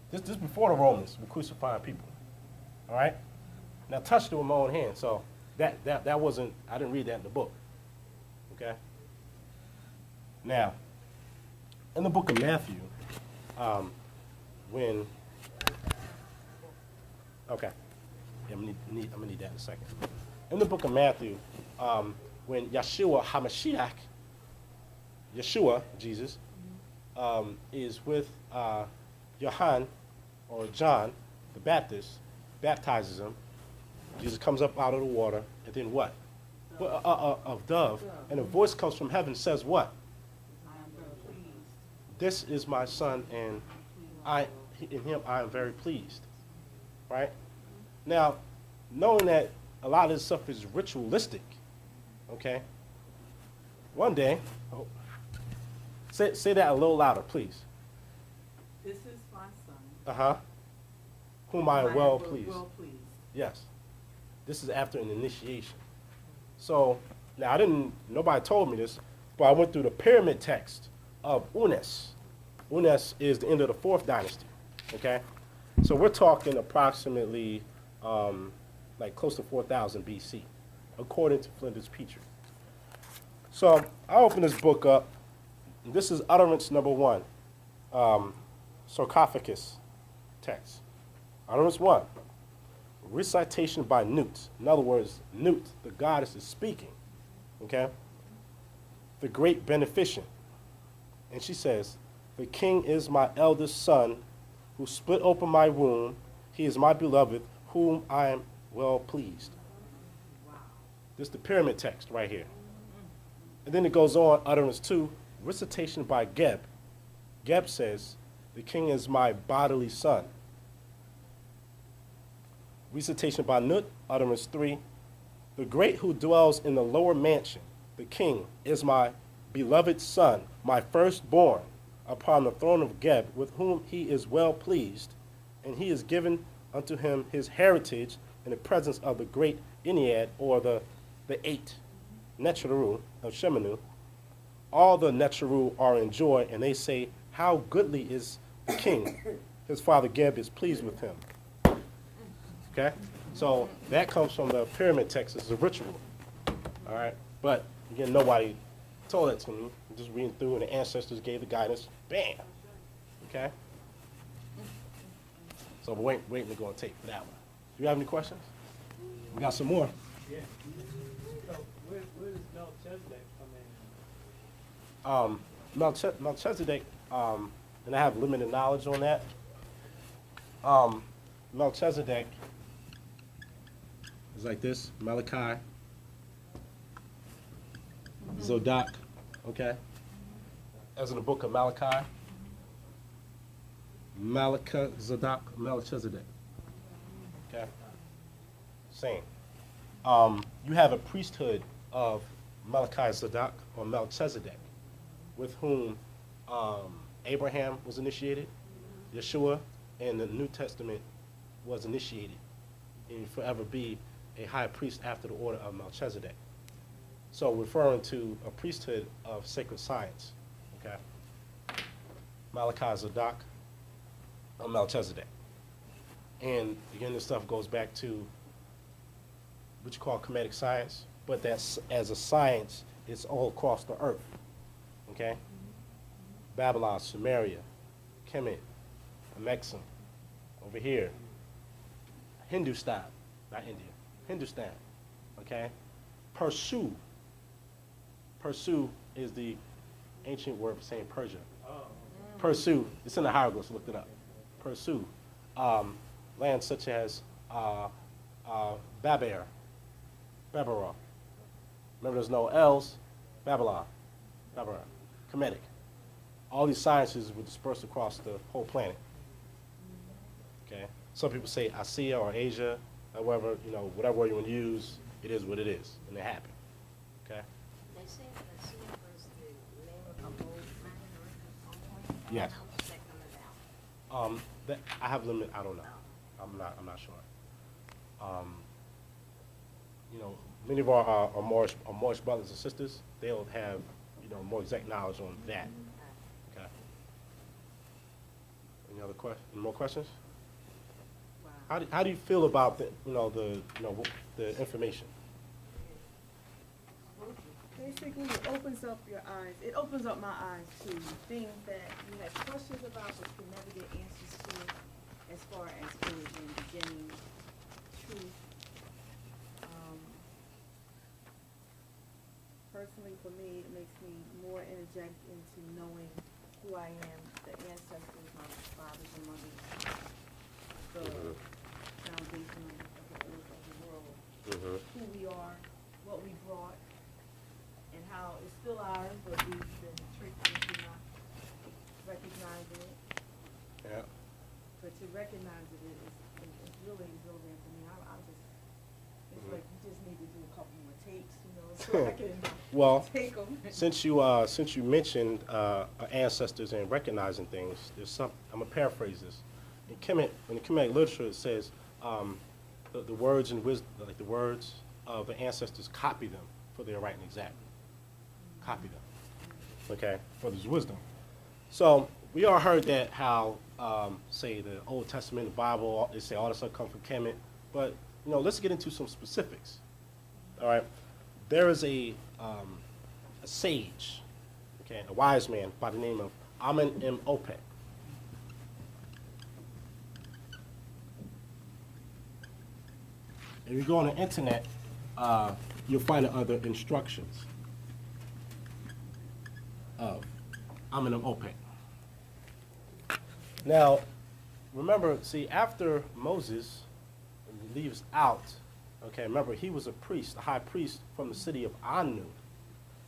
This before the Romans were crucifying people. All right? Now, I touched it with my own hand, so that wasn't, I didn't read that in the book. Okay? Now, in the book of Matthew, I'm gonna need that in a second. In the book of Matthew, when Yeshua HaMashiach, Yeshua, Jesus, is with Yohan, or John, the Baptist, baptizes him. Jesus comes up out of the water, and then what? Of dove. And a voice comes from heaven, says what? This is my son, and in him I am very pleased. Right? Now, knowing that a lot of this stuff is ritualistic, okay? One day, say that a little louder, please. This is my son. Whom I am well pleased. Well pleased. Yes. This is after an initiation. So, now nobody told me this, but I went through the pyramid text of Unes. Unes is the end of the 4th dynasty, okay? So we're talking approximately like close to 4000 BC, according to Flinders Petrie. So I open this book up. And this is utterance number 1, sarcophagus text. Utterance 1, recitation by Nut. In other words, Nut, the goddess, is speaking, okay? The great beneficent. And she says, the king is my eldest son, who split open my womb. He is my beloved, whom I am well pleased. Wow. This is the pyramid text right here. And then it goes on, utterance 2, recitation by Geb. Geb says, the king is my bodily son. Recitation by Nut, utterance 3, The great who dwells in the lower mansion, the king, is my beloved son, my firstborn, upon the throne of Geb, with whom he is well pleased, and he is given unto him his heritage in the presence of the great Ennead, or the eight Necharu of Shemanu. All the Necharu are in joy, and they say, how goodly is the king. His father Geb is pleased with him. Okay? So that comes from the pyramid text. It's a ritual. All right? But, again, nobody told that to me. I'm just reading through, and the ancestors gave the guidance. Bam! Okay? So we're waiting to go on tape for that one. Do you have any questions? We got some more. Yeah. So where does Melchizedek come in? Melchizedek, and I have limited knowledge on that. Melchizedek is like this: Malachi, Zodok, okay? As in the book of Malachi, Zadok, Melchizedek, okay? Same. You have a priesthood of Malachi Zadok or Melchizedek, with whom Abraham was initiated, Yeshua, and the New Testament was initiated, and forever be a high priest after the order of Melchizedek. So referring to a priesthood of sacred science, okay? Malachi Zadok or Melchizedek. And again, this stuff goes back to what you call Kemetic science, but that's, as a science, it's all across the earth, okay? Babylon, Sumeria, Khemet, Amexem, over here, Hindustan, not India, Hindustan, okay? Pursu is the ancient word for saying Persia. Pursu, it's in the hieroglyphs, looked it up. Pursu, lands such as Babara. Remember, there's no L's, Babylon, Kemetic. All these sciences were dispersed across the whole planet. Okay? Some people say Asia or Asia, however, whatever word you want to use, it is what it is, and it happened. Okay? They say that Asia was the name of old man. Yes. How was that coming about? I have limit. I don't know. I'm not sure. Many of our Moorish brothers and sisters, they'll have more exact knowledge on that. Okay. Any other questions? Any more questions? Wow. How do you feel about the information? Basically, it opens up your eyes. It opens up my eyes to things that you had questions about, but could never get answers to, as far as origin, beginning, truth. Personally, for me, it makes me more energetic into knowing who I am, the ancestors, my fathers and mothers, the foundation of the earth, of the world, who we are, what we brought, and how it's still ours, but we've been tricked into not recognizing it. Yeah. But to recognize it is really exhilarating for me. It's like you just need to do a couple more takes, so I can take them. Since you mentioned ancestors and recognizing things, there's some. I'm gonna paraphrase this. In the Kemetic literature, it says the words and wisdom, like the words of the ancestors, copy them for their right and exact. Copy them, okay, for this wisdom. So we all heard that how, say, the Old Testament, the Bible, they say all this stuff comes from Khemet, but let's get into some specifics. All right, there is a sage, okay, a wise man by the name of Amexem. If you go on the internet, you'll find other instructions of Amexem. Now, remember, see, after Moses leaves out, okay, remember, he was a priest, a high priest from the city of Anu.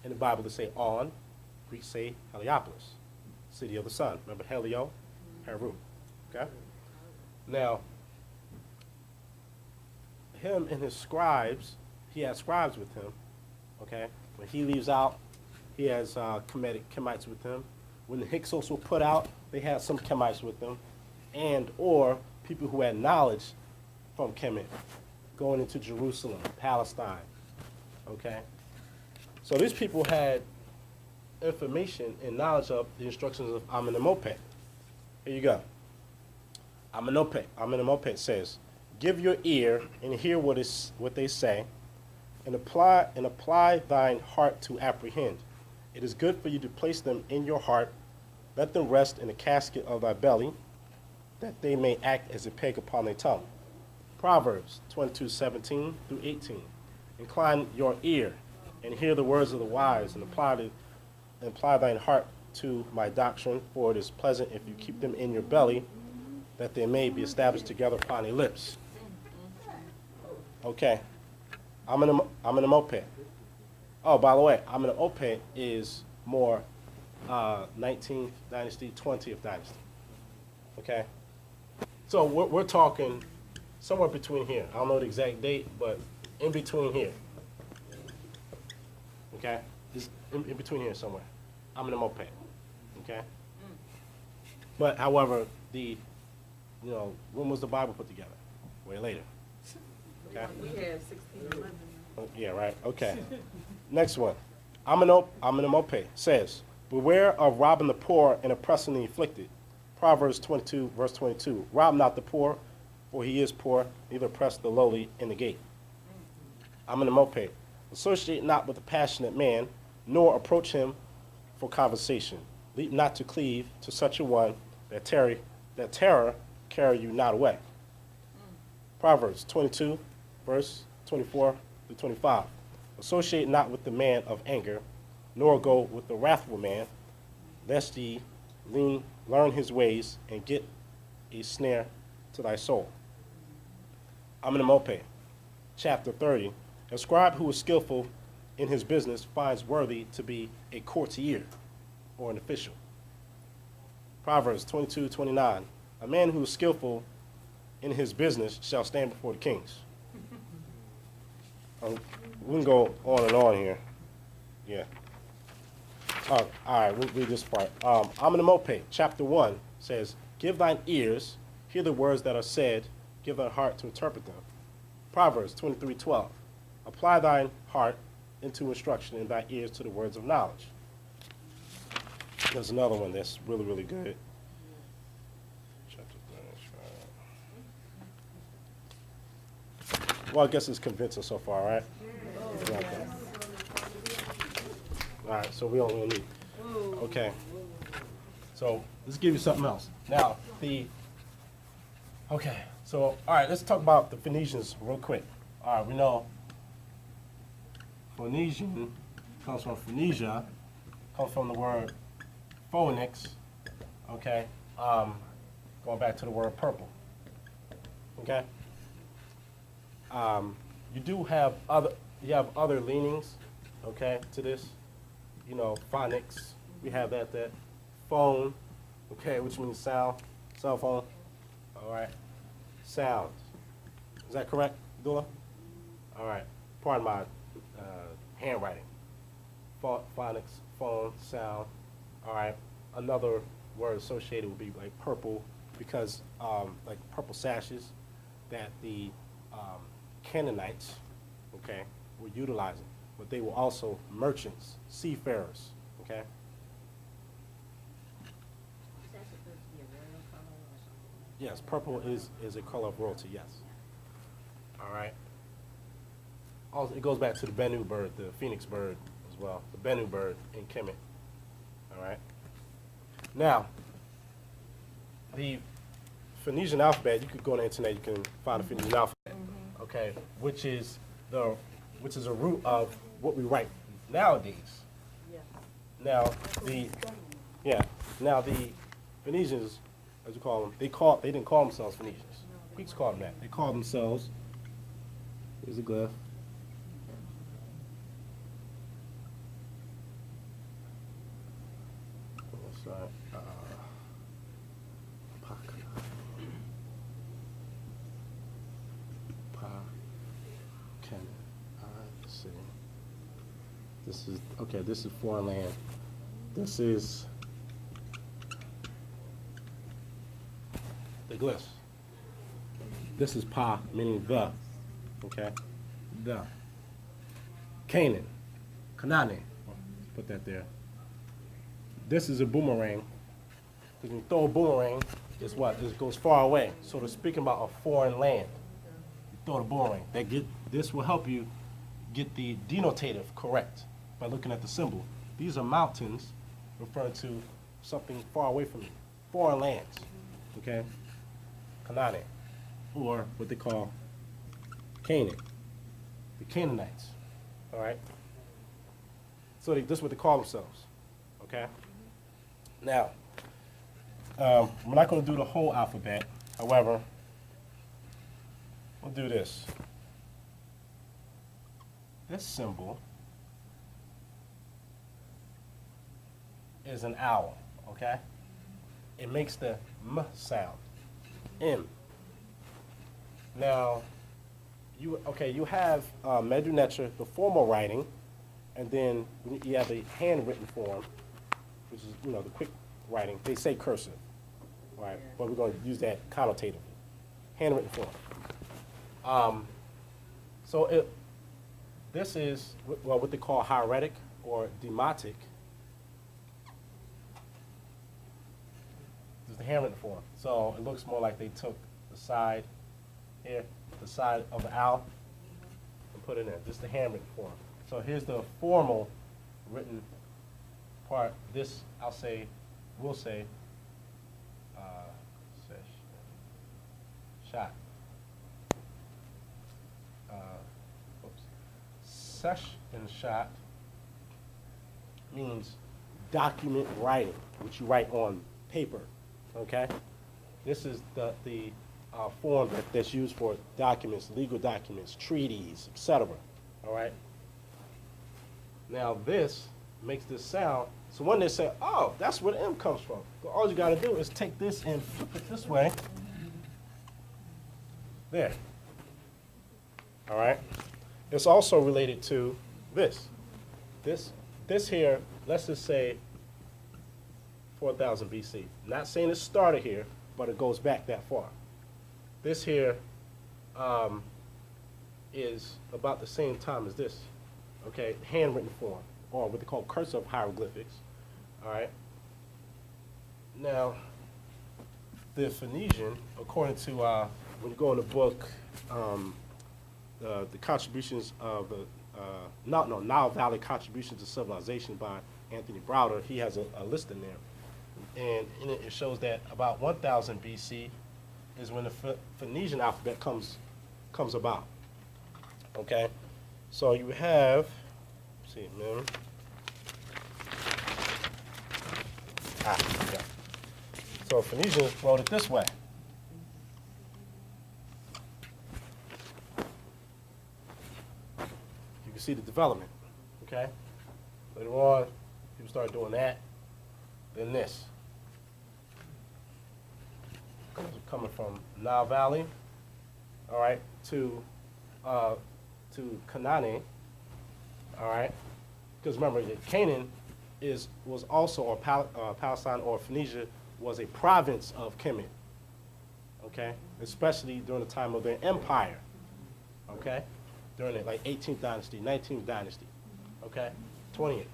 In the Bible, they say On, Greeks say Heliopolis, city of the sun. Remember Helio, Heru, okay? Now, him and his scribes he has scribes with him, okay? When he leaves out, he has Kemites with him. When the Hyksos were put out, they had some Kemites with them, and or people who had knowledge from Kemet going into Jerusalem, Palestine, okay? So these people had information and knowledge of the instructions of Amenemopet. Here you go. Amenemopet says, "Give your ear and hear what they say, and apply thine heart to apprehend. It is good for you to place them in your heart. Let them rest in the casket of thy belly, that they may act as a peg upon thy tongue." Proverbs 22:17 through 18. "Incline your ear and hear the words of the wise, and apply thine heart to my doctrine, for it is pleasant if you keep them in your belly, that they may be established together upon your lips." Okay. Amenemopet. Oh, by the way, Amenemopet is more 19th dynasty, 20th dynasty. Okay? So we're talking somewhere between here. I don't know the exact date, but in between here. Okay? It's in between here somewhere. Amenemopet. Okay? But however, when was the Bible put together? Way later. Okay? We have 1611. Yeah, right. Okay. Next one. Amenemopet says, "Beware of robbing the poor and oppressing the afflicted." Proverbs 22, verse 22. "Rob not the poor, for he is poor, neither oppress the lowly in the gate." Amenemopet. "Associate not with a passionate man, nor approach him for conversation. Leap not to cleave to such a one, that terror carry you not away." Proverbs 22, verse 24 through 25. "Associate not with the man of anger, nor go with the wrathful man, lest ye learn his ways and get a snare to thy soul." Amenemopet, chapter 30. "A scribe who is skillful in his business finds worthy to be a courtier," or an official. Proverbs 22:29. "A man who is skillful in his business shall stand before the kings." We can go on and on here. Yeah. All right, we'll read this part. Amenemopet, chapter 1, says, "Give thine ears, hear the words that are said, give thine heart to interpret them." Proverbs 23:12. "Apply thine heart into instruction, and thy ears to the words of knowledge." There's another one that's really, really good. Chapter 3. Well, I guess it's convincing so far, right? Okay. All right, so we don't need. Okay. So let's give you something else. Now, okay, so, all right, let's talk about the Phoenicians real quick. All right, we know Phoenician comes from Phoenicia, comes from the word phoenix, okay? Going back to the word purple, okay? You do have other leanings, okay, to this. Phonics, we have that phone, okay, which means sound, cell phone, all right, sound. Is that correct, Dula? All right, pardon my handwriting. Phonics, phone, sound, all right. Another word associated would be like purple, because like purple sashes that the Canaanites, okay, were utilizing. But they were also merchants, seafarers, okay? Is that supposed to be a royal color or something? Yes, purple is a color of royalty, yes. All right. Also, it goes back to the Bennu bird, the phoenix bird as well, the Bennu bird in Kemet, all right? Now, the Phoenician alphabet, you could go on the internet, you can find the Phoenician alphabet, okay, which is a root of what we write nowadays. Yeah. Now the Phoenicians, as we call them, they didn't call themselves Phoenicians. Greeks called them that. They called themselves. Here's a glyph. This is, okay, this is foreign land. This is the glyphs. This is pa, meaning the, okay? The. Canaan, Kanane, put that there. This is a boomerang. When you throw a boomerang, it's what? It goes far away. So they're speaking about a foreign land. You throw the boomerang. This will help you get the denotative correct by looking at the symbol. These are mountains referring to something far away from you. Foreign lands, okay? Kanane, or what they call Canaan, the Canaanites, all right? So this is what they call themselves, okay? Now, we're not going to do the whole alphabet. However, we'll do this. This symbol is an owl, okay? It makes the M sound, M. Now, you have Medu Neter, the formal writing, and then you have the handwritten form, which is, the quick writing. They say cursive, right? But we're going to use that connotatively. Handwritten form. This is, what they call hieratic or demotic. This is the handwritten form. So it looks more like they took the side here, the side of the owl, and put it in there. This is the handwritten form. So here's the formal written part. This, we'll say, shot. Sesh and shot means document writing, which you write on paper, okay? This is the form that's used for documents, legal documents, treaties, etc., all right? Now this makes this sound, so when they say, oh, that's where the M comes from, all you gotta do is take this and flip it this way. There, all right? It's also related to this. This here, let's just say 4,000 BC. Not saying it started here, but it goes back that far. This here is about the same time as this, okay? Handwritten form, or what they call cursive hieroglyphics, all right? Now, the Phoenician, according to, when you go in the book, the contributions of the Nile Valley Contributions to Civilization by Anthony Browder, he has a list in there. And in it shows that about 1000 BC is when the Phoenician alphabet comes about. Okay? So you have, let's see, yeah. So Phoenicians wrote it this way. See the development, okay? Later on, people started doing that, then this. Coming from Nile Valley, all right, to Canaan, all right? Because remember, Canaan was also, or Palestine or Phoenicia was a province of Khemet, okay? Especially during the time of their empire, okay? During the 18th dynasty, 19th dynasty, okay, 20th.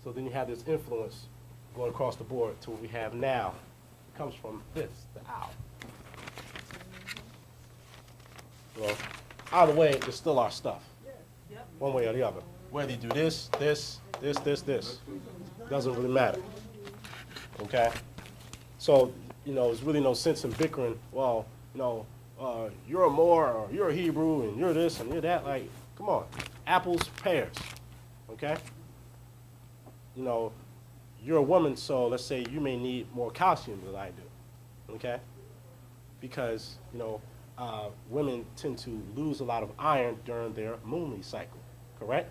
So then you have this influence going across the board to what we have now. It comes from this, the owl. Well, either way, it's still our stuff, one way or the other. Whether you do this, doesn't really matter, okay? So, there's really no sense in bickering, well, you're a Moor, or you're a Hebrew, and you're this, and you're that. Like, come on. Apples, pears, okay? You're a woman, so let's say you may need more calcium than I do, okay? Because, women tend to lose a lot of iron during their moonly cycle, correct?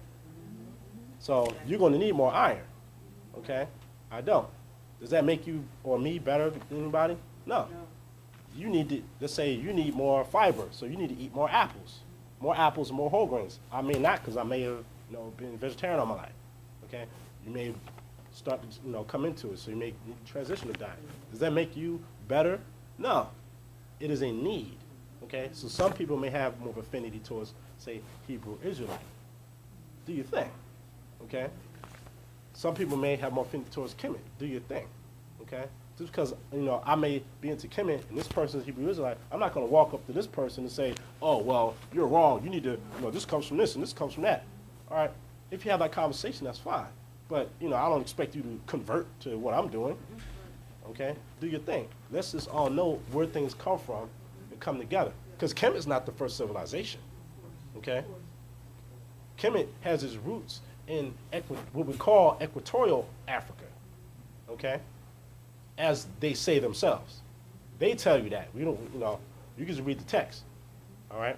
So you're going to need more iron, okay? I don't. Does that make you or me better than anybody? No. You need to, let's say you need more fiber, so you need to eat more apples and more whole grains. I may not, because I may have been vegetarian all my life. Okay, you may start to come into it, so you may transition to diet. Does that make you better? No, it is a need. Okay, so some people may have more of affinity towards, say, Hebrew Israelite. Do your thing. Okay, some people may have more affinity towards Khemet. Do your thing. Okay, just because I may be into Khemet and this person is Hebrew Israelite, I'm not going to walk up to this person and say, oh well, you're wrong. You need to, this comes from this and this comes from that. All right, if you have that conversation, that's fine. But I don't expect you to convert to what I'm doing. Okay, do your thing. Let's just all know where things come from and come together. Because Kemet is not the first civilization. Okay, Kemet has its roots in what we call equatorial Africa. Okay, as they say themselves, they tell you that. We don't. You can just read the text. All right.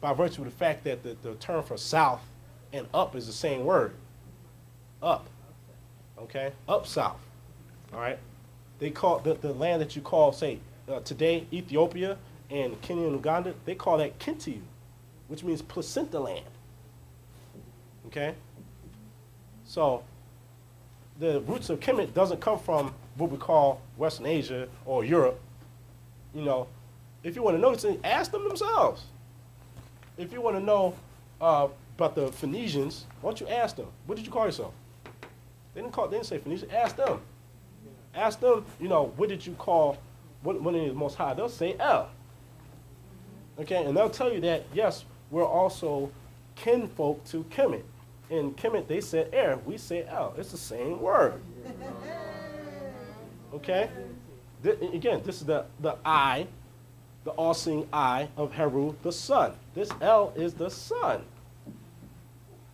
By virtue of the fact that the term for south and up is the same word. Up. Okay? Up south. All right? They call the land that you call, say, today, Ethiopia and Kenya and Uganda, they call that Kintu, which means placenta land. Okay? So, the roots of Kemet doesn't come from what we call Western Asia or Europe. If you want to know this, ask them themselves. If you want to know about the Phoenicians, why don't you ask them? What did you call yourself? They didn't say Phoenician. Ask them. Ask them, what did you call one of the Most High? They'll say El. Okay, and they'll tell you that, yes, we're also kinfolk to Kemet. In Kemet, they said air. We say El. It's the same word. Okay? Again, this is the eye, the all-seeing eye of Heru, the sun. This El is the sun.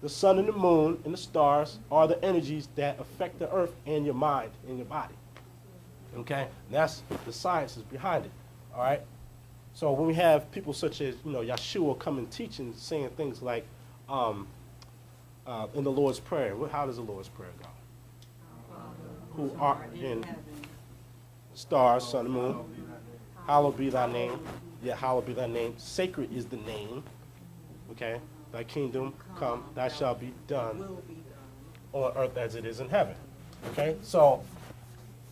The sun and the moon and the stars are the energies that affect the earth and your mind and your body. Okay? And that's the sciences behind it. All right? So when we have people such as, Yeshua come and teach and saying things like, in the Lord's Prayer, how does the Lord's Prayer go? Who art in stars, sun, and moon. Hallowed be thy name. Yeah, hallowed be thy name. Sacred is the name. Okay? Thy kingdom come, thy shall be done on earth as it is in heaven. Okay? So,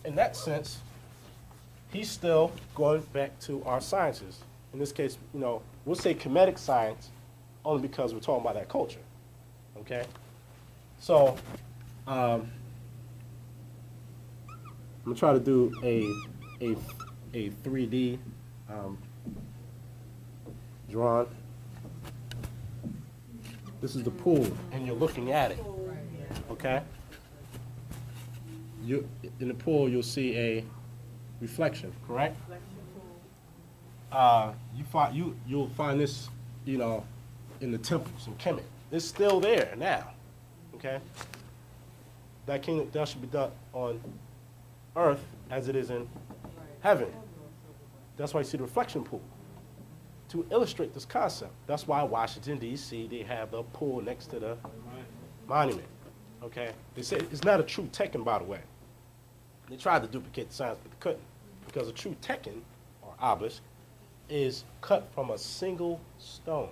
in that sense, he's still going back to our sciences. In this case, we'll say Kemetic science only because we're talking about that culture. Okay? So, I'm going to try to do a 3D drawing. This is the pool, and you're looking at it. Okay? In the pool, you'll see a reflection, correct? You'll find this, in the temples in Kemet. It's still there now. Okay? That kingdom that should be done on earth as it is in heaven. That's why you see the reflection pool. To illustrate this concept. That's why Washington, D.C., they have the pool next to the monument. Okay? They say it's not a true Tekken, by the way. They tried to duplicate the science, but they couldn't. Because a true Tekken, or obelisk, is cut from a single stone.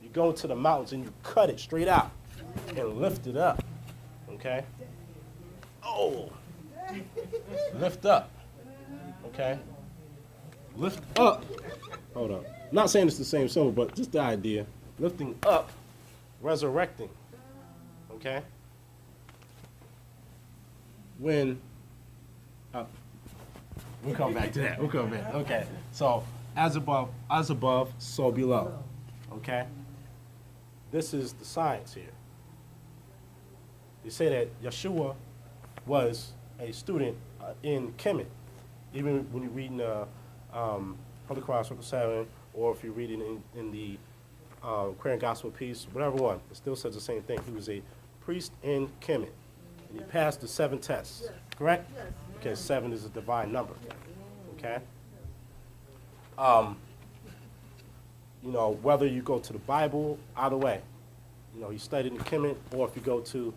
You go into the mountains and you cut it straight out and lift it up. Okay? Oh! Lift up. Okay? Lift up. Hold up. Not saying it's the same symbol, but just the idea. Lifting up, resurrecting. Okay? When, we'll come back to that. We'll come back. Okay. So, as above, so below. Okay? This is the science here. They say that Yeshua was a student in Kemet. Even when you read in Holy Cross, Circle 7, or if you're reading in the Queer and Gospel Peace, whatever one, it still says the same thing. He was a priest in Kemet, and he passed the 7 tests, correct? Okay, 7 is a divine number, okay? Whether you go to the Bible, either way, you studied in Kemet, or if you go to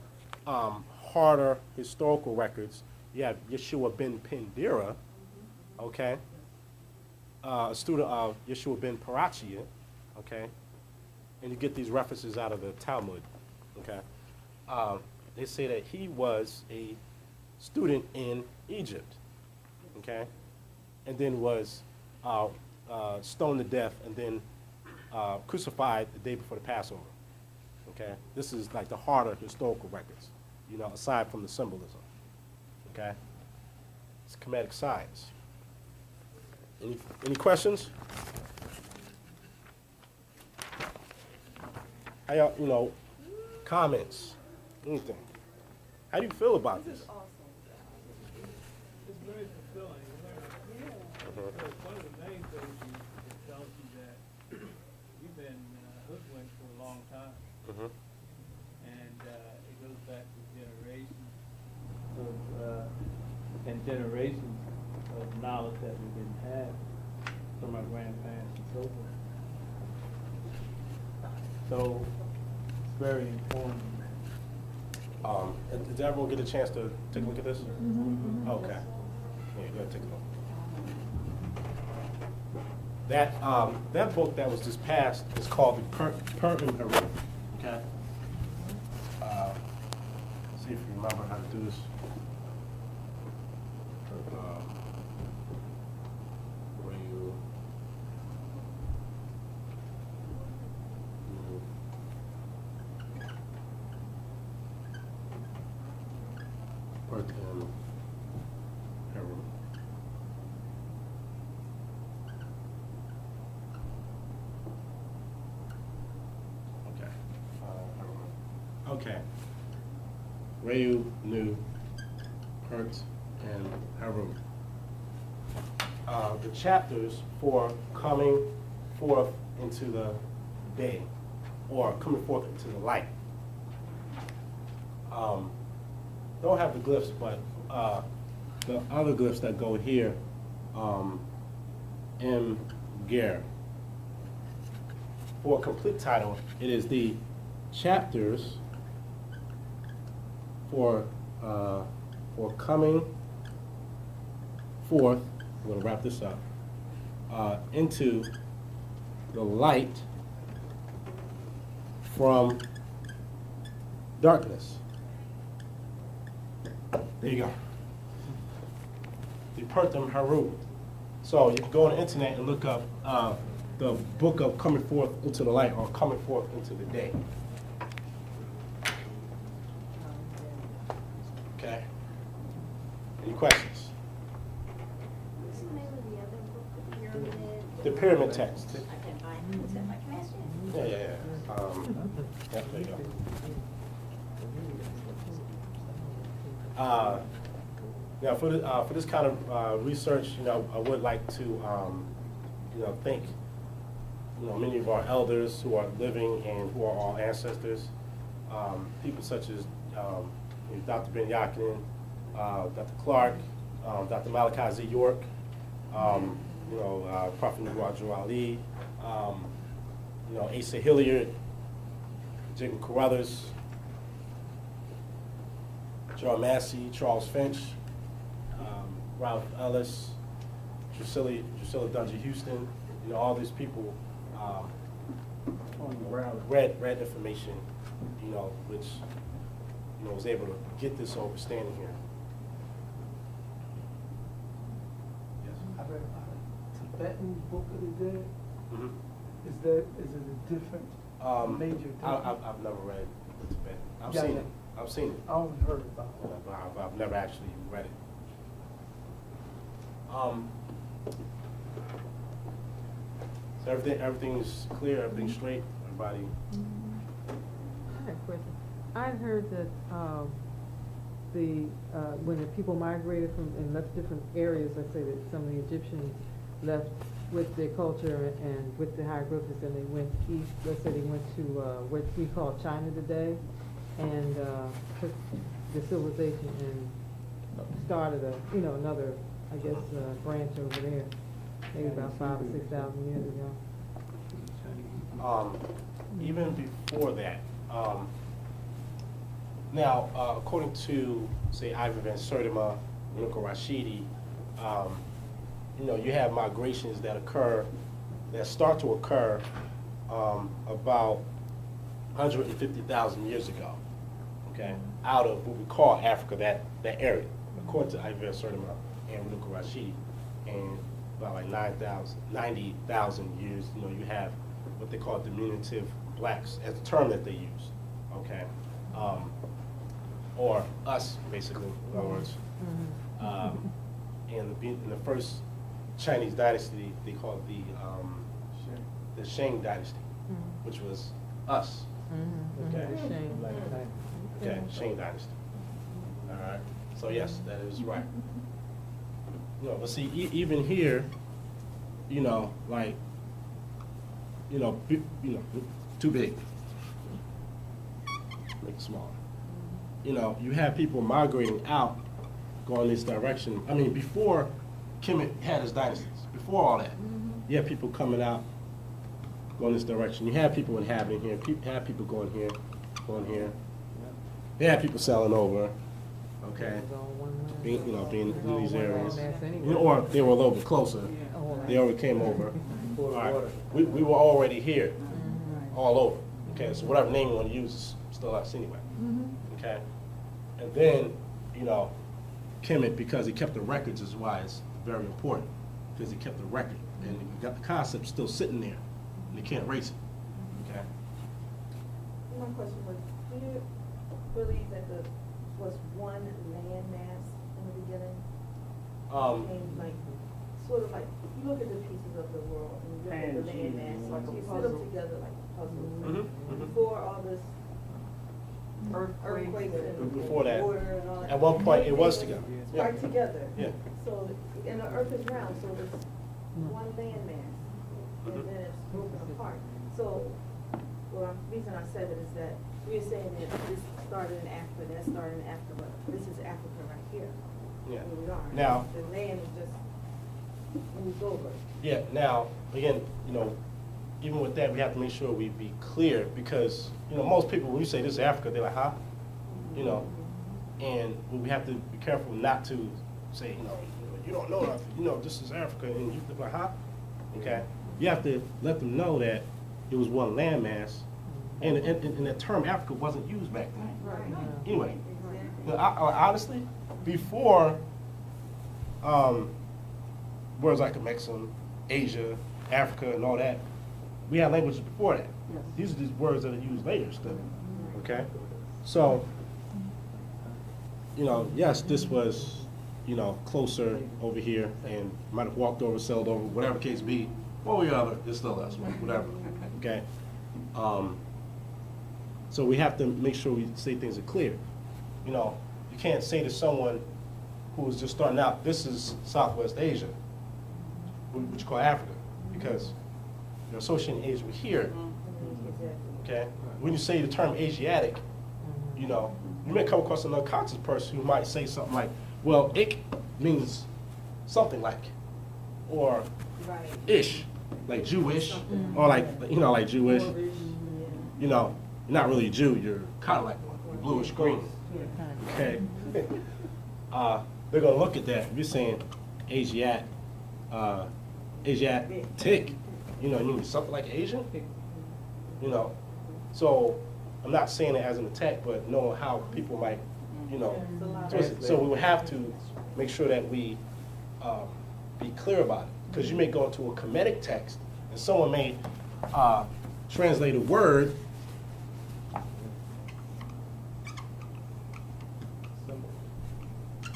harder historical records, you have Yeshua ben Pendera, okay? A student of Yeshua ben Parachia, okay? And you get these references out of the Talmud, Okay. They say that he was a student in Egypt, okay, and then was stoned to death and then crucified the day before the Passover, okay? This is like the harder historical records, you know, aside from the symbolism, okay? It's Kemetic science. Any questions? How y'all, you know, comments, anything? How do you feel about this? This is awesome. It's very fulfilling. One of the main things it tells you that you've been hoodwinked for a long time. And it goes back to generations generations of knowledge that we didn't have from our grandparents and so forth. So it's very informative. Did everyone get a chance to take a look at this? Okay. Yeah, go ahead, take a look. That book that was just passed is called the Persian Hieroglyphs. Okay. See if you remember how to do this. Where you Persian Hieroglyphs. Okay. Reu, Nu, Pert, and Haru. The chapters for coming forth into the day, or coming forth into the light. Don't have the glyphs, but the other glyphs that go here, M. Ger. For a complete title, it is the chapters for coming forth, I'm going to wrap this up, into the light from darkness. There you go. The Pertham Haru. So you can go on the internet and look up the book of coming forth into the light, or coming forth into the day. Okay. Any questions? What's the name of the other book, the pyramid? The pyramid text. I can find it. Is that like last Yeah, year? yeah, yeah. Yeah, there you go. Now, for this kind of research, you know, I would like to, you know, thank, you know, many of our elders who are living and who are our ancestors. People such as Dr. Ben Yakinen, Dr. Clark, Dr. Malachi Z. York, you know, Prophet Nuwaju Ali, you know, Asa Hilliard, Jacob Carruthers, Joe Massey, Charles Finch, Ralph Ellis, Drusilla Dungy Houston, you know, all these people read information, you know, which, you know, was able to get this understanding here. Yes. I read about a Tibetan book of the dead. Mm-hmm. Is it a different major difference? I've never read the Tibetan. I've Yeah, seen yeah. it. I've seen it. I only heard about it. But I've never actually read it. So everything's clear, everything's straight, everybody. I had a question. I heard that when the people migrated from and left different areas, let's say that some of the Egyptians left with their culture and with the hieroglyphics, and they went east. Let's say they went to what we call China today, and took the civilization and started another, I guess, branch over there, maybe about 5,000 or 6,000 years ago. Even before that, now, according to, say, Ivan Van Sertima, Luca Rashidi, you know, you have migrations that start to occur about 150,000 years ago, okay, out of what we call Africa, that area, according to Ivor Sertima and Renuka Rashidi, and about like 90,000 years, you know, you have what they call diminutive blacks as the term that they use, okay, or us, basically, in other words. In the first Chinese dynasty, they called it the Shang dynasty, which was us. Okay. Okay, Shang dynasty. All right. So yes, that is right. You know, but see, even here, you know, like, too big. Make it smaller. You know, you have people migrating out, going this direction. I mean, before Kemet had his dynasties, before all that, you had people coming out, going this direction. You had people inhabiting here. Had people going here, going here. They had people selling over. Okay, being in these areas, or they were a little bit closer. They already came over. All right. We were already here, all over. Okay, so whatever name you want to use is still us anyway. Okay, and then Kemet, because he kept the records, is why it's very important, because he kept the record and you got the concept still sitting there, and you can't erase it. Okay. My question was, do you believe that there was one land mass in the beginning? And like, sort of like, you look at the pieces of the world and you look at the land mass, like you put them together like puzzles. Before all this earthquakes and before that, water and all that. at one point it was together. Right together. Yeah. So, and the earth is round, so it's one land mass, and then it's broken apart. So, well, the reason I said it is that we're saying that this started in Africa, that started in Africa, but this is Africa right here. Yeah. Where we are. Now, the land is just moved over. yeah. Now, again, even with that, we have to make sure we be clear, because most people, when you say this is Africa, they're like, huh? And we have to be careful not to say, you don't know nothing. This is Africa, and you be like, huh? Okay. You have to let them know that it was one landmass, and the term Africa wasn't used back then. Right. Anyway, honestly, before words like Amexem, Asia, Africa, and all that, we had languages before that. Yes. These are just words that are used later still. Okay? So, yes, this was, closer over here, and might have walked over, sailed over, whatever case be. One way or other, it's still us, whatever. Okay? So we have to make sure we say things are clear. You can't say to someone who is just starting out, this is Southwest Asia, which you call Africa, because you're associating Asia with here. Okay? When you say the term Asiatic, you may come across an unconscious person who might say something like, well, ik means something like, or ish, like Jewish, or like Jewish. You're not really a Jew, you're kind of like one, you're bluish green. Okay? They're going to look at that. If you're saying Asiatic, you mean something like Asian? So I'm not saying it as an attack, but knowing how people might, twist it. So we would have to make sure that we be clear about it. Because you may go into a Kemetic text, and someone may translate a word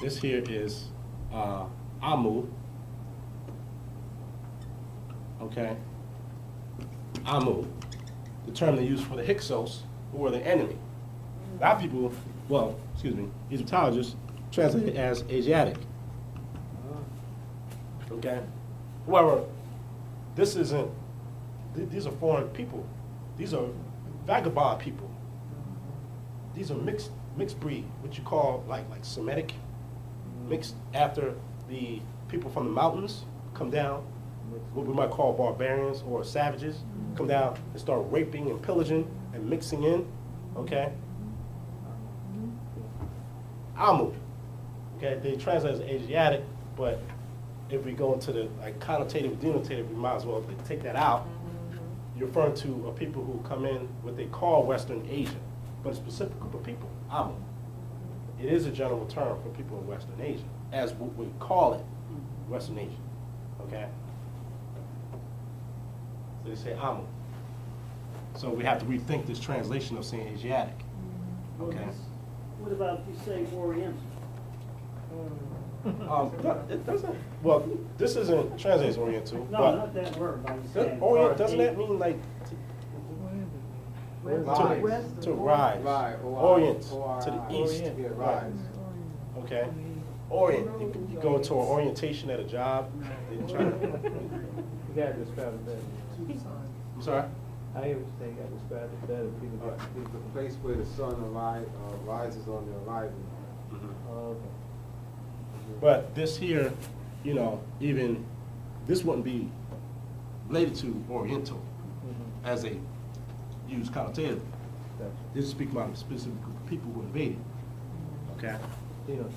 This here is Amu. Okay? Amu, the term they use for the Hyksos, who are the enemy. A lot of people, Egyptologists translate it as Asiatic. Okay? However, these are foreign people. These are vagabond people. These are mixed breed, what you call like Semitic, mixed after the people from the mountains come down, what we might call barbarians or savages, come down and start raping and pillaging and mixing in, okay? Amu, okay, they translate as Asiatic, but if we go into the connotative, denotative, we might as well take that out, you're referring to people who come in what they call Western Asia, but a specific group of people, Amu. It is a general term for people in Western Asia, as what we call it, Western Asia, okay? So they say Amu. So we have to rethink this translation of saying Asiatic, okay? What about if you say Oriental? It doesn't, well, this isn't translated as Oriental, No, but not that word, I'm saying. Orient, doesn't that mean like West. to rise? Right, Orient, to the east. Yeah, rise. Okay? Orient, you go to an orientation at a job, then you try to, You gotta describe it better. I'm sorry? I hear what you're saying, you gotta describe it better. People got It's the place where the sun rises on the horizon. okay. But this here, you know, even, this wouldn't be related to Oriental as a used connotative. Gotcha. This is speaking about a specific group of people who invaded. Okay? Phenotype.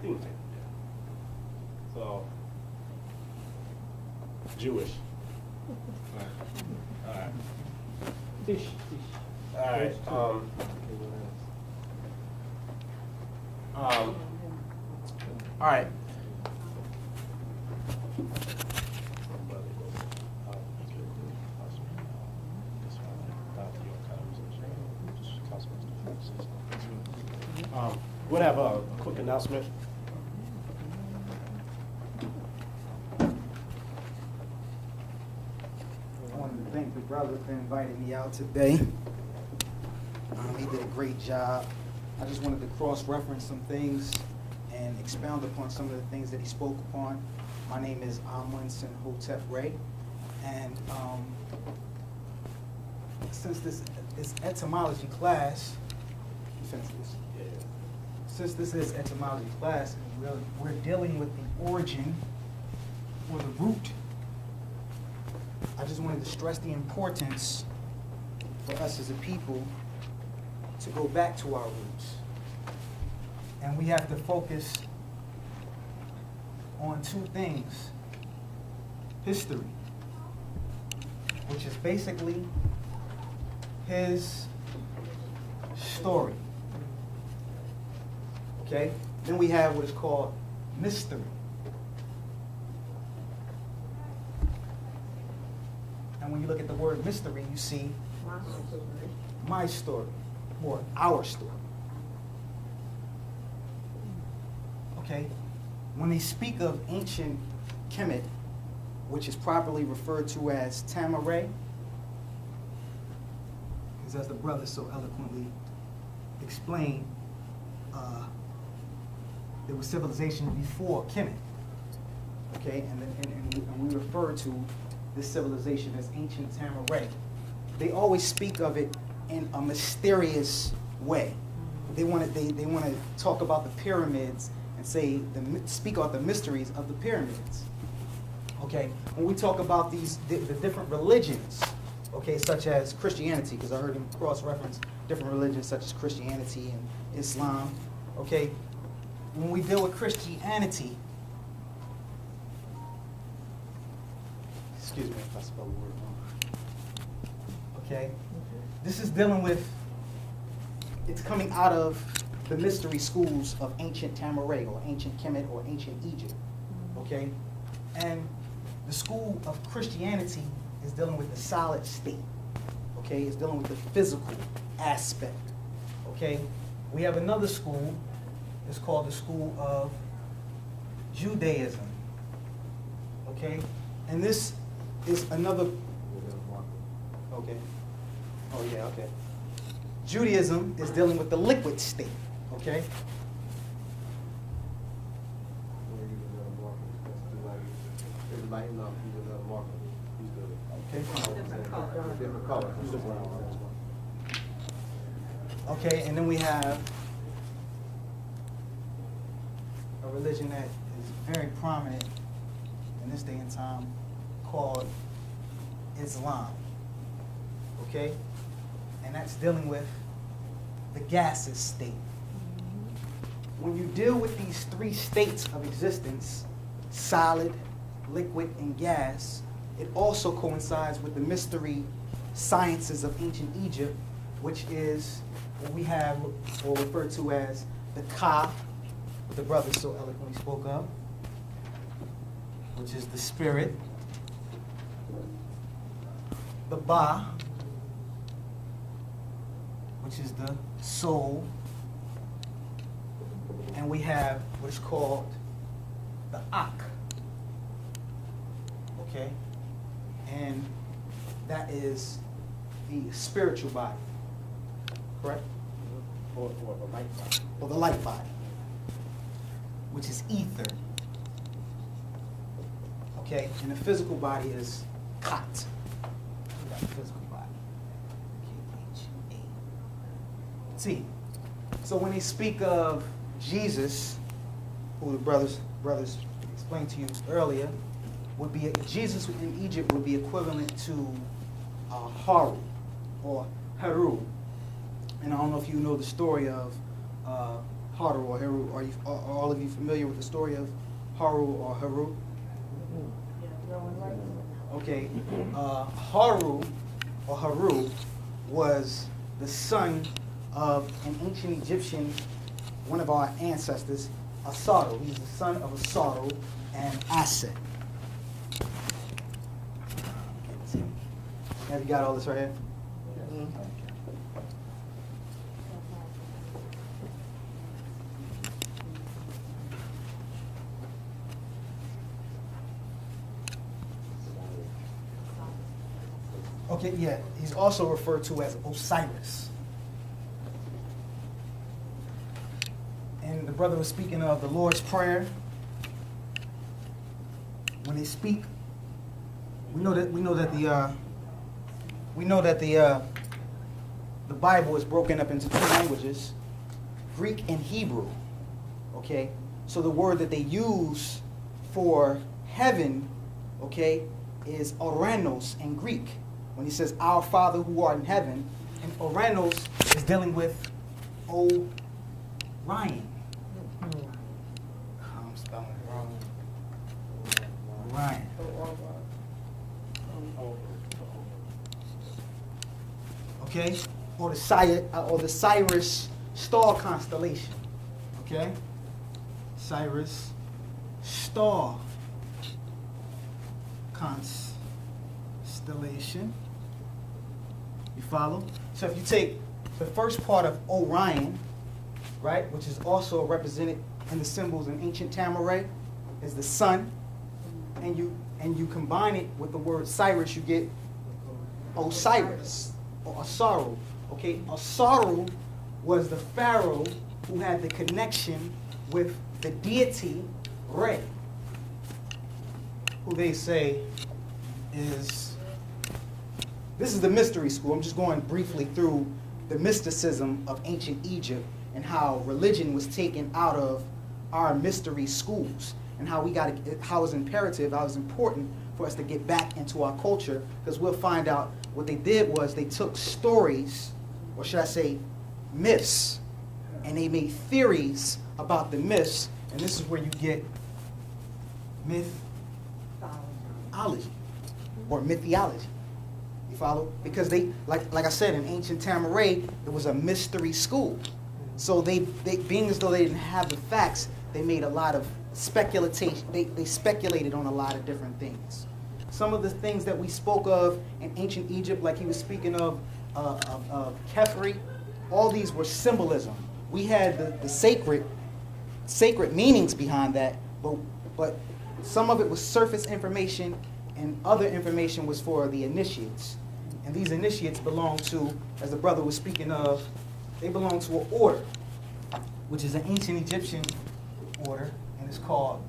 Phenotype, yeah. So, Jewish. All right. Fish. All right. All right. We'll have a quick announcement. I wanted to thank the brother for inviting me out today. He did a great job. I just wanted to cross-reference some things and expound upon some of the things that he spoke upon. My name is Amundsen Hotep Ray, and since this is etymology class, since this is etymology class, and we're dealing with the origin or the root, I just wanted to stress the importance for us as a people to go back to our roots. And we have to focus on two things. History, which is basically his story. Okay? Then we have what is called mystery. And when you look at the word mystery, you see my story, or our story. Okay? When they speak of ancient Khemet, which is properly referred to as Tamaray, because as the brother so eloquently explained, there was civilization before Khemet. Okay? And we refer to this civilization as ancient Tamaray. They always speak of it in a mysterious way. They want to talk about the pyramids and speak about the mysteries of the pyramids. Okay, when we talk about the different religions, okay, such as Christianity, because I heard him cross-reference different religions such as Christianity and Islam. Okay, when we deal with Christianity, excuse me if I spell the word wrong. Okay, this is dealing with, it's coming out of the mystery schools of ancient Tamaray or ancient Kemet or ancient Egypt. Okay, and the school of Christianity is dealing with the solid state. Okay, it's dealing with the physical aspect. Okay, we have another school. It's called the school of Judaism. Okay, and this is another. Okay. Oh yeah. Okay. Judaism is dealing with the liquid state. Okay. Everybody knows he's another marker. He's the different color. Okay, and then we have a religion that is very prominent in this day and time called Islam. Okay? And that's dealing with the gaseous state. When you deal with these three states of existence, solid, liquid, and gas, it also coincides with the mystery sciences of ancient Egypt, which is what we have or referred to as the Ka, the brother so eloquently spoke of, which is the spirit, the Ba, which is the soul, and we have what is called the Ankh, okay? And that is the spiritual body, correct? Or the light body. Or the light body, which is ether, okay? And the physical body is Khat. We got the physical body, K-H-A. See, so when they speak of Jesus, who the brothers explained to you earlier, would be Jesus in Egypt would be equivalent to Haru or Heru. And I don't know if you know the story of Haru or Heru. Are all of you familiar with the story of Haru or Heru? Okay, Haru or Heru was the son of an ancient Egyptian, one of our ancestors, Asaro. He's the son of Asaro and Aset. Have you got all this right here? Okay, yeah. He's also referred to as Osiris. And the brother was speaking of the Lord's Prayer. When they speak, we know that the Bible is broken up into two languages, Greek and Hebrew. Okay, so the word that they use for heaven, okay, is Oranos in Greek. When he says, "Our Father who art in heaven," and Oranos is dealing with Orion. I'm spelling it wrong. Orion. Okay, or the Cyrus star constellation. Okay, Cyrus star constellation. You follow? So if you take the first part of Orion, right, which is also represented in the symbols in ancient Tamaray, is the sun, and you combine it with the word Cyrus, you get Osiris or Asaru. Okay, Asaru was the pharaoh who had the connection with the deity Re, who they say is. This is the mystery school. I'm just going briefly through the mysticism of ancient Egypt and how religion was taken out of our mystery schools, and how how it's imperative, how it's important for us to get back into our culture, because we'll find out what they did was they took stories, or should I say myths, and they made theories about the myths, and this is where you get mythology or mythology. You follow? Because they, like I said, in ancient Tamaray, it was a mystery school. So they being as though they didn't have the facts, they made a lot of speculation. They speculated on a lot of different things. Some of the things that we spoke of in ancient Egypt, like he was speaking of Khepri, all these were symbolism. We had the sacred meanings behind that, but some of it was surface information, and other information was for the initiates. And these initiates belong to, as the brother was speaking of, they belong to an order, which is an ancient Egyptian order, and it's called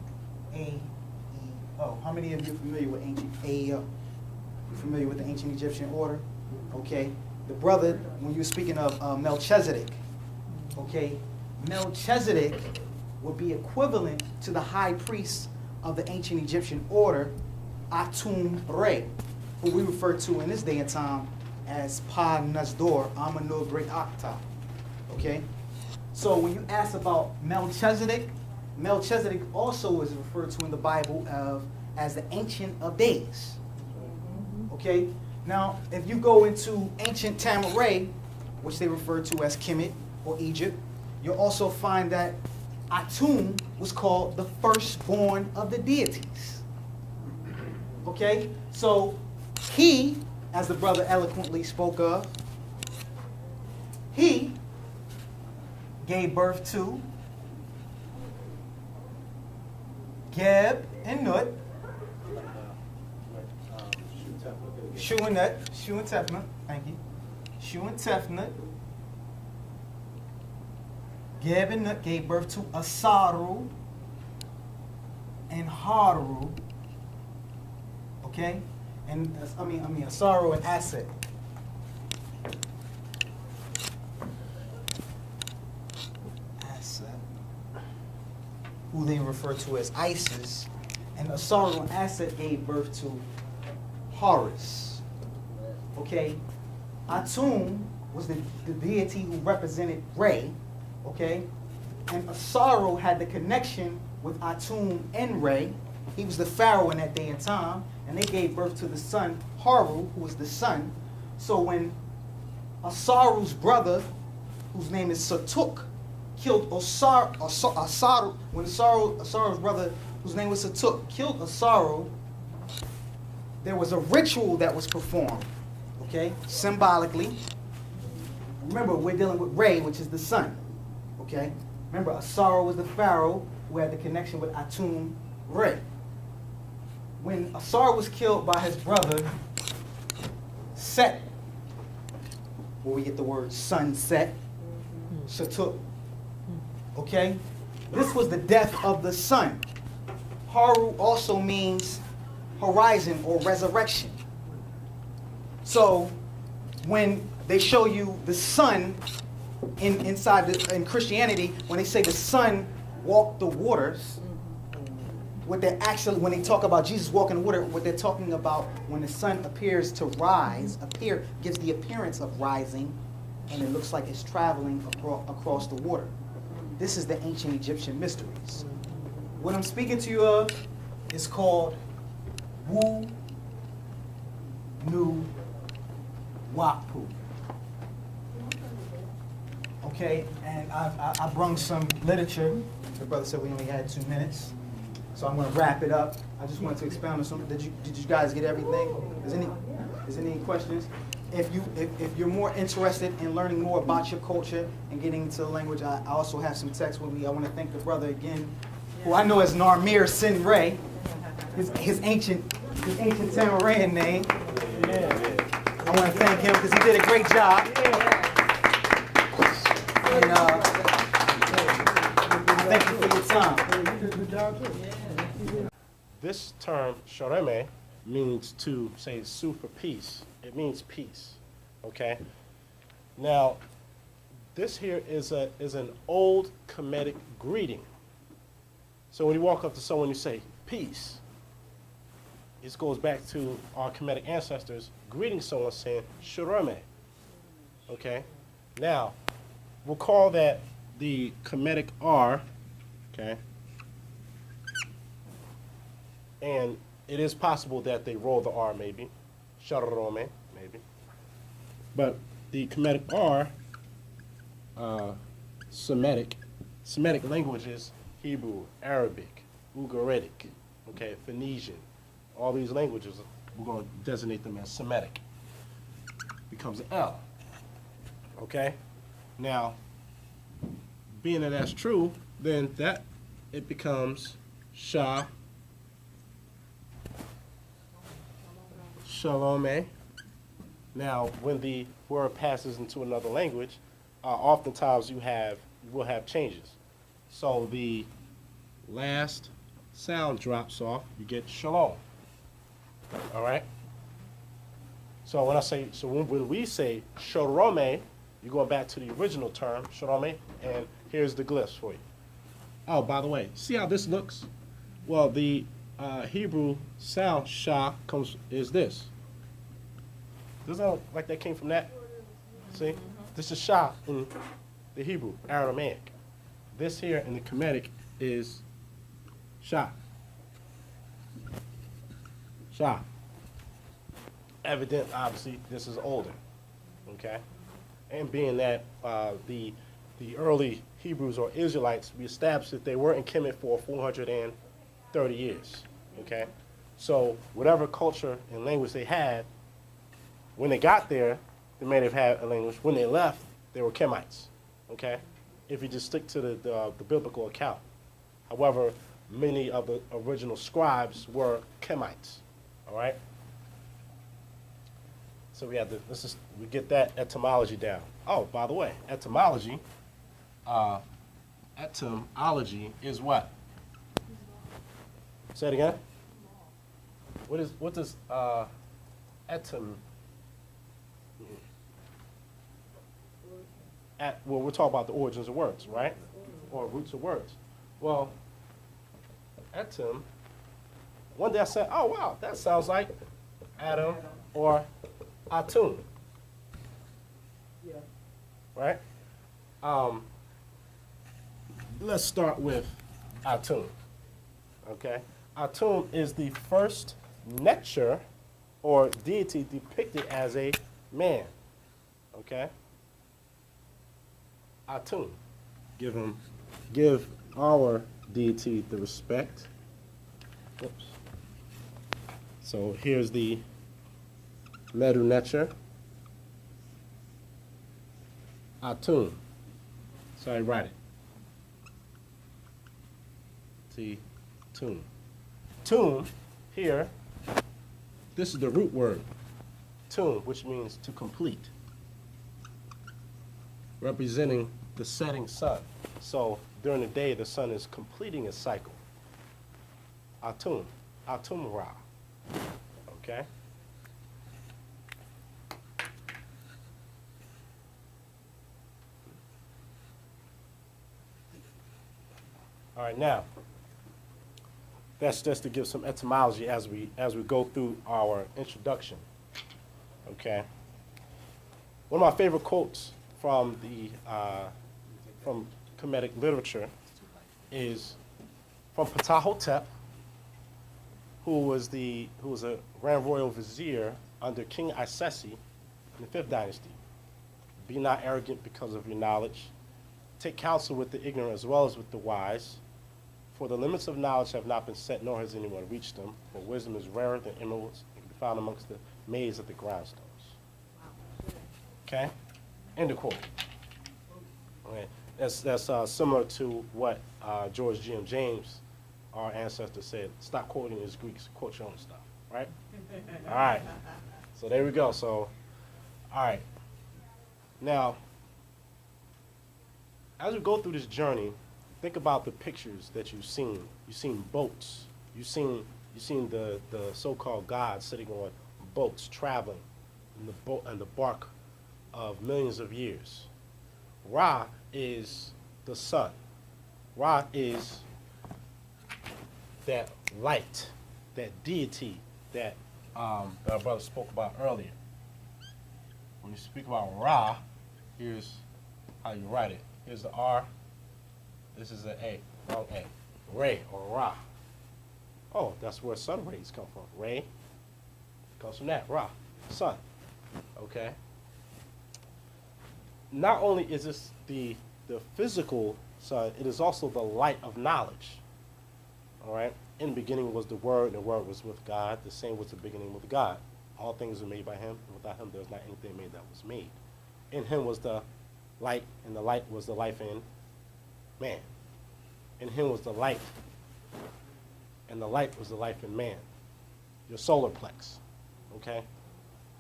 AEO. How many of you are familiar with ancient AEO? You familiar with the ancient Egyptian order? Okay. The brother, when you were speaking of Melchizedek, okay, Melchizedek would be equivalent to the high priest of the ancient Egyptian order, Atum Re, who we refer to in this day and time as Pa Nazdor Amanu Great Akta. Okay? So when you ask about Melchizedek, Melchizedek also is referred to in the Bible as the Ancient of Days. Okay? Now, if you go into ancient Tamaray, which they refer to as Khemet or Egypt, you'll also find that Atum was called the firstborn of the deities. Okay? So he, as the brother eloquently spoke of, he gave birth to Geb and Nut, Shu and Tefnut, thank you. Shu and Tefnut. Geb and Nut gave birth to Asaru and Haru. Okay? And I mean Asaru and Aset. Who they refer to as Isis, and Asaru and Aset gave birth to Horus. Okay, Atum was the deity who represented Re, okay, and Asaru had the connection with Atum and Re. He was the pharaoh in that day and time, and they gave birth to the son Haru, who was the sun. So when Asaru's brother, whose name is Satuk, killed Asaru, when Asaru's brother, whose name was Satuk, killed Asaru, there was a ritual that was performed, okay, symbolically. Remember, we're dealing with Re, which is the sun, okay? Remember, Asaru was the pharaoh who had the connection with Atum Re. When Asaru was killed by his brother, Set, where we get the word sunset, Satuk, okay? This was the death of the sun. Haru also means horizon or resurrection. So when they show you the sun in Christianity, when they say the sun walked the waters, what they're actually, when they talk about Jesus walking the water, what they're talking about when the sun appears to rise, gives the appearance of rising, and it looks like it's traveling across the water. This is the ancient Egyptian mysteries. What I'm speaking to you of is called Wu Nu Wapu. Okay, and I brung some literature. The brother said we only had 2 minutes, so I'm going to wrap it up. I just wanted to expound on something. Did you guys get everything? Is any questions? If you're more interested in learning more about your culture and getting into the language, I also have some text with me. I want to thank the brother again, who I know as Narmir Sin Ray, his ancient Tamarayan name. I want to thank him because he did a great job. And thank you for your time. This term, shoreme, means to say sue for peace. It means peace, okay? Now, this here is an old Kemetic greeting. So when you walk up to someone, you say, peace. This goes back to our Kemetic ancestors greeting someone saying, shoreme, okay? Now, we'll call that the Kemetic R, okay? And it is possible that they roll the R maybe, shorome, maybe. But the Kemetic R, Semitic languages, Hebrew, Arabic, Ugaritic, okay, Phoenician, all these languages, we're going to designate them as Semitic. Becomes an L, okay? Now, being that that's true, then it becomes Shah, Shalome. Now, when the word passes into another language, oftentimes you will have changes. So the last sound drops off, you get shalom. All right? So when we say shorome, you're going back to the original term, shorome, and here's the glyphs for you. Oh, by the way, see how this looks? Well, the Hebrew sound shah is this. Doesn't that look like that came from that? See? This is shah in the Hebrew, Aramaic. This here in the Kemetic is shah. Shah. evident, obviously, this is older, okay? And being that the early Hebrews or Israelites, we established that they were in Kemet for 430 years, okay? So whatever culture and language they had, when they got there, they may have had a language. When they left, they were Kemites, okay? If you just stick to the biblical account. However, many of the original scribes were Kemites, all right? So we have to, we get that etymology down. Oh, by the way, etymology is what? Say it again. What does etym? Well, we're talking about the origins of words, right? Or roots of words. Well, etym. One day I said, "Oh wow, that sounds like Adam or Atum." Yeah. Right? Let's start with Atum. Okay? Atum is the first nature or deity depicted as a man. Okay? Atum. Give our deity the respect. Oops. So here's the Medu nature. Atum. So I write it. See, tune. Tune, here, this is the root word. Tune, which means to complete. Representing the setting sun. So during the day, the sun is completing its cycle. Atum. Atum Ra. Okay? All right, now, that's just to give some etymology as we go through our introduction. Okay. One of my favorite quotes from from Kemetic literature is from Ptahhotep, who was a Grand Royal Vizier under King Isesi in the 5th dynasty. Be not arrogant because of your knowledge. Take counsel with the ignorant as well as with the wise. For the limits of knowledge have not been set, nor has anyone reached them. For wisdom is rarer than emeralds, and can be found amongst the maize of the grindstones. Okay? End of quote. Okay. That's similar to what George G.M. James, our ancestor, said. Stop quoting his Greeks, quote your own stuff, right? All right. So there we go. So, all right. Now, as we go through this journey, think about the pictures that you've seen. You've seen boats. You've seen the so-called gods sitting on boats, traveling in the boat and the bark of millions of years. Ra is the sun. Ra is that light, that deity that our brother spoke about earlier. When you speak about Ra, here's how you write it. Here's the R. This is an A, wrong A. Ray or Ra. Oh, that's where sun rays come from. Ray comes from that, Ra, sun. Okay. Not only is this the physical sun, it is also the light of knowledge. All right. In the beginning was the Word, and the Word was with God. The same was the beginning with God. All things were made by Him, and without Him there was not anything made that was made. In Him was the light, and the light was the life in man. In Him was the light, and the light was the life in man. Your solar plex, okay?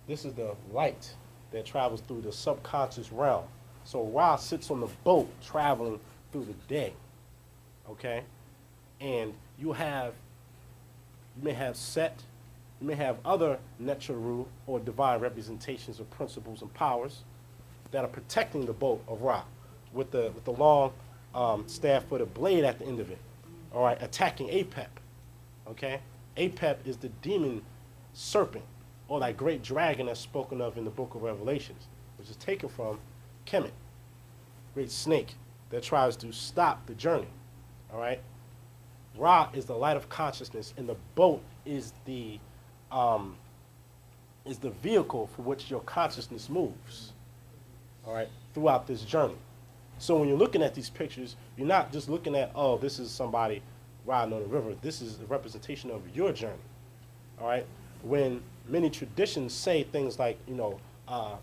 This is the light that travels through the subconscious realm. So Ra sits on the boat traveling through the day, okay? And you may have Set, you may have other Necharu or divine representations of principles and powers that are protecting the boat of Ra with the long staff-footed blade at the end of it, all right, attacking Apep, okay? Apep is the demon serpent, or that great dragon that's spoken of in the book of Revelations, which is taken from Khemet, great snake that tries to stop the journey, all right? Ra is the light of consciousness, and the boat is the is the vehicle for which your consciousness moves, all right, throughout this journey. So when you're looking at these pictures, you're not just looking at, oh, this is somebody riding on the river. This is a representation of your journey, all right? When many traditions say things like, you know,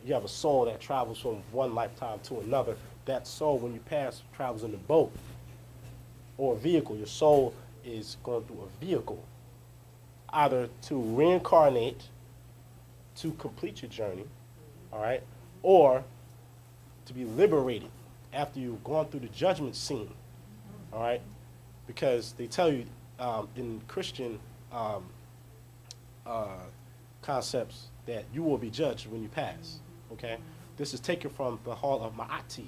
you have a soul that travels from one lifetime to another. That soul, when you pass, travels in a boat or a vehicle. Your soul is going through a vehicle, either to reincarnate, to complete your journey, all right, or to be liberated after you've gone through the judgment scene, all right, because they tell you in Christian concepts that you will be judged when you pass, okay? This is taken from the hall of Ma'ati,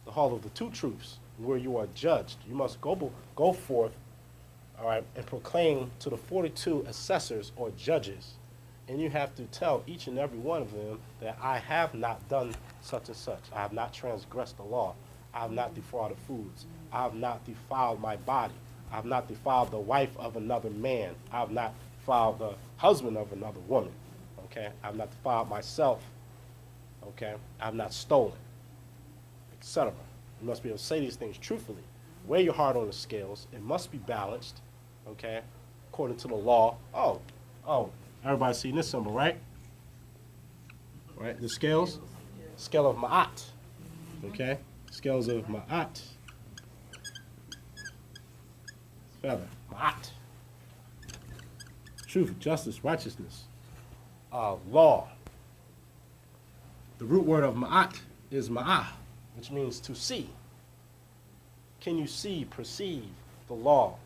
the hall of the two truths, where you are judged. You must go forth, all right, and proclaim to the 42 assessors or judges, and you have to tell each and every one of them that I have not done such and such. I have not transgressed the law. I have not defrauded foods. I have not defiled my body. I have not defiled the wife of another man. I have not defiled the husband of another woman. Okay, I have not defiled myself. Okay, I have not stolen, etc. You must be able to say these things truthfully. Weigh your heart on the scales. It must be balanced. Okay, according to the law. Oh, everybody seen this symbol, right? Right, the scales, scale of Ma'at. Okay, scales of Ma'at. Feather, Ma'at. Truth, justice, righteousness. Law. The root word of ma'at is ma'ah, which means to see. Can you see, perceive the law?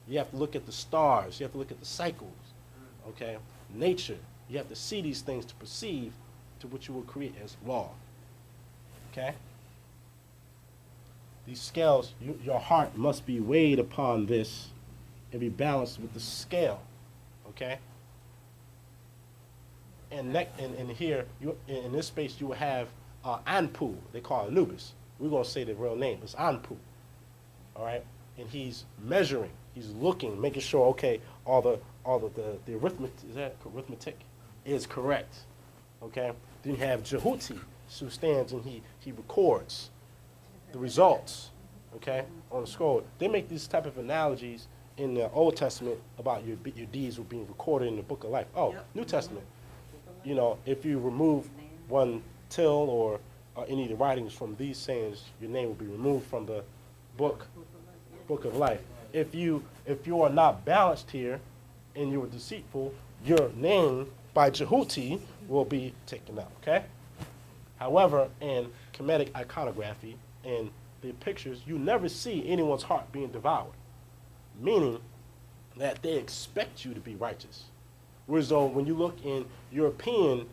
You have to look at the stars. You have to look at the cycles, okay? Nature. You have to see these things to perceive to what you will create as law, okay? These scales, your heart must be weighed upon this and be balanced with the scale, okay? And here, in this space, you will have Anpu. They call it Anubis. We're going to say the real name. It's Anpu. All right? And he's measuring. He's looking, making sure, okay, all the arithmetic is correct. Okay? Then you have Jehuti, who stands and he records the results, okay, on the scroll. They make these type of analogies in the Old Testament about your deeds were being recorded in the book of life. Oh, yep. New Testament. You know, if you remove one till or any of the writings from these sayings, your name will be removed from the book of life. If you are not balanced here and you are deceitful, your name by Jehuti will be taken out, okay? However, in Kemetic iconography and the pictures, you never see anyone's heart being devoured, meaning that they expect you to be righteous. Whereas though when you look in European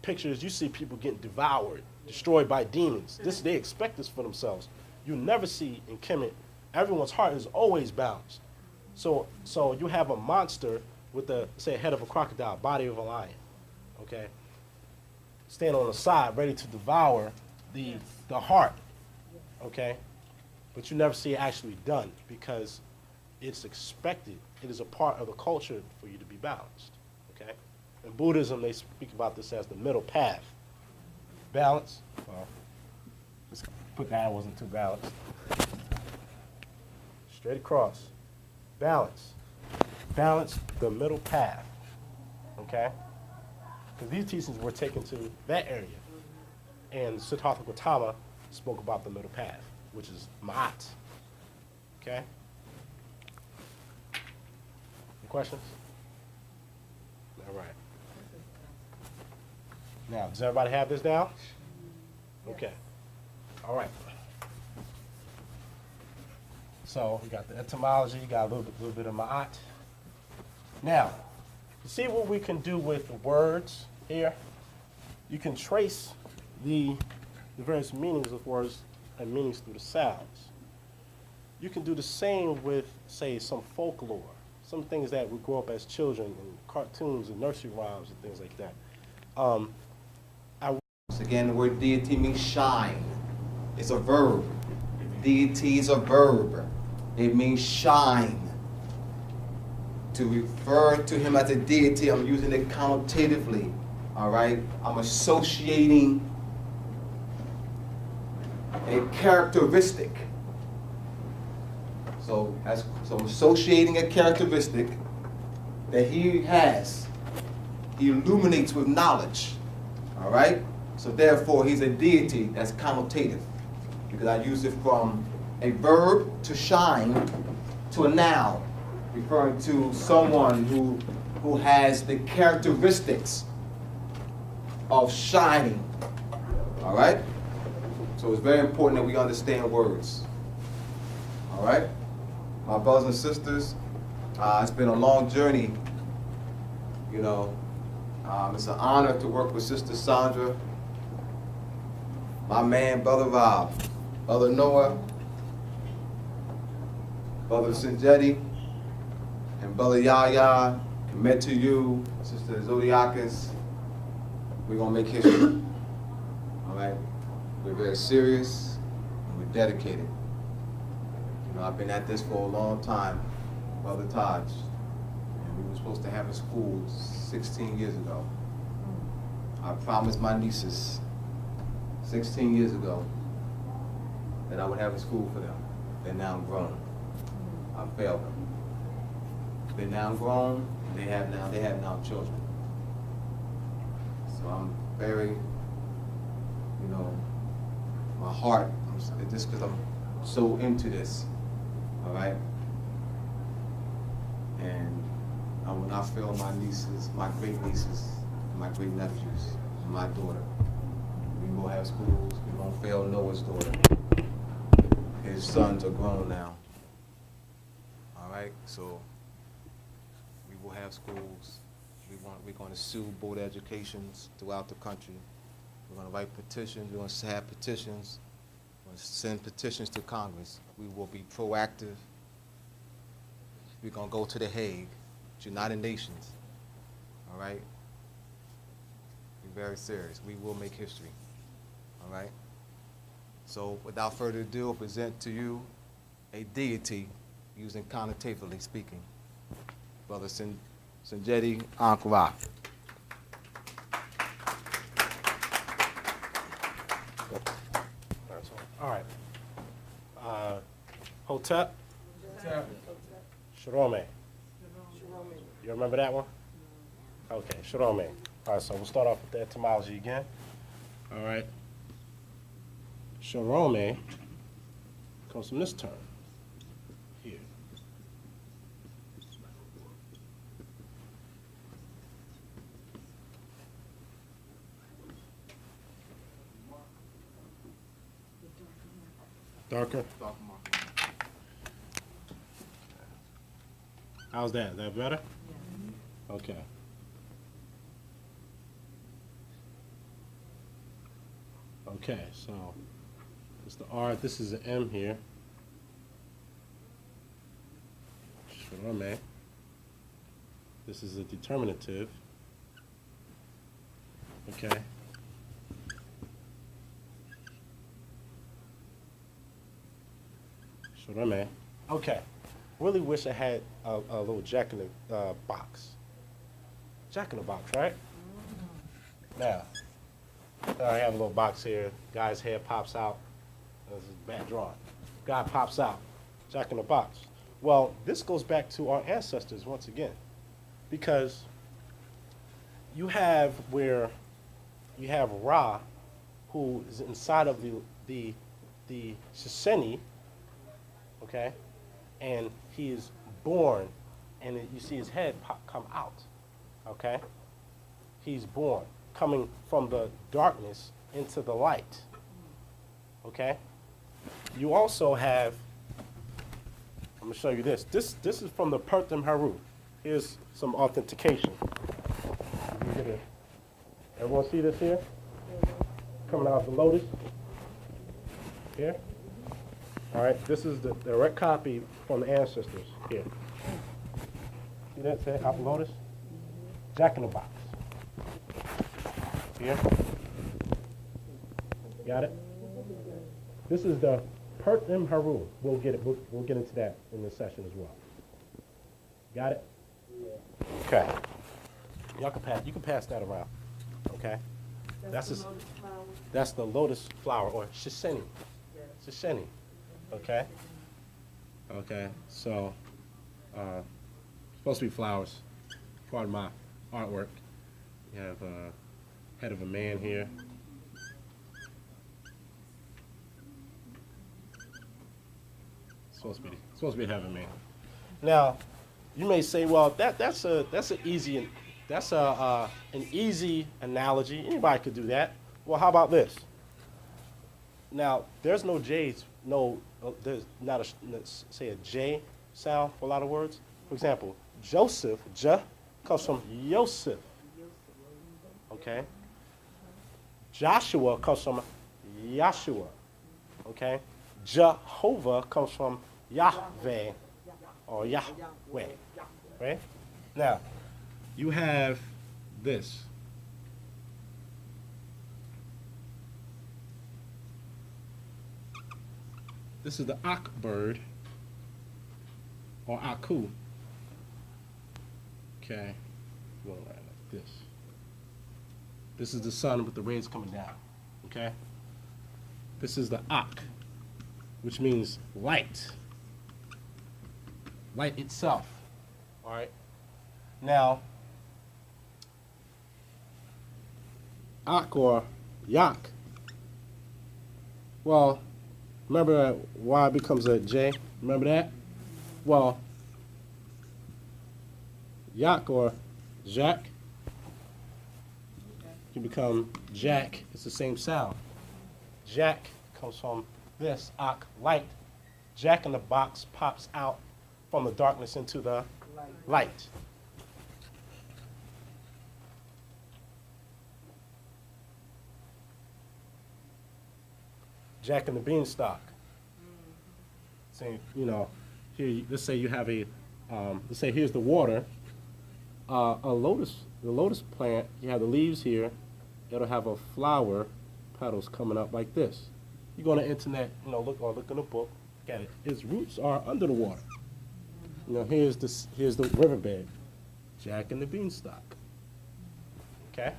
pictures, you see people getting devoured, destroyed by demons. They expect this for themselves. You never see in Kemet, everyone's heart is always balanced. So you have a monster with say a head of a crocodile, body of a lion, okay? Stand on the side, ready to devour the heart, okay? But you never see it actually done because it's expected. It is a part of the culture for you to be balanced, okay? In Buddhism, they speak about this as the middle path. Balance, well, let's put that, I wasn't too balanced. Straight across. Balance. Balance the middle path, okay? Because these teachings were taken to that area. And Siddhartha Gautama spoke about the middle path, which is Ma'at, okay? Any questions? All right. Now, does everybody have this down? Okay. All right. So we got the etymology, you got a little bit of Ma'at. Now, to see what we can do with the words here, you can trace the various meanings of words and meanings through the sounds. You can do the same with, say, some folklore, some things that we grow up as children in cartoons and nursery rhymes and things like that. Again, the word deity means shine. It's a verb. Deity is a verb. It means shine. To refer to him as a deity, I'm using it connotatively, all right? I'm associating a characteristic. So I'm associating a characteristic that he has. He illuminates with knowledge, all right? So therefore, he's a deity that's connotative, because I use it from a verb, to shine, to a noun, referring to someone who has the characteristics of shining, all right? So it's very important that we understand words, all right? My brothers and sisters, it's been a long journey, you know. It's an honor to work with Sister Sandra, my man, Brother Rob, Brother Noah, Brother Senjeti, and Brother Yahya, Kemitu, Sister Zodiacus. We're gonna make history, all right? We're very serious, and we're dedicated. You know, I've been at this for a long time, Brother Taj, and we were supposed to have a school 16 years ago. I promised my nieces 16 years ago that I would have a school for them. They're now grown. I failed them. They're now grown, and they have now children. So I'm very, you know, my heart, just because I'm so into this, all right? And I will not fail my nieces, my great nieces, my great nephews, and my daughter. We will have schools. We won't fail Noah's daughter. His sons are grown now. All right, so we will have schools. We're going to sue board educations throughout the country. We're going to write petitions. We're going to have petitions. We're going to send petitions to Congress. We will be proactive. We're going to go to The Hague, United Nations. All right? Be very serious. We will make history. All right? So without further ado, I'll present to you a deity, using connotatively speaking, Brother Senjeti Ankh. All right. Hotep. Sharome. You remember that one? Okay, Sharome. All right, so we'll start off with the etymology again. All right. Sharome comes from this term here. Darker? How's that? Is that better? Yeah. Okay. Okay, so it's the R, this is an M here. Sharome. This is a determinative. Okay. Sharome. Okay. Really wish I had a little jack in the box. Jack in the box, right? Now, I have a little box here. Guy's head pops out. This is bad drawing. Guy pops out. Jack in the box. Well, this goes back to our ancestors once again, because you have where you have Ra, who is inside of the Shiseni, okay, and he is born, and you see his head come out, okay. He's born, coming from the darkness into the light, okay. You also have, I'm gonna show you this. This is from the Pertham Haru. Here's some authentication. Everyone see this here? Coming out of the lotus. Here. All right, this is the direct copy from the ancestors here. See that, say, out the lotus? Jack in the box. Here. Got it? This is the Pertham Haru. We'll get into that in this session as well. Got it? Okay. Y'all can pass. You can pass that around. Okay. That's the a- lotus flower. That's the lotus flower or shisheni. Shisheni. Okay. Okay. So, supposed to be flowers. Part of my artwork. You have a head of a man here. Supposed to be a head of a man. Now, you may say, well, that's an easy analogy. Anybody could do that. Well, how about this? Now, there's no J's, there's not say a J sound for a lot of words. For example, Joseph, J, comes from Yosef. Okay? Joshua comes from Yahshua. Okay? Jehovah comes from Yahweh or Yahweh. Right? Now, you have this. This is the Ankh bird, or Aku. Okay, going right like this. This is the sun with the rays coming down. Okay. This is the Ankh, which means light. Light itself. All right. Now, Ankh or Yak. Well, remember why it becomes a J? Remember that? Well, Yak or Jack can become Jack. It's the same sound. Jack comes from this, Ankh, light. Jack in the box pops out from the darkness into the light. Jack and the Beanstalk. Saying, here, let's say you have let's say here's the water. The lotus plant, you have the leaves here. It'll have a flower, petals coming up like this. You go on the internet, look in a book, look at it. Its roots are under the water. Here's the riverbed, Jack and the Beanstalk. Okay.